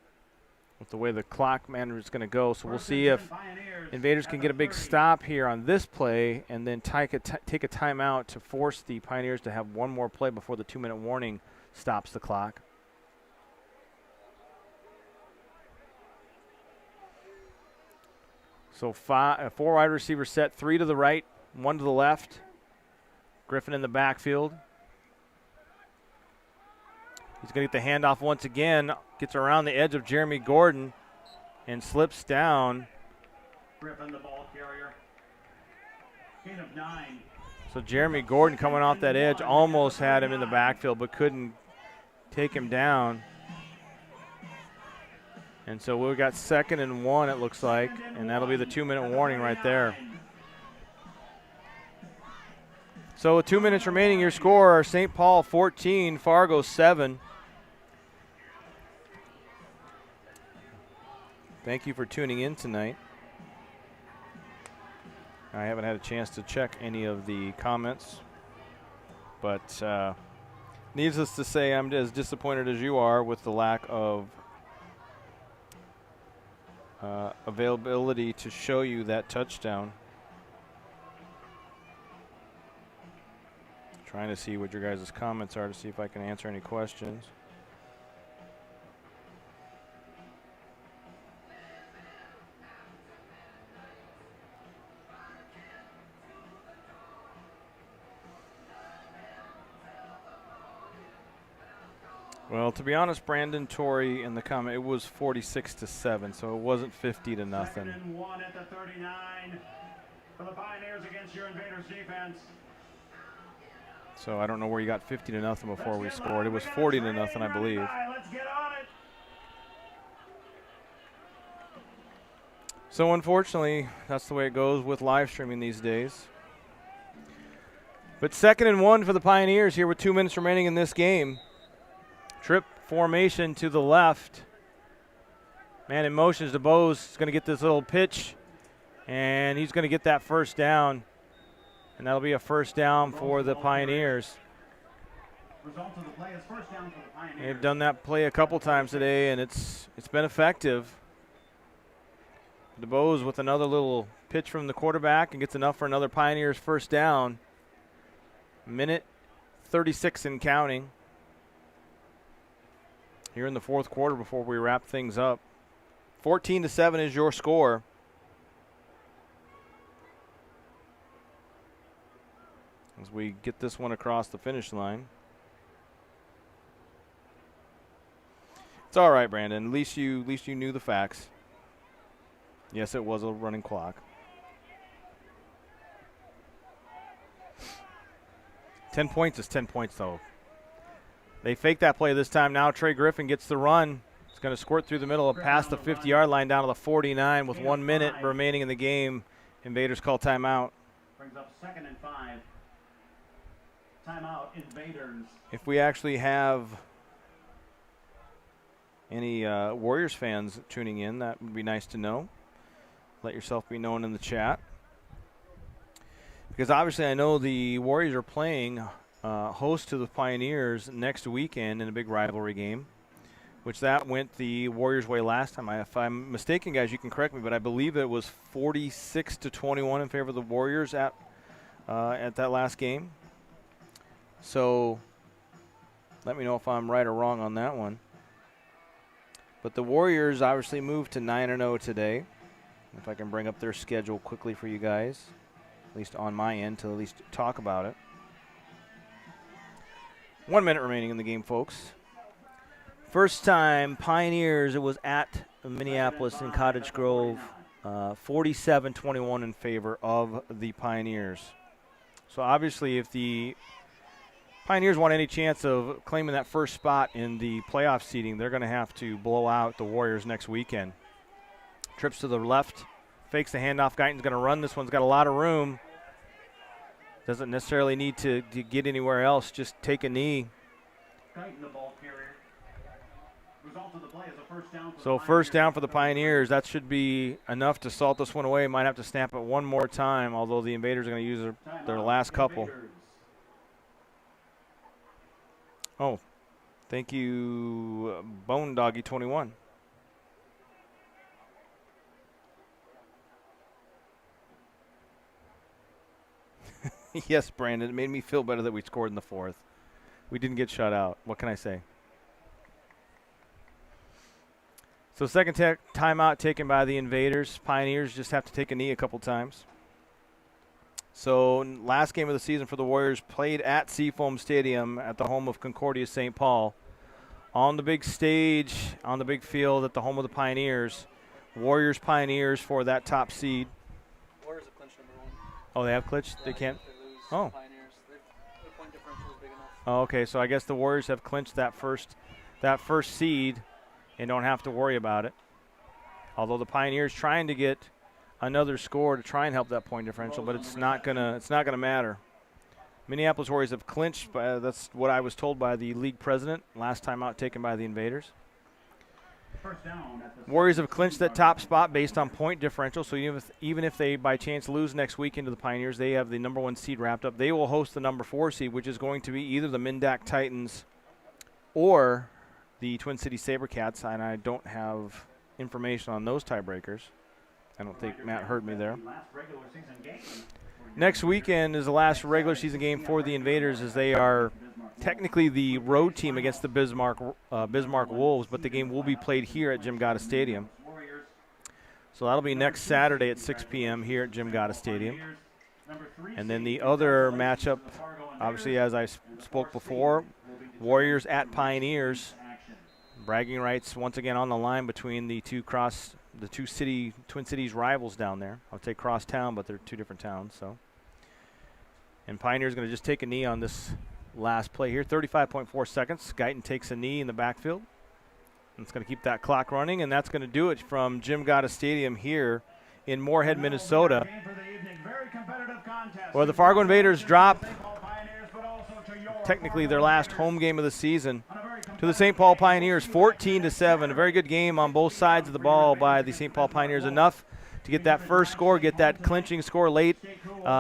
with the way the clock management is going to go. So we'll see if Invaders can get a big stop here on this play and then take a timeout to force the Pioneers to have one more play before the 2-minute warning stops the clock. So 4 wide receivers set, 3 to the right, 1 to the left. Griffin in the backfield. He's going to get the handoff once again, gets around the edge of Jeremy Gordon and slips down. Griffin, the ball carrier. Gain of 9. So Jeremy Gordon coming off that edge almost had him in the backfield but couldn't take him down. And so we've got 2nd and 1, it looks like, and that'll be the 2-minute warning right there. So with 2 minutes remaining, your score are St. Paul 14, Fargo 7. Thank you for tuning in tonight. I haven't had a chance to check any of the comments, but needless to say, I'm as disappointed as you are with the lack of availability to show you that touchdown. Trying to see what your guys' comments are to see if I can answer any questions. Well, to be honest, Brandon Torrey in the comment, it was 46-7, so it wasn't 50-0. 2nd and 1 at the 39 for the Pioneers against your Invaders defense. So I don't know where you got 50-0 before we scored. It was 40-0, I believe. Let's get on it. So unfortunately, that's the way it goes with live streaming these days. But 2nd and 1 for the Pioneers here with 2 minutes remaining in this game. Trip formation to the left. Man in motion is DeBose. He's going to get this little pitch, and he's going to get that first down. And that'll be a first down for the Pioneers. Result of the play is first down for the Pioneers. They've done that play a couple times today, and it's been effective. DeBose with another little pitch from the quarterback and gets enough for another Pioneers first down. Minute 36 and counting here in the 4th quarter before we wrap things up. 14-7 is your score. As we get this one across the finish line. It's all right, Brandon. At least you knew the facts. Yes, it was a running clock. 10 points is 10 points, though. They fake that play this time. Now Trey Griffin gets the run. It's going to squirt through the middle past the 50-yard line down to the 49 with 1 minute remaining in the game. Invaders call timeout. Brings up 2nd and 5. Timeout, Invaders. If we actually have any Warriors fans tuning in, that would be nice to know. Let yourself be known in the chat. Because obviously I know the Warriors are playing host to the Pioneers next weekend in a big rivalry game, which that went the Warriors' way last time. If I'm mistaken, guys, you can correct me, but I believe it was 46-21 in favor of the Warriors at that last game. So let me know if I'm right or wrong on that one. But the Warriors obviously moved to 9-0 today. If I can bring up their schedule quickly for you guys, at least on my end, to at least talk about it. 1 minute remaining in the game, folks. First time Pioneers, it was at Minneapolis in Cottage Grove, 47-21 in favor of the Pioneers. So obviously if the Pioneers want any chance of claiming that first spot in the playoff seeding, they're going to have to blow out the Warriors next weekend. Trips to the left, fakes the handoff. Guyton's going to run. This one's got a lot of room. Doesn't necessarily need to get anywhere else. Just take a knee. Guyton, the ball carrier. Result of the play is a first down for So first down for the Pioneers. That should be enough to salt this one away. Might have to snap it one more time, although the Invaders are going to use their last couple. Oh, thank you, Bone Doggy 21. Yes, Brandon. It made me feel better that we scored in the fourth. We didn't get shut out. What can I say? So second timeout taken by the Invaders. Pioneers just have to take a knee a couple times. So last game of the season for the Warriors played at Seafoam Stadium at the home of Concordia St. Paul. On the big stage, on the big field at the home of the Pioneers. Warriors, Pioneers for that top seed. Warriors have clinched number 1. Oh, they have clinched? They can't? If they lose Oh. Pioneers, their point differential is big enough. Oh, okay, so I guess the Warriors have clinched that first seed and don't have to worry about it. Although the Pioneers trying to get another score to try and help that point differential, but it's not gonna matter. Minneapolis Warriors have clinched. That's what I was told by the league president last time out taken by the Invaders. First down at the Warriors have clinched that top spot based on point differential, so even if they by chance lose next weekend to the Pioneers, they have the number 1 seed wrapped up. They will host the number 4 seed, which is going to be either the Mindac Titans or the Twin Cities Sabercats, and I don't have information on those tiebreakers. I don't think Matt heard me there. last regular season game. Next weekend is the last regular season game for the Invaders, as they are technically the road team against the Bismarck Wolves, but the game will be played here at Jim Gata Stadium. So that'll be next Saturday at 6 p.m. here at Jim Gata Stadium. And then the other matchup, obviously, as I spoke before, Warriors at Pioneers. Bragging rights once again on the line between the two Twin Cities rivals down there. I'll say cross town, but they're two different towns. So, and Pioneer's going to just take a knee on this last play here. 35.4 seconds. Guyton takes a knee in the backfield. And it's going to keep that clock running, and that's going to do it from Jim Gata Stadium here in Moorhead, Minnesota, where the Fargo Invaders drop technically their last home game of the season to the St. Paul Pioneers, 14-7. A very good game on both sides of the ball by the St. Paul Pioneers. Enough to get that first score, get that clinching score late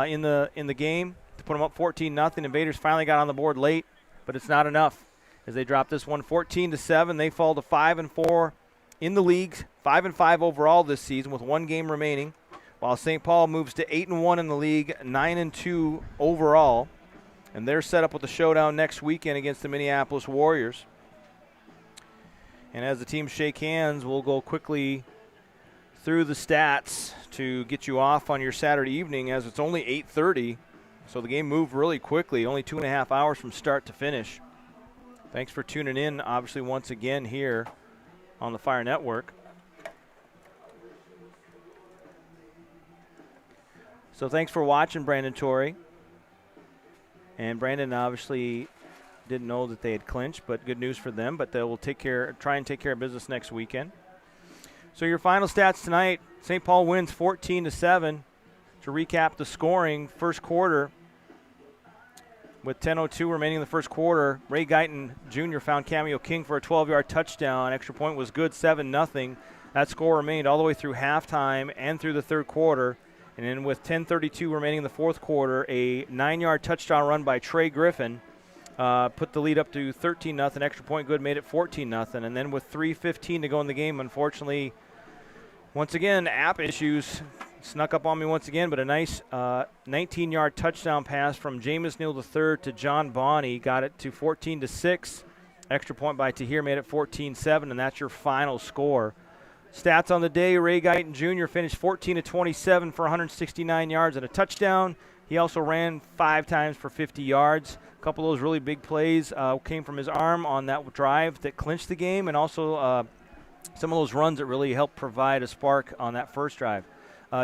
in the game to put them up 14-0. Invaders finally got on the board late, but it's not enough as they drop this one 14-7. They fall to 5-4 in the league, 5-5 overall this season with one game remaining, while St. Paul moves to 8-1 in the league, 9-2 overall. And they're set up with a showdown next weekend against the Minneapolis Warriors. And as the teams shake hands, we'll go quickly through the stats to get you off on your Saturday evening, as it's only 8:30. So the game moved really quickly, only 2.5 hours from start to finish. Thanks for tuning in, obviously, once again here on the Fire Network. So thanks for watching, Brandon Torrey. And Brandon obviously didn't know that they had clinched, but good news for them. But they will try and take care of business next weekend. So your final stats tonight: St. Paul wins 14-7. To recap the scoring, first quarter, with 10:02 remaining in the first quarter, Ray Guyton Jr. found Cameo King for a 12-yard touchdown. Extra point was good, 7-0. That score remained all the way through halftime and through the third quarter. And then with 10:32 remaining in the fourth quarter, a 9-yard touchdown run by Trey Griffin put the lead up to 13-0. Extra point good made it 14-0. And then with 3:15 to go in the game, unfortunately, once again, app issues snuck up on me once again, but a nice 19-yard touchdown pass from Jameis Neal III to John Bonney got it to 14-6. Extra point by Tahir made it 14-7, and that's your final score. Stats on the day: Ray Guyton Jr. finished 14-27 for 169 yards and a touchdown. He also ran 5 times for 50 yards. A couple of those really big plays came from his arm on that drive that clinched the game, and also some of those runs that really helped provide a spark on that first drive.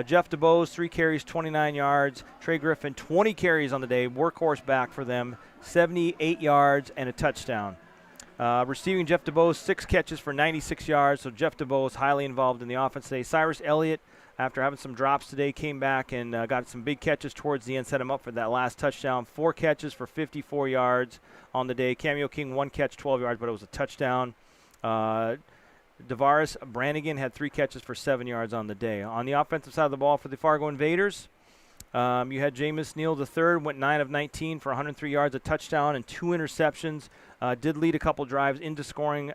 Jeff DeBose, 3 carries, 29 yards. Trey Griffin, 20 carries on the day. Workhorse back for them, 78 yards and a touchdown. Receiving Jeff DeBose, 6 catches for 96 yards. So Jeff DeBose highly involved in the offense today. Cyrus Elliott, after having some drops today, came back and got some big catches towards the end, set him up for that last touchdown. 4 catches for 54 yards on the day. Cameo King, 1 catch, 12 yards, but it was a touchdown. Davaris Brannigan had 3 catches for 7 yards on the day. On the offensive side of the ball for the Fargo Invaders, you had Jameis Neal III, went 9 of 19 for 103 yards, a touchdown, and 2 interceptions. Did lead a couple drives into scoring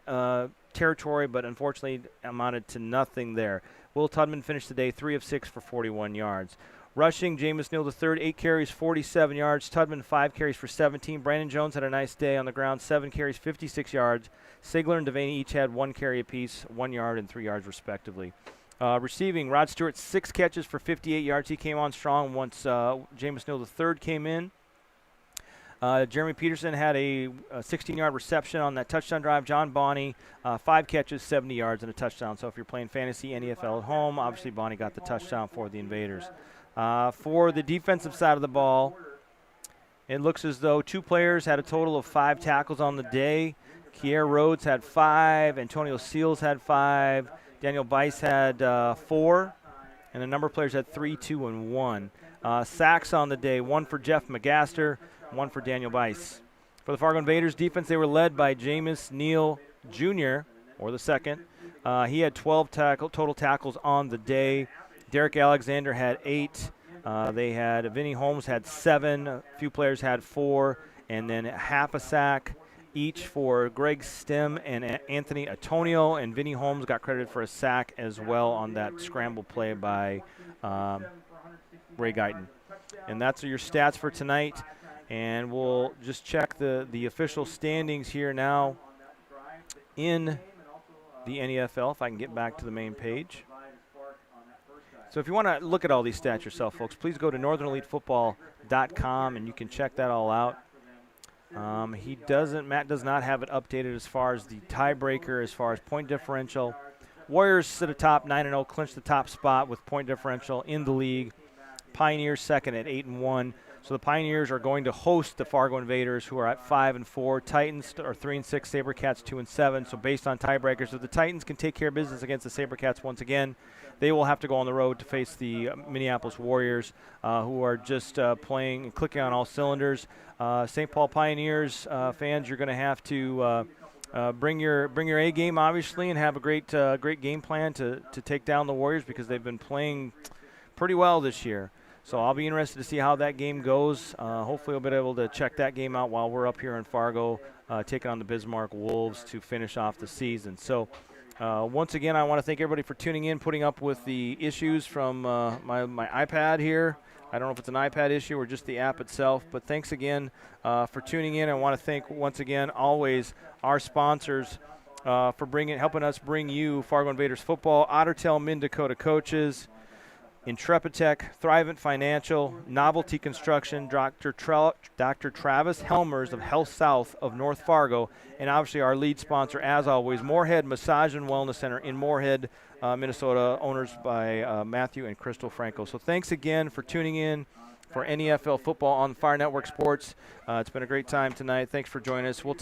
territory, but unfortunately amounted to nothing there. Will Tudman finished the day 3 of 6 for 41 yards. Rushing, Jameis Neal III, 8 carries, 47 yards. Tudman, 5 carries for 17. Brandon Jones had a nice day on the ground, 7 carries, 56 yards. Sigler and Devaney each had 1 carry apiece, 1 yard and 3 yards respectively. Receiving, Rod Stewart, 6 catches for 58 yards. He came on strong once Jameis Neal III came in. Jeremy Peterson had a 16-yard reception on that touchdown drive. John Bonney, 5 catches, 70 yards, and a touchdown. So if you're playing fantasy NEFL at home, obviously Bonney got the touchdown for the Invaders. For the defensive side of the ball, it looks as though 2 players had a total of 5 tackles on the day. Kier Rhodes had 5. Antonio Seals had 5. Daniel Bice had 4. And a number of players had 3, 2, and 1. Sacks on the day, 1 for Jeff McGaster, 1 for Daniel Bice. For the Fargo Invaders defense, they were led by Jameis Neal Jr., or the second. He had 12 total tackles on the day. Derek Alexander had 8. Vinny Holmes had 7. A few players had 4. And then half a sack each for Greg Stem and Anthony Antonio. And Vinny Holmes got credited for a sack as well on that scramble play by Ray Guyton. And that's your stats for tonight. And we'll just check the official standings here now in the NEFL, if I can get back to the main page. So if you want to look at all these stats yourself, folks, please go to northernelitefootball.com and you can check that all out. Matt does not have it updated as far as the tiebreaker, as far as point differential. Warriors sit atop 9-0, clinch the top spot with point differential in the league. Pioneers second at 8-1. So the Pioneers are going to host the Fargo Invaders, who are at 5-4. Titans are 3-6. SaberCats 2-7. So based on tiebreakers, if the Titans can take care of business against the SaberCats once again, they will have to go on the road to face the Minneapolis Warriors, who are just playing and clicking on all cylinders. St. Paul Pioneers fans, you're going to have to bring your A game, obviously, and have a great game plan to take down the Warriors, because they've been playing pretty well this year. So I'll be interested to see how that game goes. Hopefully we'll be able to check that game out while we're up here in Fargo, taking on the Bismarck Wolves to finish off the season. So once again, I want to thank everybody for tuning in, putting up with the issues from my iPad here. I don't know if it's an iPad issue or just the app itself, but thanks again for tuning in. I want to thank once again always our sponsors for helping us bring you Fargo Invaders football. Ottertail Mid Dakota Coaches, Intrepidtech, Thrivent Financial, Novelty Construction, Dr. Travis Helmers of Health South of North Fargo, and obviously our lead sponsor, as always, Moorhead Massage and Wellness Center in Moorhead, Minnesota, owners by Matthew and Crystal Franco. So thanks again for tuning in for NEFL Football on Fire Network Sports. It's been a great time tonight. Thanks for joining us.